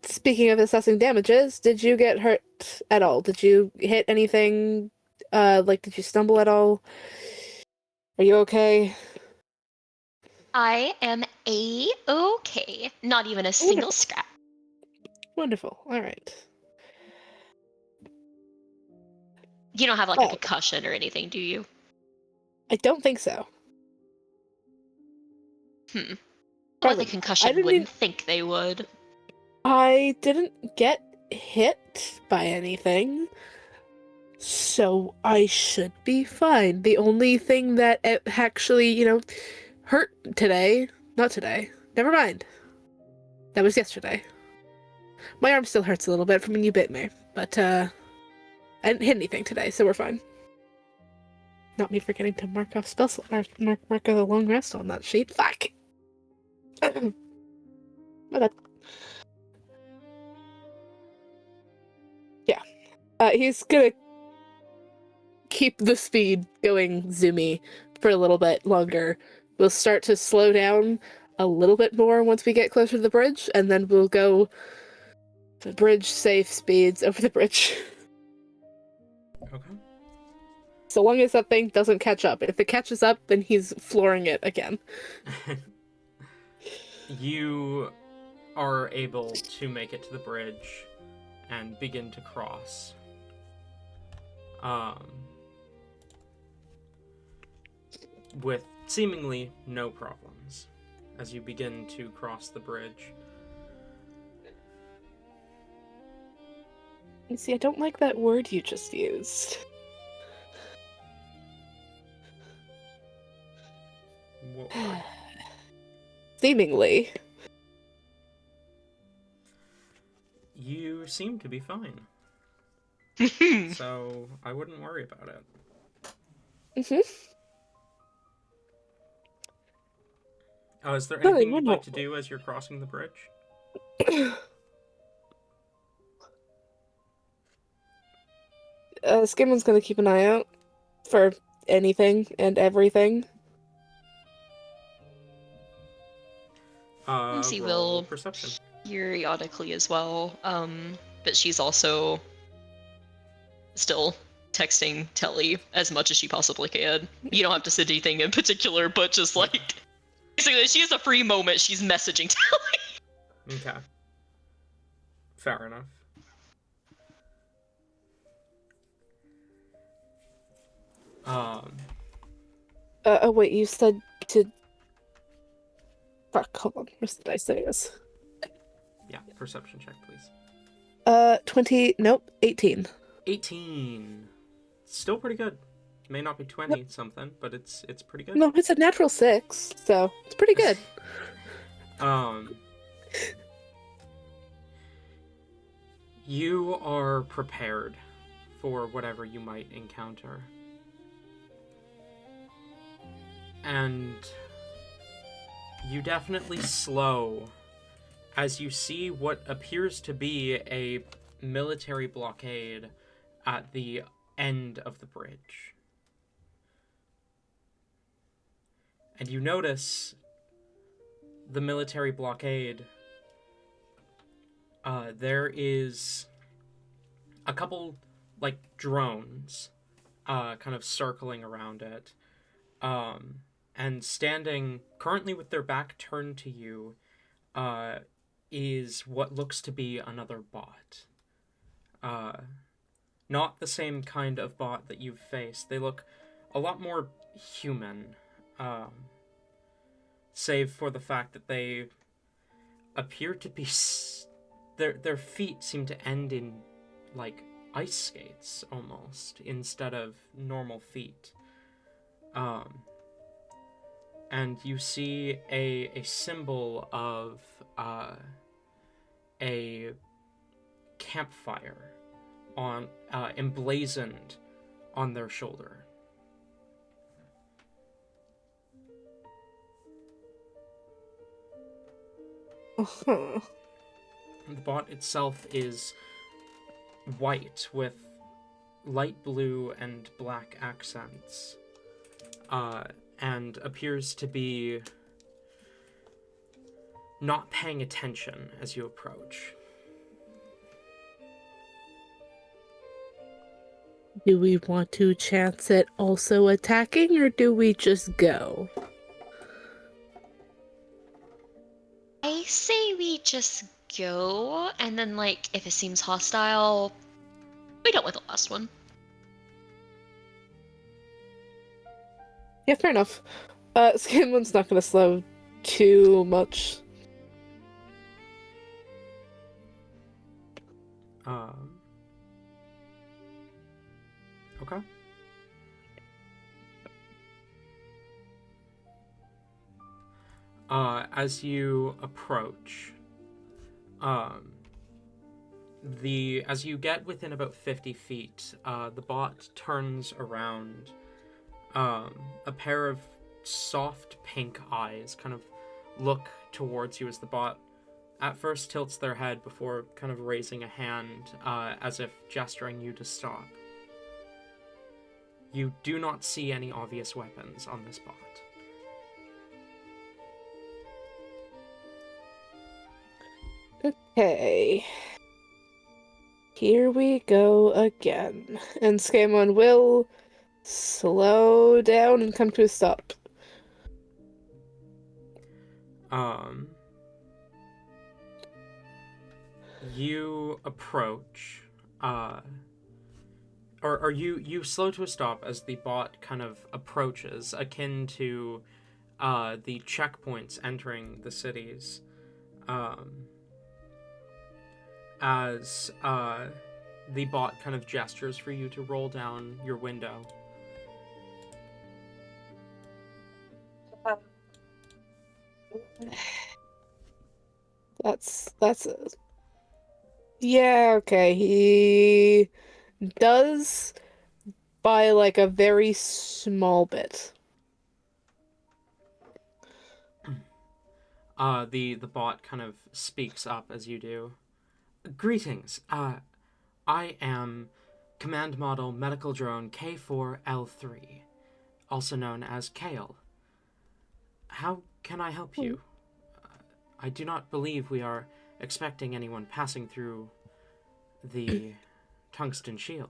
speaking of assessing damages, did you get hurt at all? Did you hit anything? Did you stumble at all? Are you okay? I am A-okay. Not even a single scrap. Wonderful. All right. You don't have, like, a concussion or anything, do you? I don't think so. Well, the concussion wouldn't think they would. I didn't get hit by anything, so I should be fine. The only thing that actually, hurt today, not today, never mind. That was yesterday. My arm still hurts a little bit from when you bit me, but, I didn't hit anything today, so we're fine. Not me forgetting to mark off mark a long rest on that sheet. Fuck! My bad. Yeah. He's gonna keep the speed going zoomy for a little bit longer. We'll start to slow down a little bit more once we get closer to the bridge, and then we'll go the bridge safe speeds over the bridge. Okay. So long as that thing doesn't catch up. If it catches up, then he's flooring it again. You are able to make it to the bridge and begin to cross. With seemingly no problems as you begin to cross the bridge. You see, I don't like that word you just used. What word? Seemingly. You seem to be fine. So I wouldn't worry about it. Is there anything you'd like to do as you're crossing the bridge? Skimmon's gonna keep an eye out for anything and everything. Whimsy Roll will perception. periodically as well, but she's also still texting Telly as much as she possibly can. You don't have to say anything in particular, but just like basically, she has a free moment. She's messaging Telly. Okay. Fair enough. Oh wait, you said to... Fuck, hold on. Where's the dice? There it is. Yeah, perception check, please. 20... Nope, 18. 18. Still pretty good. May not be 20 something, but it's pretty good. No, it's a natural 6, so it's pretty good. You are prepared for whatever you might encounter. And you definitely slow as you see what appears to be a military blockade at the end of the bridge. And you notice the military blockade. There is a couple, like, drones kind of circling around it. And standing, currently with their back turned to you, is what looks to be another bot. Not the same kind of bot that you've faced. They look a lot more human, save for the fact that they appear to be... Their feet seem to end in, like, ice skates, almost, instead of normal feet. And you see a symbol of a campfire on emblazoned on their shoulder. Uh-huh. The bot itself is white with light blue and black accents, and appears to be not paying attention as you approach. Do we want to chance it also attacking, or do we just go? I say we just go, and then, like, if it seems hostile, we dealt with the last one. Yeah, fair enough. Skaamon's not gonna slow too much. Okay. As you approach, as you get within about 50 feet, the bot turns around. A pair of soft pink eyes kind of look towards you as the bot at first tilts their head before kind of raising a hand, as if gesturing you to stop. You do not see any obvious weapons on this bot. Okay. Here we go again. And Skaaymon will slow down and come to a stop. You approach, or you slow to a stop as the bot kind of approaches, akin to the checkpoints entering the cities, as the bot kind of gestures for you to roll down your window. That's yeah, okay. He does by like a very small bit. The bot kind of speaks up as you do. Greetings. I am Command Model Medical Drone K4L3, also known as Kale. How can I help you? I do not believe we are expecting anyone passing through the tungsten shield.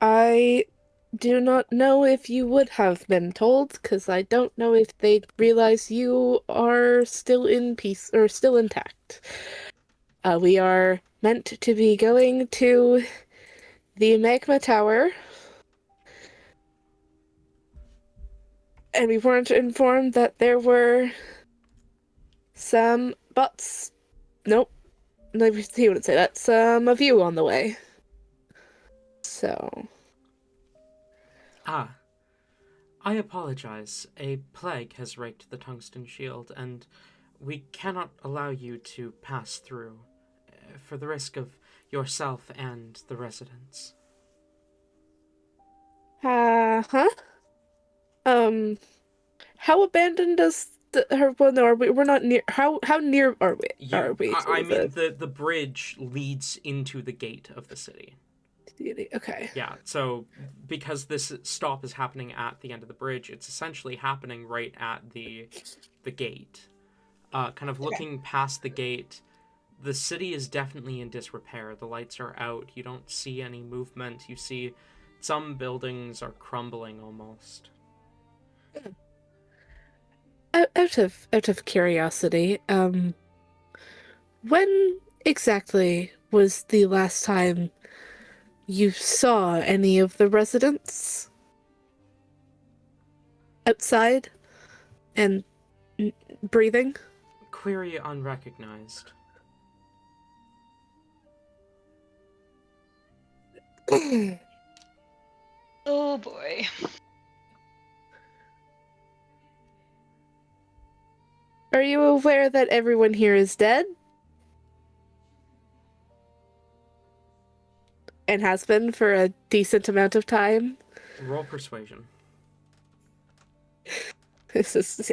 I do not know if you would have been told, because I don't know if they'd realize you are still in peace or still intact. We are meant to be going to the Magma Tower, and we weren't informed that there were some bots. Nope. He wouldn't say that. Some of you on the way. So. I apologize. A plague has raked the tungsten shield, and we cannot allow you to pass through, for the risk of yourself and the residents. Huh? How abandoned is her? Well, no, we're not near. How near are we? I mean, the bridge leads into the gate of the city. Okay. Yeah, so because this stop is happening at the end of the bridge, it's essentially happening right at the gate. Kind of looking past the gate, the city is definitely in disrepair. The lights are out. You don't see any movement. You see some buildings are crumbling almost. Out of curiosity, when exactly was the last time you saw any of the residents outside and breathing? Query unrecognized. Oh boy. Are you aware that everyone here is dead? And has been for a decent amount of time? Roll persuasion. Is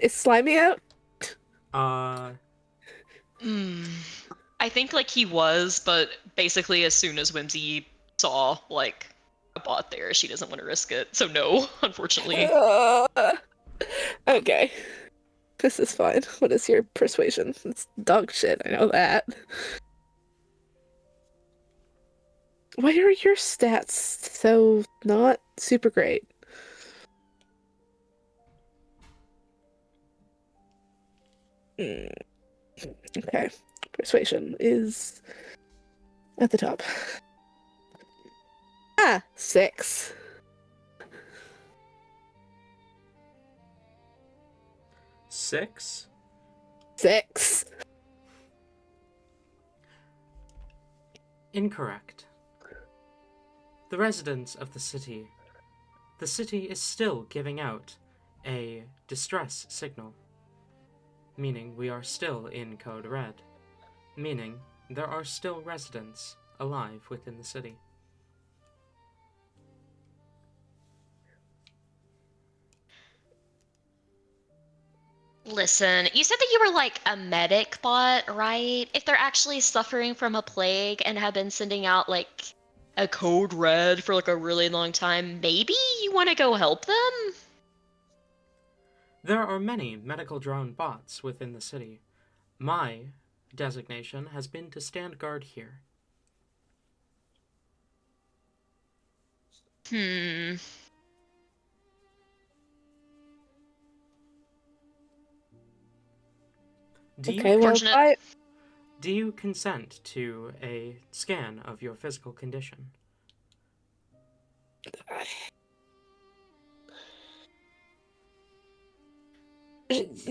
Slimy out? I think like he was, but basically as soon as Whimsy saw like a bot there, she doesn't want to risk it. So no, unfortunately. Okay. This is fine. What is your persuasion? It's dog shit, I know that. Why are your stats so not super great? Okay. Persuasion is at the top. 6. 6? 6. Incorrect. The residents of the city is still giving out a distress signal, meaning we are still in code red, meaning there are still residents alive within the city. Listen, you said that you were like a medic bot, right? If they're actually suffering from a plague and have been sending out like a code red for like a really long time, maybe you want to go help them? There are many medical drone bots within the city. My designation has been to stand guard here. Hmm. Do you, Okay, well, Fortunate. do you consent to a scan of your physical condition? This.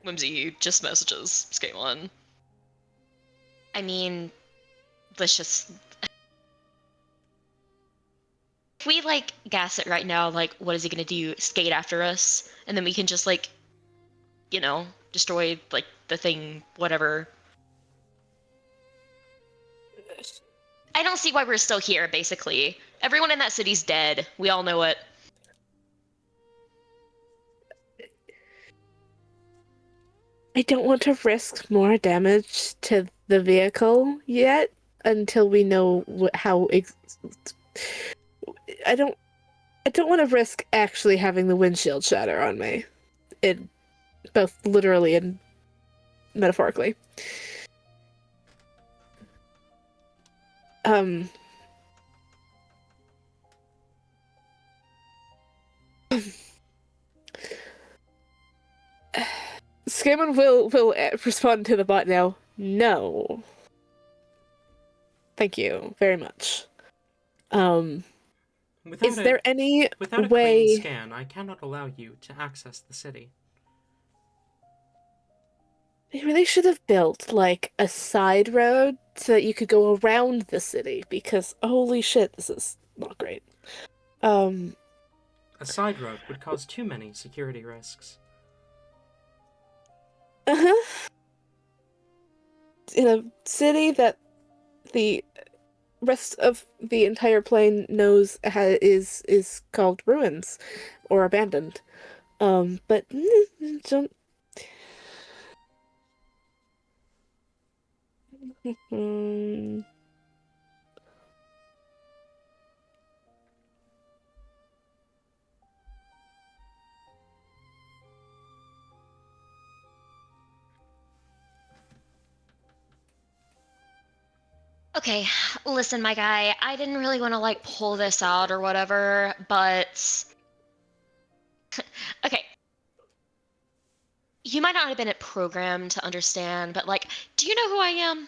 Whimsy just messages Skaaymon. I mean, let's just. If we like gas it right now, like, what is he gonna do? Skate after us? And then we can just like, destroy like the thing, whatever. I don't see why we're still here, basically. Everyone in that city's dead. We all know it. I don't want to risk more damage to the vehicle yet until we know how. I don't want to risk actually having the windshield shatter on me, in both literally and metaphorically. Skaaymon will respond to the bot now. No. Thank you very much. Is there any without a way... clean scan, I cannot allow you to access the city. They really should have built, like, a side road so that you could go around the city, because holy shit, this is not great. A side road would cause too many security risks. Uh-huh. In a city that the rest of the entire plane knows is called ruins or abandoned. But don't. Okay, listen, my guy, I didn't really want to like pull this out or whatever, but okay. You might not have been programmed to understand, but like, do you know who I am?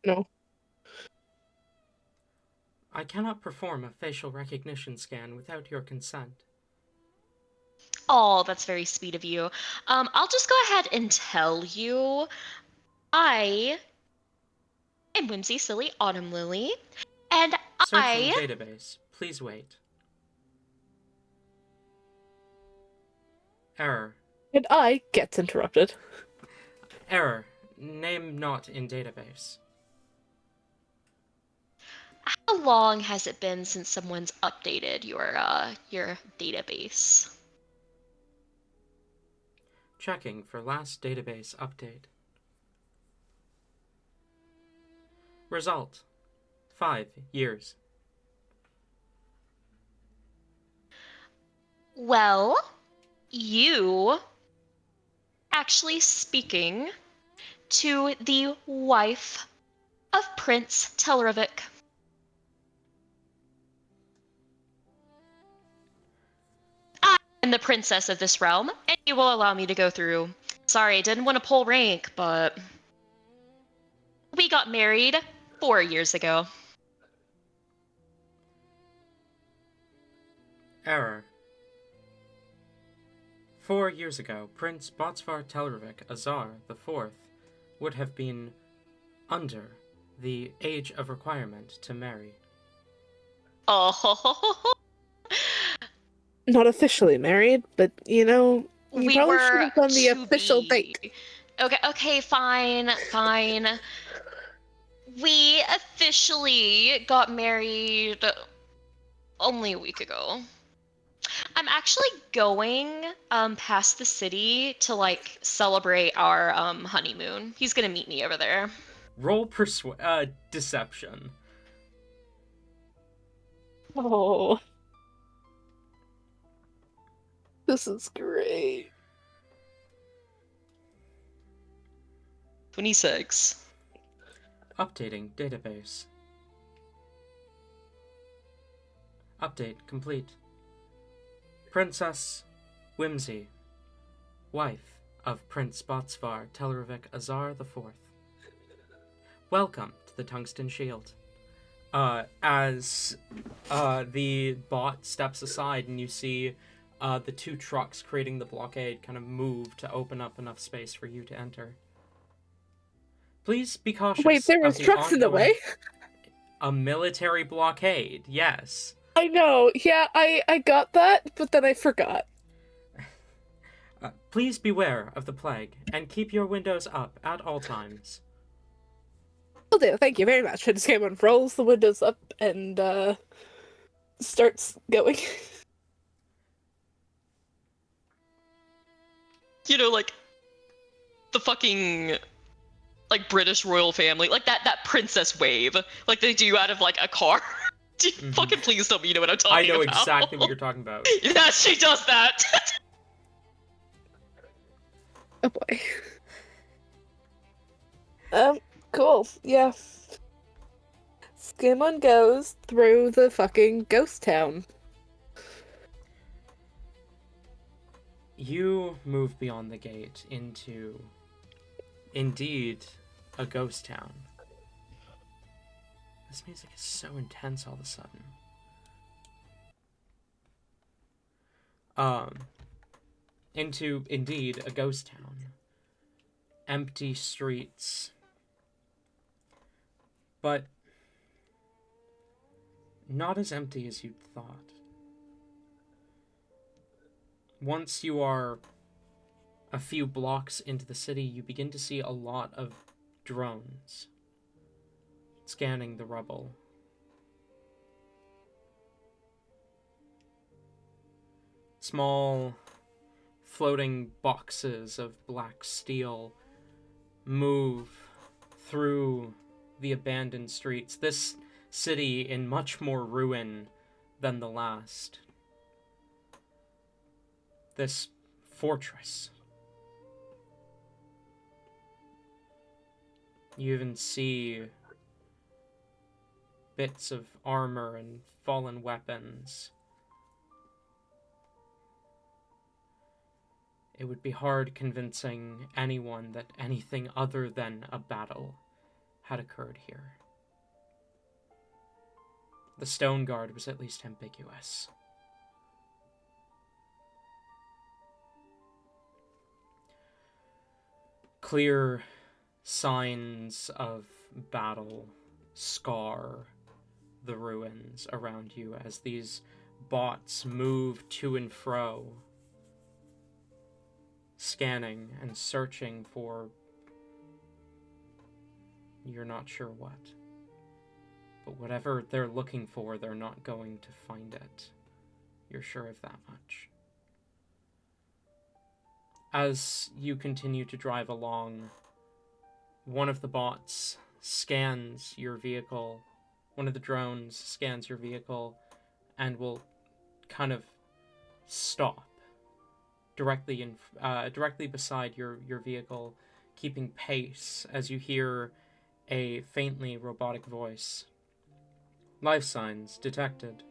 No. I cannot perform a facial recognition scan without your consent. Oh, that's very sweet of you. I'll just go ahead and tell you. I am Whimsy Silly Autumn Lily, and Searching I database. Please wait. Error. And I gets interrupted. Error. Name not in database. How long has it been since someone's updated your database? Checking for last database update. Result. 5 years. Well, you actually speaking to the wife of Prince Telravik. I am the princess of this realm, and you will allow me to go through. Sorry, I didn't want to pull rank, but we got married 4 years ago. Error. 4 years ago, Prince Botsvar Telravik Azar IV would have been under the age of requirement to marry. Oh, Not officially married, but you know, you we probably should were have done the to official be. date. Okay, fine. We officially got married only a week ago. I'm actually going past the city to like celebrate our honeymoon. He's gonna meet me over there. Roll deception. Oh. This is great. 26. Updating database. Update complete. Princess Whimsy, wife of Prince Botsvar Telravik Azar IV. Welcome to the Tungsten Shield. As the bot steps aside and you see the two trucks creating the blockade kind of move to open up enough space for you to enter. Please be cautious. Wait, there was trucks in the way? A military blockade, yes. I know, yeah, I got that, but then I forgot. Please beware of the plague, and keep your windows up at all times. Will do, thank you very much. And Skaaymon rolls the windows up and, starts going. You know, like, the fucking, like, British royal family, like that princess wave, like they do out of, like, a car. Fucking please tell me you know what I'm talking about. I know exactly what you're talking about. Yeah, she does that! Oh boy. Cool, yeah. Skaaymon goes through the fucking ghost town. You move beyond the gate into, indeed, a ghost town. This music is so intense all of a sudden. Into, indeed, a ghost town. Empty streets. But not as empty as you'd thought. Once you are a few blocks into the city, you begin to see a lot of drones scanning the rubble. Small floating boxes of black steel move through the abandoned streets. This city in much more ruin than the last. This fortress. You even see bits of armor and fallen weapons. It would be hard convincing anyone that anything other than a battle had occurred here. The Stoneguard was at least ambiguous. Clear signs of battle scar the ruins around you as these bots move to and fro, scanning and searching for you're not sure what. But whatever they're looking for, they're not going to find it. You're sure of that much. As you continue to drive along, one of the bots scans your vehicle. One of the drones scans your vehicle and will kind of stop directly beside your vehicle, keeping pace as you hear a faintly robotic voice. Life signs detected.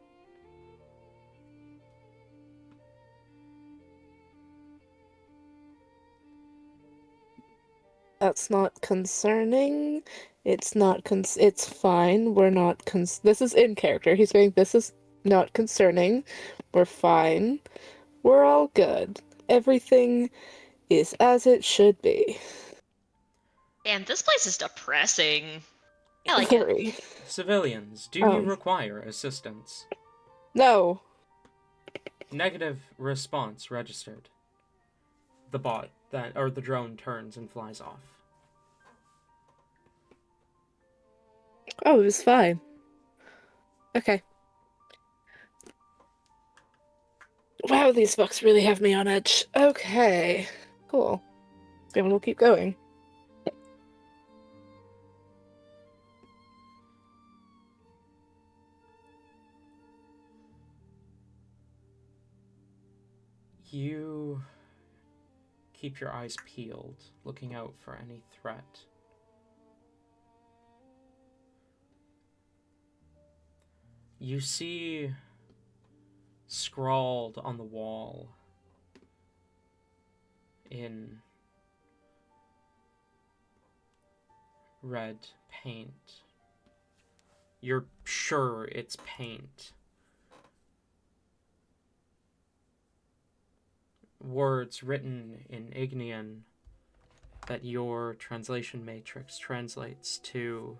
That's not concerning. It's not it's fine. We're not this is in character. He's saying this is not concerning. We're fine. We're all good. Everything is as it should be. Damn, this place is depressing. I like it. Very. Civilians, do you require assistance? No. Negative response registered. The drone turns and flies off. Oh, it was fine. Okay. Wow, these books really have me on edge. Okay. Cool. Then we'll keep going. You keep your eyes peeled, looking out for any threat. You see scrawled on the wall in red paint. You're sure it's paint. Words written in Ignean that your translation matrix translates to.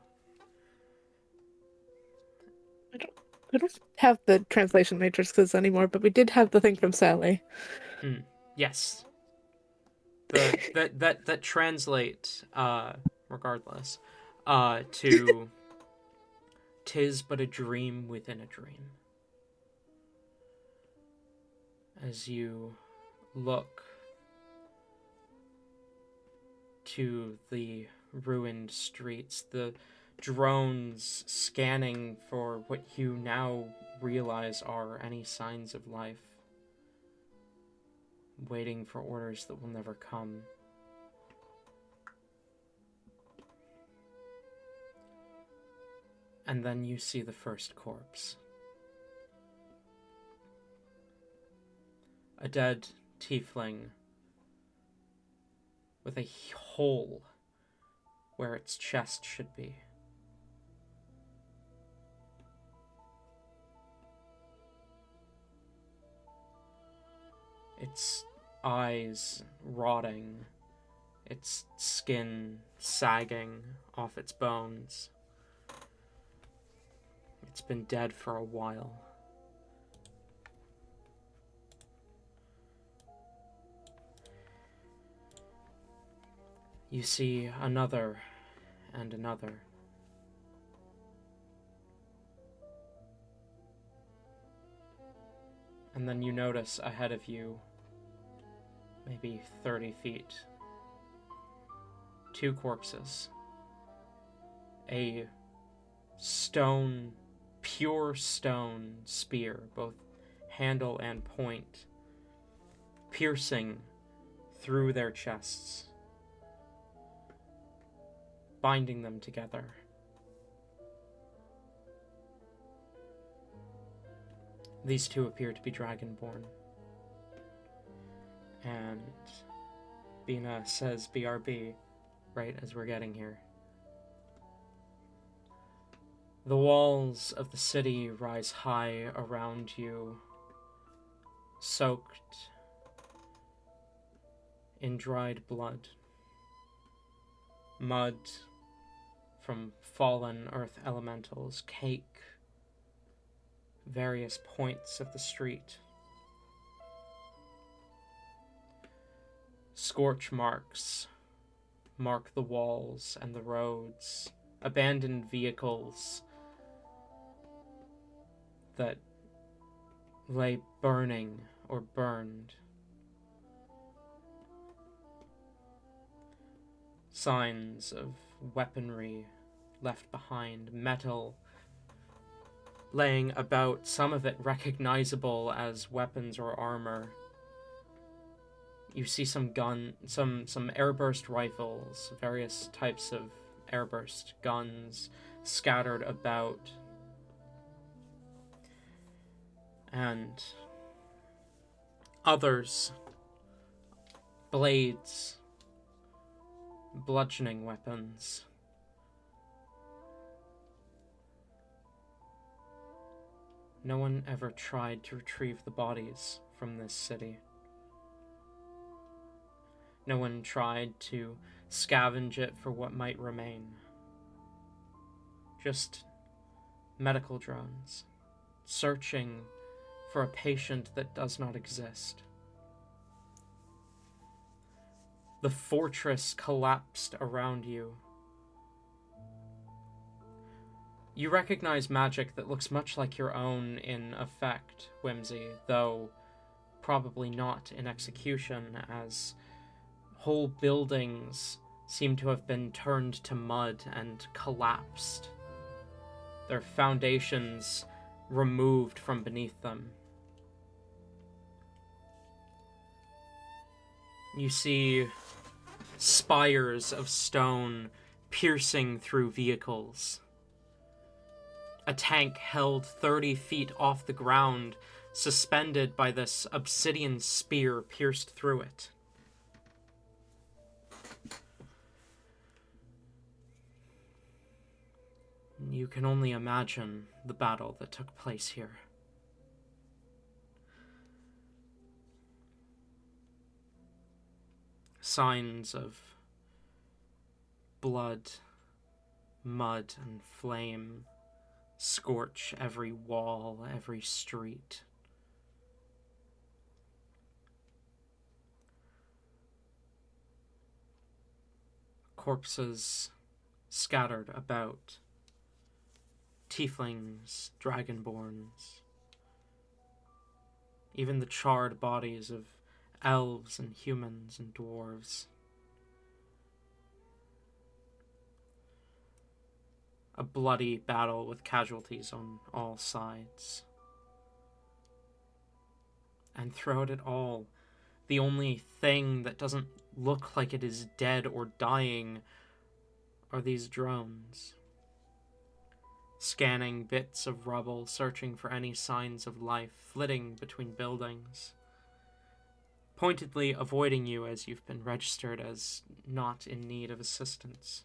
We don't have the translation matrices anymore, but we did have the thing from Sally. Yes. That translate, regardless, to "'Tis but a dream within a dream." As you look to the ruined streets, the drones scanning for what you now realize are any signs of life, waiting for orders that will never come. And then you see the first corpse. A dead tiefling with a hole where its chest should be. Its eyes rotting, its skin sagging off its bones. It's been dead for a while. You see another and another. And then you notice ahead of you, maybe 30 feet, two corpses. A stone, pure stone spear, both handle and point, piercing through their chests, binding them together. These two appear to be dragonborn. And Bina says BRB right as we're getting here. The walls of the city rise high around you, soaked in dried blood. Mud from fallen earth elementals cake various points of the street. Scorch marks mark the walls and the roads. Abandoned vehicles that lay burning or burned. Signs of weaponry left behind, metal laying about, some of it recognizable as weapons or armor. You see some airburst rifles, various types of airburst guns scattered about. And others, blades, bludgeoning weapons. No one ever tried to retrieve the bodies from this city. No one tried to scavenge it for what might remain. Just medical drones, searching for a patient that does not exist. The fortress collapsed around you. You recognize magic that looks much like your own in effect, Whimsy, though probably not in execution, as whole buildings seem to have been turned to mud and collapsed, their foundations removed from beneath them. You see spires of stone piercing through vehicles. A tank held 30 feet off the ground, suspended by this obsidian spear pierced through it. You can only imagine the battle that took place here. Signs of blood, mud, and flame scorch every wall, every street. Corpses scattered about. Tieflings, dragonborns. Even the charred bodies of elves and humans and dwarves. A bloody battle with casualties on all sides. And throughout it all, the only thing that doesn't look like it is dead or dying are these drones. Scanning bits of rubble, searching for any signs of life, flitting between buildings. Pointedly avoiding you as you've been registered as not in need of assistance.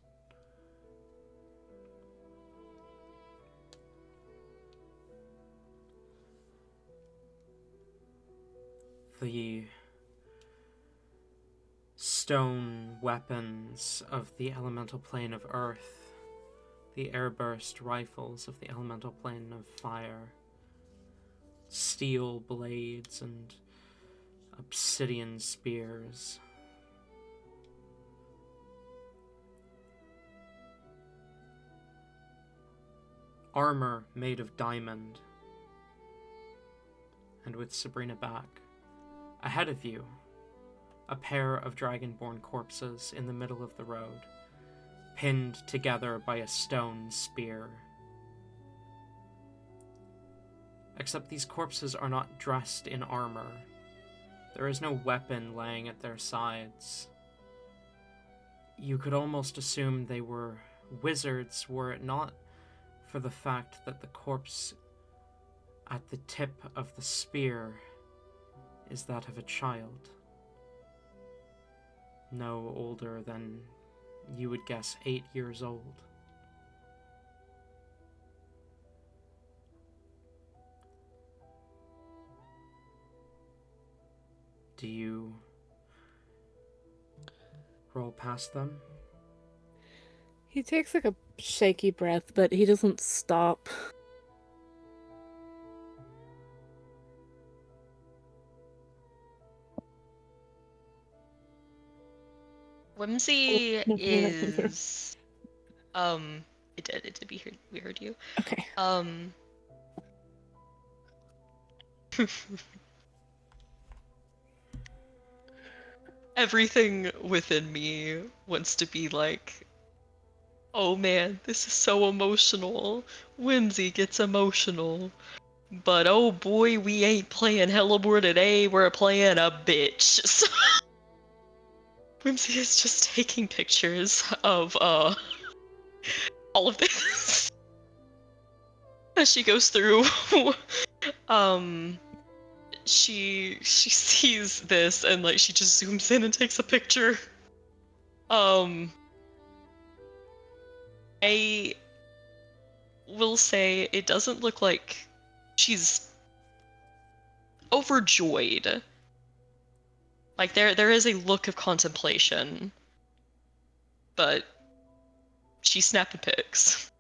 The stone weapons of the elemental plane of earth, the airburst rifles of the elemental plane of fire, steel blades and obsidian spears. Armor made of diamond. And with Sabrina back, ahead of you, a pair of dragonborn corpses in the middle of the road, pinned together by a stone spear. Except these corpses are not dressed in armor. There is no weapon laying at their sides. You could almost assume they were wizards were it not for the fact that the corpse at the tip of the spear is that of a child. No older than, you would guess, 8 years old. Do you roll past them? He takes like a shaky breath, but he doesn't stop. Whimsy Oh, no, you're not confirmed. is it did we heard you. Okay. Everything within me wants to be like, oh man, this is so emotional. Whimsy gets emotional. But oh boy, we ain't playing Hellebore today, we're playing a bitch. So Whimsy is just taking pictures of all of this as she goes through. She sees this and like she just zooms in and takes a picture. I will say it doesn't look like she's overjoyed. Like there is a look of contemplation, but she's snapping pics.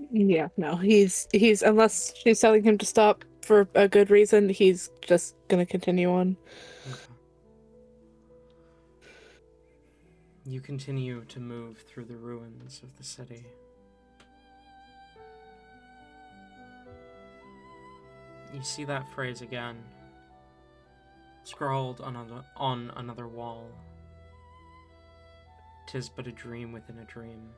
Yeah, no, he's unless she's telling him to stop for a good reason, he's just gonna continue on. Okay. You continue to move through the ruins of the city. You see that phrase again, scrawled on another wall. "'Tis but a dream within a dream."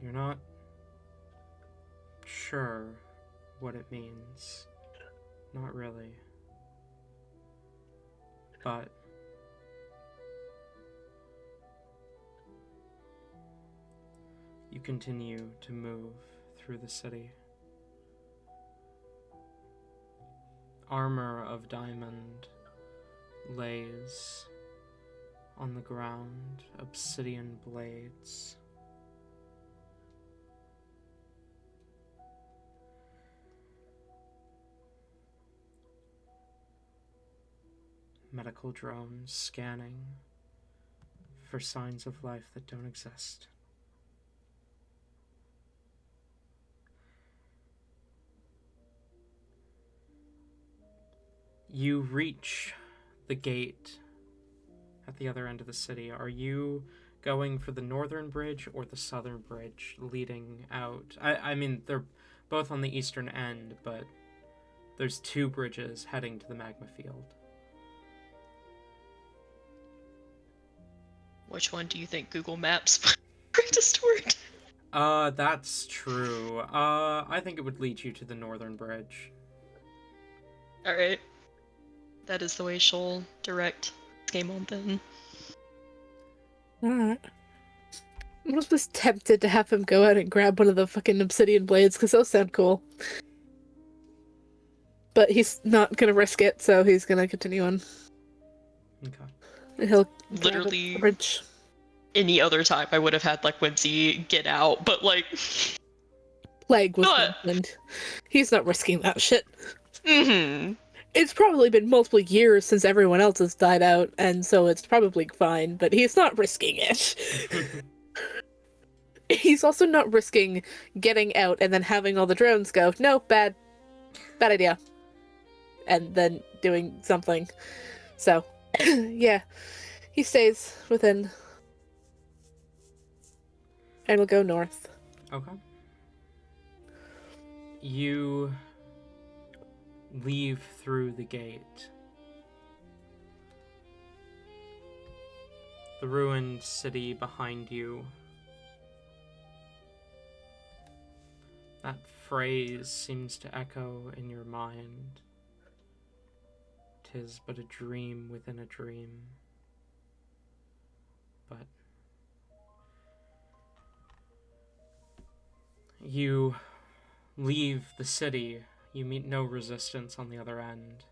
You're not sure what it means. Not really. But you continue to move through the city. Armor of diamond lays on the ground, obsidian blades. Medical drones scanning for signs of life that don't exist. You reach the gate at the other end of the city. Are you going for the northern bridge or the southern bridge leading out? I mean, they're both on the eastern end, but there's two bridges heading to the magma field. Which one do you think Google Maps practiced toward? That's true. I think it would lead you to the northern bridge. Alright. That is the way she'll direct Skaaymon then. Alright. I was just tempted to have him go out and grab one of the fucking obsidian blades, because those sound cool. But he's not gonna risk it, so he's gonna continue on. Okay. And he'll Literally grab a bridge. Any other time I would have had like Whimsy get out, but like Plague was Not- mentioned. He's not risking that shit. mm-hmm. It's probably been multiple years since everyone else has died out, and so it's probably fine, but he's not risking it. He's also not risking getting out and then having all the drones go, no, bad idea. And then doing something. So, yeah. He stays within. And will go north. Okay. You leave through the gate. The ruined city behind you. That phrase seems to echo in your mind. "'Tis but a dream within a dream." But you leave the city, you meet no resistance on the other end,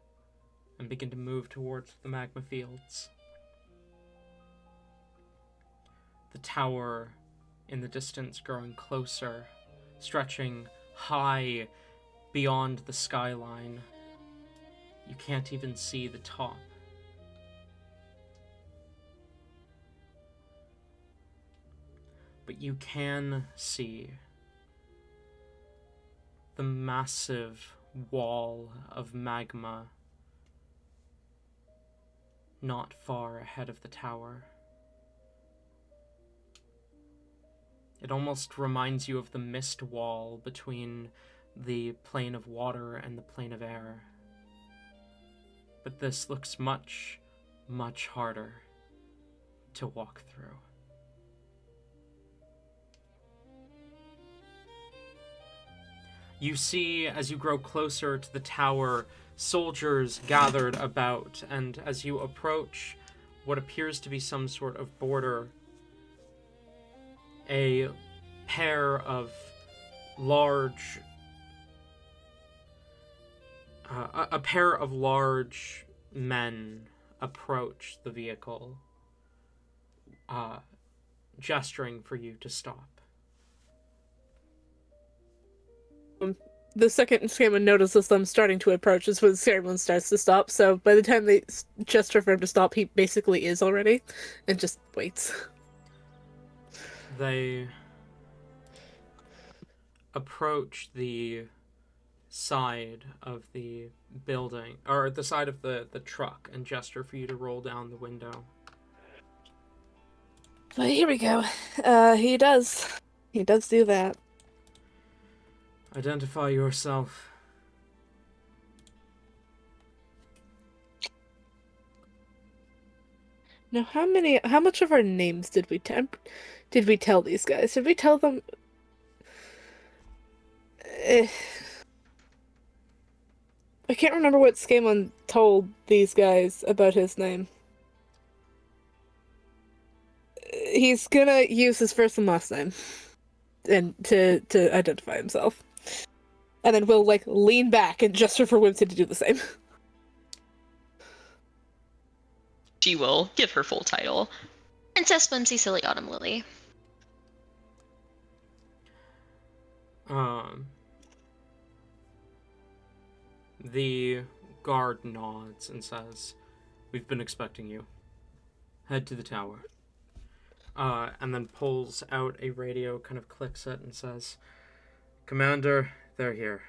and begin to move towards the magma fields. The tower in the distance growing closer, stretching high beyond the skyline. You can't even see the top. But you can see the massive wall of magma not far ahead of the tower. It almost reminds you of the mist wall between the plane of water and the plane of air. But this looks much, much harder to walk through. You see, as you grow closer to the tower, soldiers gathered about, and as you approach what appears to be some sort of border, a pair of large men approach the vehicle, gesturing for you to stop. The second Skaaymon notices them starting to approach is when Skaaymon starts to stop, so by the time they gesture for him to stop, he basically is already, and just waits. They approach the side of the building, or the side of the truck, and gesture for you to roll down the window. Well, here we go. He does. He does do that. Identify yourself. Now, how much of our names did we tell these guys? Did we tell them? I can't remember what Skaaymon told these guys about his name. He's gonna use his first and last name, and to identify himself, and then we'll like lean back and gesture for Whimsy to do the same. She will give her full title. Princess Whimsy Silly Autumn Lily. The guard nods and says, "We've been expecting you. Head to the tower." And then pulls out a radio, kind of clicks it, and says, "Commander, they're here."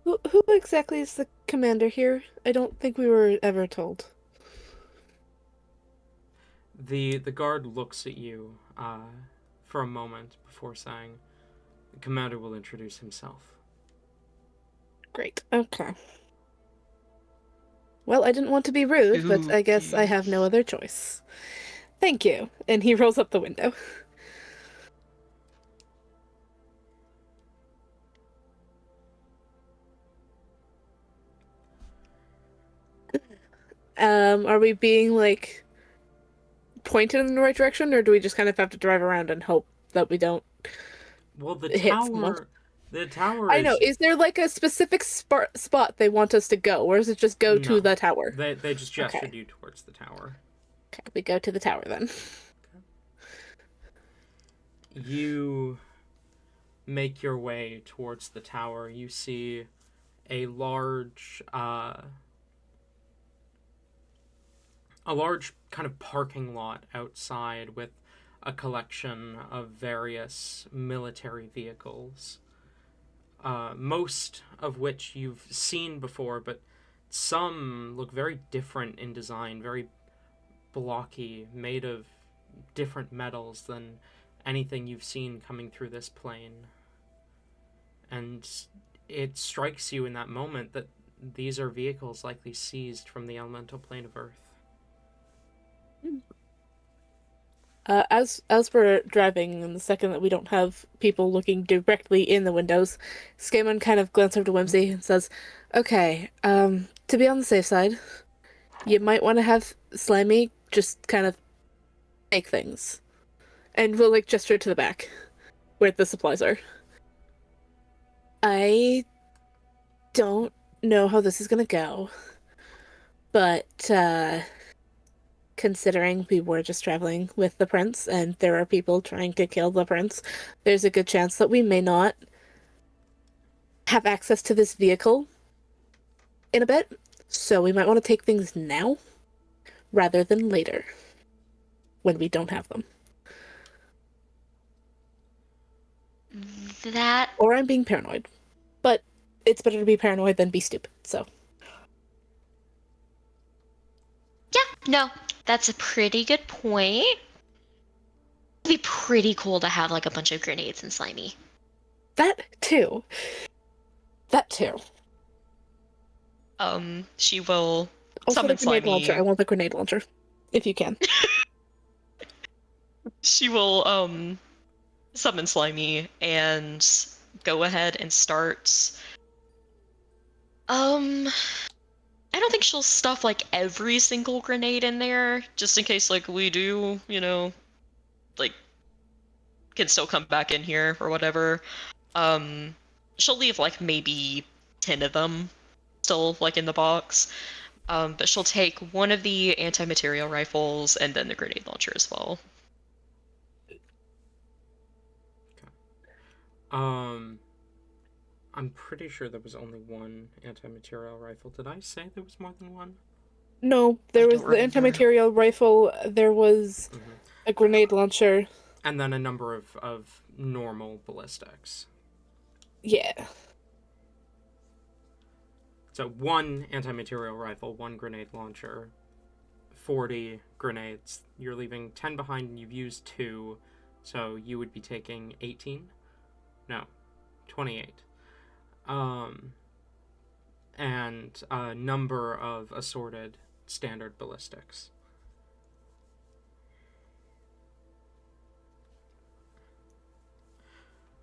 Who exactly is the commander here? I don't think we were ever told. The guard looks at you for a moment before saying, "The commander will introduce himself." Great. Okay. Well, I didn't want to be rude, but I guess I have no other choice. Thank you. And he rolls up the window. Are we being, like, pointed in the right direction, or do we just kind of have to drive around and hope that we don't Well, the hit someone? tower... The tower I know. Is there, like, a specific spot they want us to go, or is it just go to the tower? They just gestured you towards the tower. Okay, we go to the tower, then. You make your way towards the tower. You see a large kind of parking lot outside with a collection of various military vehicles, most of which you've seen before, but some look very different in design, very blocky, made of different metals than anything you've seen coming through this plane. And it strikes you in that moment that these are vehicles likely seized from the elemental plane of Earth. As we're driving, in the second that we don't have people looking directly in the windows, Skaaymon kind of glances over to Whimsy and says, "Okay, to be on the safe side, you might want to have Slimy just kind of make things." And we'll, like, gesture to the back, where the supplies are. I don't know how this is gonna go, but, considering we were just traveling with the prince, and there are people trying to kill the prince, there's a good chance that we may not have access to this vehicle in a bit, so we might want to take things now, rather than later, when we don't have them. That... Or I'm being paranoid. But it's better to be paranoid than be stupid, so. Yeah, no, that's a pretty good point. It'd be pretty cool to have, like, a bunch of grenades and Slimy. That too. She will Also, summon the grenade Slimy. launcher. I want the grenade launcher, if you can. She will summon Slimy and go ahead and start. I don't think she'll stuff like every single grenade in there, just in case like we do, like can still come back in here or whatever. She'll leave like maybe 10 of them still like in the box. But she'll take one of the anti-material rifles and then the grenade launcher as well. I'm pretty sure there was only one anti-material rifle. Did I say there was more than one? No, there was the anti-material rifle, there was a grenade launcher. And then a number of normal ballistics. Yeah. So 1 anti-material rifle, 1 grenade launcher, 40 grenades. You're leaving 10 behind and you've used 2, so you would be taking 18? No, 28. And a number of assorted standard ballistics.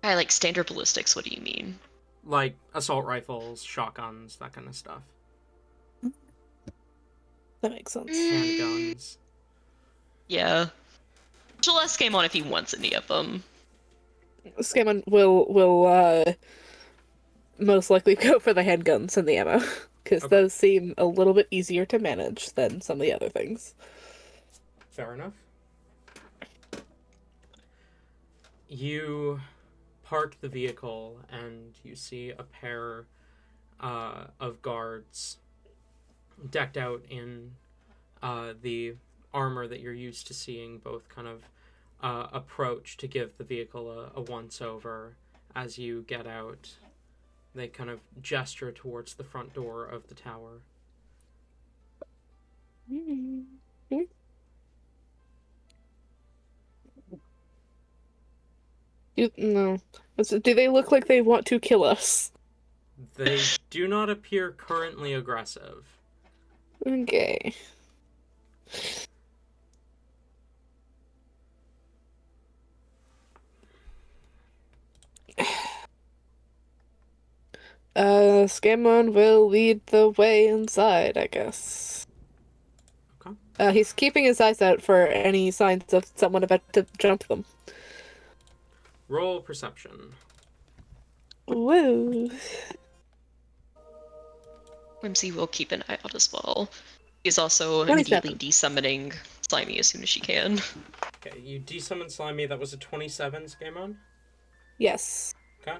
I like standard ballistics. What do you mean? Like assault rifles, shotguns, that kind of stuff. That makes sense. Handguns. Yeah. She'll ask Skaaymon if he wants any of them. Skaaymon will most likely go for the handguns and the ammo, because Okay. those seem a little bit easier to manage than some of the other things. Fair enough. You park the vehicle and you see a pair of guards decked out in the armor that you're used to seeing, both kind of approach to give the vehicle a once-over. As you get out, they kind of gesture towards the front door of the tower. No. Do they look like they want to kill us? They do not appear currently aggressive. Okay. Skaaymon will lead the way inside, I guess. Okay. He's keeping his eyes out for any signs of someone about to jump them. Roll perception. Woo. Whimsy will keep an eye out as well. She's also 27. immediately desummoning Slimy as soon as she can. Okay, you desummon Slimy. That was a 27, Skaaymon? Yes. Okay.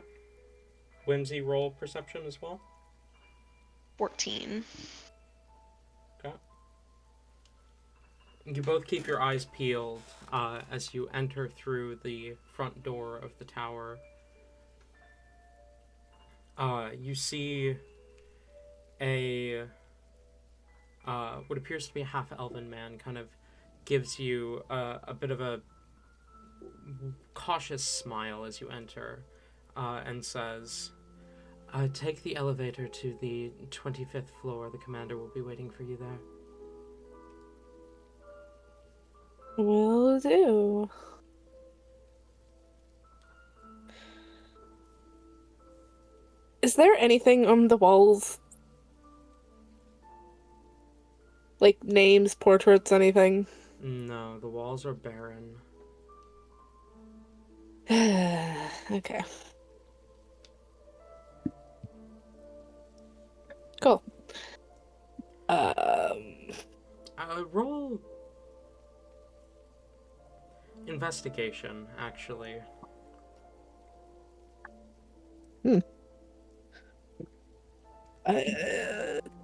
Whimsy, roll perception as well. 14. Okay. You both keep your eyes peeled as you enter through the front door of the tower. You see a what appears to be a half-elven man kind of gives you a bit of a cautious smile as you enter, and says, take the elevator to the 25th floor. The commander will be waiting for you there. Will do. Is there anything on the walls? Like names, portraits, anything? No, the walls are barren. Okay. Cool. Roll investigation, actually.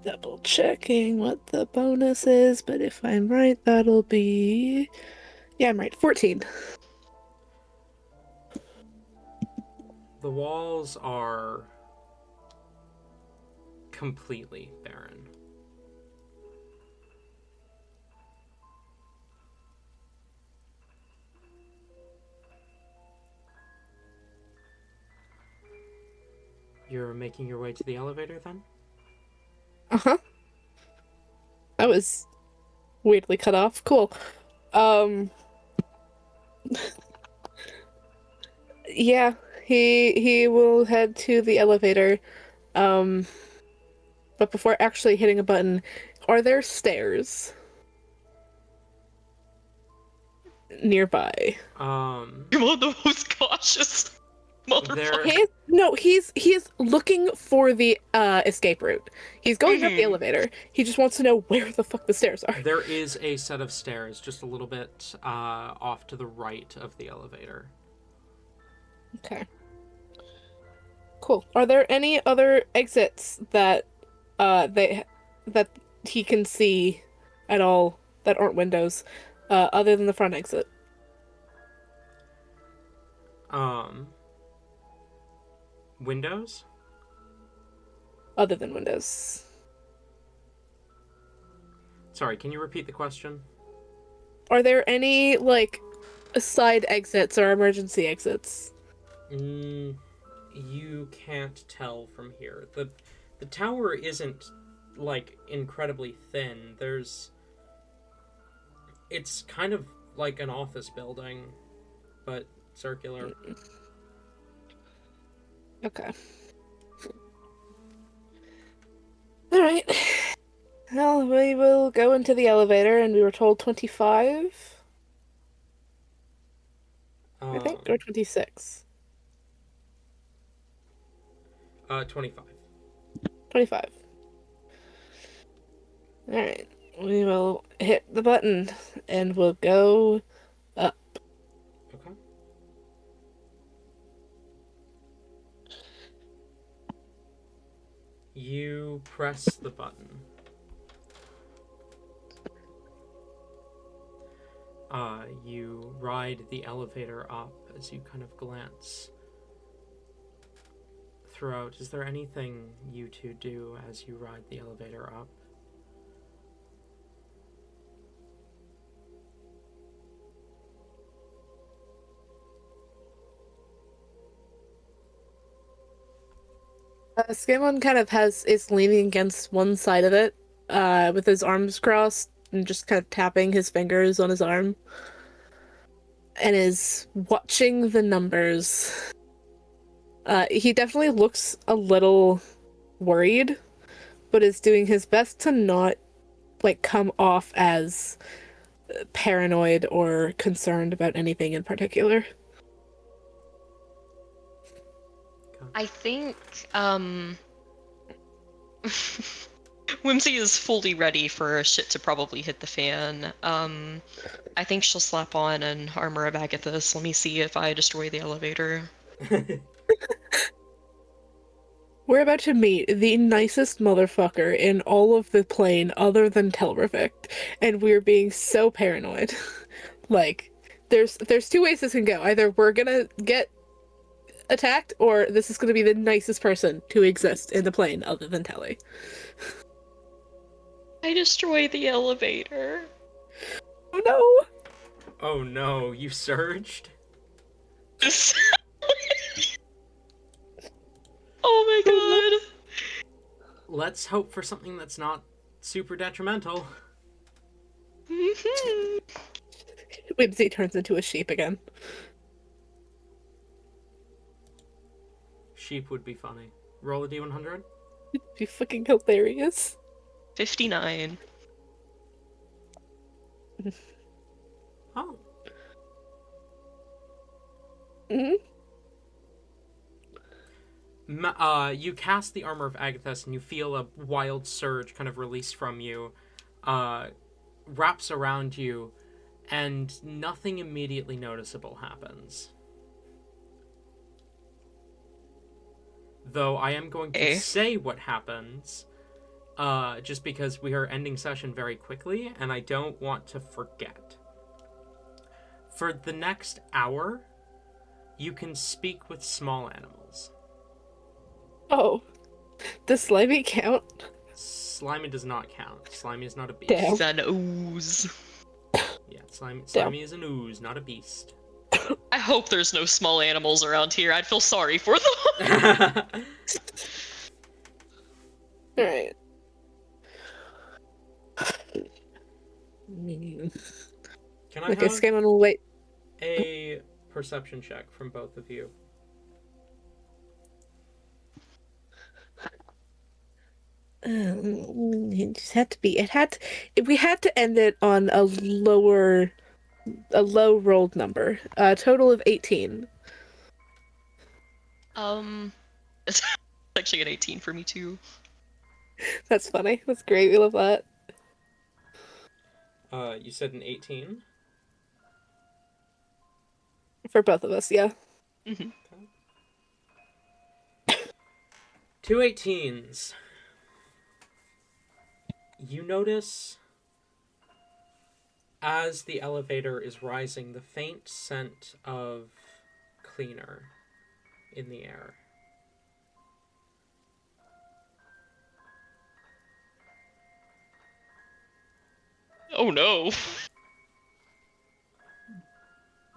Double checking what the bonus is, but if I'm right, that'll be... Yeah, I'm right. 14. The walls are completely barren. You're making your way to the elevator, then? Uh-huh. I was weirdly cut off. Cool. Yeah, he will head to the elevator. But before actually hitting a button, are there stairs nearby? You're one of the most cautious motherfucker. He's looking for the escape route. He's going up the elevator. He just wants to know where the fuck the stairs are. There is a set of stairs just a little bit off to the right of the elevator. Okay. Cool. Are there any other exits that that he can see at all that aren't windows, other than the front exit? Windows? Other than windows. Sorry, can you repeat the question? Are there any, like, side exits or emergency exits? You can't tell from here. The tower isn't, like, incredibly thin. It's kind of like an office building, but circular. Okay. Alright. Well, we will go into the elevator, and we were told 25, I think, or 26. 25. 25. Alright. We will hit the button, and we'll go up. Okay. You press the button. You ride the elevator up as you kind of glance throughout. Is there anything you two do as you ride the elevator up? Skaaymon kind of is leaning against one side of it, with his arms crossed and just kind of tapping his fingers on his arm, and is watching the numbers. He definitely looks a little worried, but is doing his best to not, like, come off as paranoid or concerned about anything in particular. I think, Whimsy is fully ready for shit to probably hit the fan. I think she'll slap on an Armor of Agathis. Let me see if I destroy the elevator. We're about to meet the nicest motherfucker in all of the plane other than Telravik, and we're being so paranoid. Like, there's two ways this can go. Either we're gonna get attacked, or this is gonna be the nicest person to exist in the plane other than Telly. I destroy the elevator. Oh no! Oh no, you surged? Oh my god! Let's hope for something that's not super detrimental. Whimsy turns into a sheep again. Sheep would be funny. Roll a d100. It'd be fucking hilarious. 59. Oh. Mm-hmm. You cast the Armor of Agathis and you feel a wild surge kind of released from you, wraps around you, and nothing immediately noticeable happens. Though I am going to say what happens, just because we are ending session very quickly, and I don't want to forget. For the next hour, you can speak with small animals. Oh. Does Slimy count? Slimy does not count. Slimy is not a beast. Damn. He's an ooze. Yeah, Slimy is an ooze, not a beast. I hope there's no small animals around here. I'd feel sorry for them. Alright. Can I Okay, have Skaaymon will wait. a perception check from both of you? It just had to be. We had to end it on a low rolled number. A total of 18. It's actually an 18 for me too. That's funny. That's great. We love that. You said an 18? For both of us, yeah. Mm-hmm. Two 18s. You notice, as the elevator is rising, the faint scent of cleaner in the air. Oh no.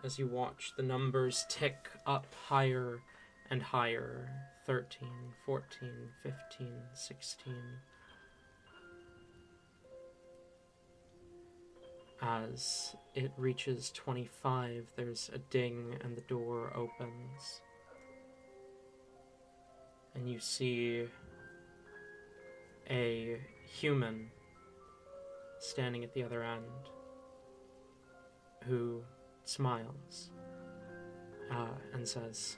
As you watch the numbers tick up higher and higher, 13, 14, 15, 16. As it reaches 25, there's a ding and the door opens. And you see a human standing at the other end who smiles and says,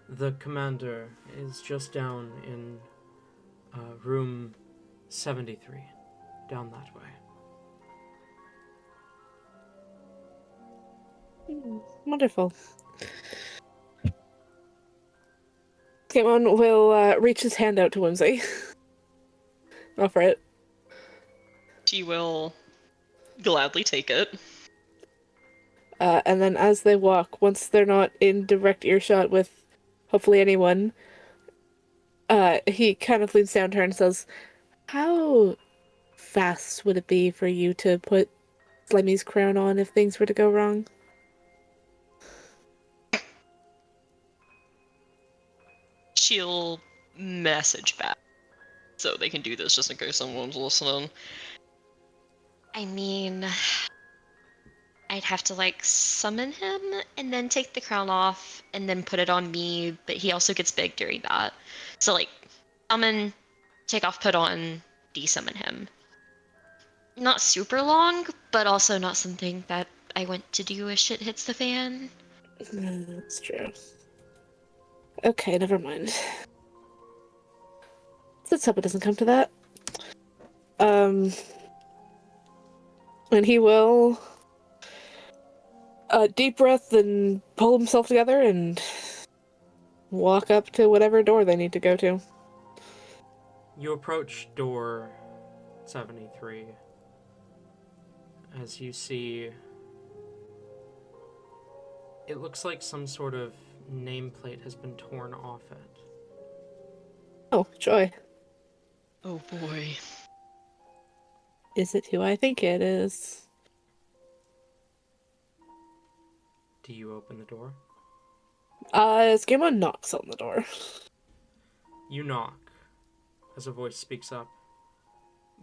"The commander is just down in room 73, down that way." Wonderful. Skaaymon will reach his hand out to Whimsy. Offer it. She will gladly take it. And then as they walk, once they're not in direct earshot with hopefully anyone, he kind of leans down to her and says, "How fast would it be for you to put Slimy's crown on if things were to go wrong?" She'll message back so they can do this just in case someone's listening. I mean, I'd have to like summon him and then take the crown off and then put it on me, but he also gets big during that. So like summon, take off, put on, desummon him. Not super long, but also not something that I want to do as shit hits the fan. That's true. Okay, never mind. Let's hope it doesn't come to that. And he will deep breath and pull himself together and walk up to whatever door they need to go to. You approach door 73 as you see it looks like some sort of nameplate has been torn off it. Oh, joy. Oh boy. Is it who I think it is? Do you open the door? Skaaymon knocks on the door. You knock as a voice speaks up.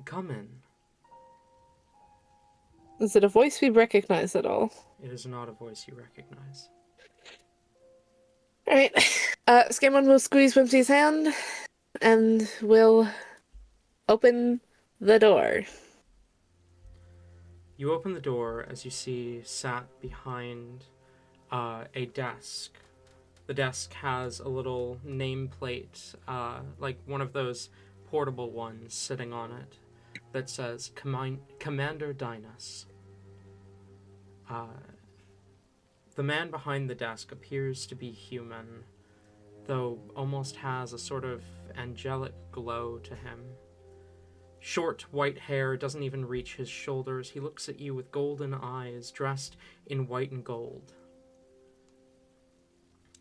"Come in." Is it a voice we recognize at all? It is not a voice you recognize. Alright. Skaaymon will squeeze Whimsy's hand and will open the door. You open the door as you see sat behind a desk. The desk has a little nameplate, like one of those portable ones sitting on it, that says Commander Dynas. The man behind the desk appears to be human, though almost has a sort of angelic glow to him. Short white hair doesn't even reach his shoulders. He looks at you with golden eyes, dressed in white and gold.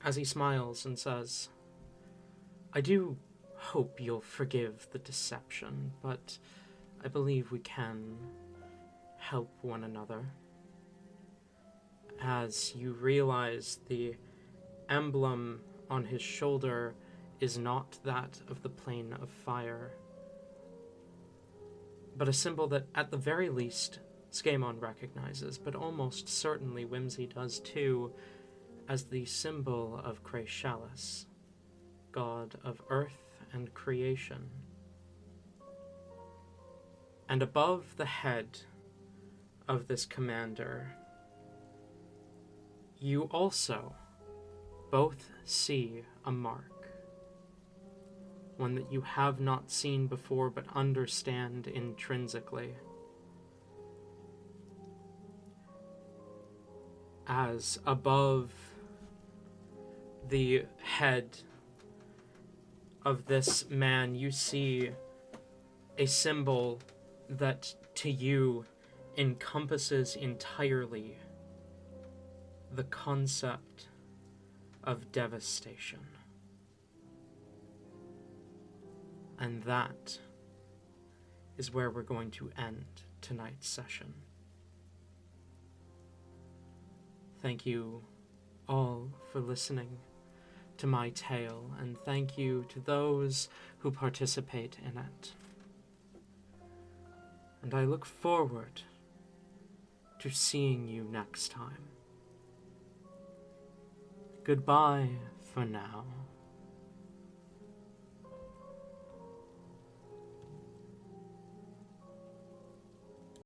As he smiles and says, "I do hope you'll forgive the deception, but I believe we can help one another." As you realize the emblem on his shoulder is not that of the plane of fire, but a symbol that, at the very least, Skaaymon recognizes, but almost certainly Whimsy does too, as the symbol of Krayshalis, god of earth and creation. And above the head of this commander, you also both see a mark. One that you have not seen before but understand intrinsically. As above the head of this man, you see a symbol that to you encompasses entirely the concept of devastation. And that is where we're going to end tonight's session. Thank you all for listening to my tale, and thank you to those who participate in it. And I look forward to seeing you next time. Goodbye for now.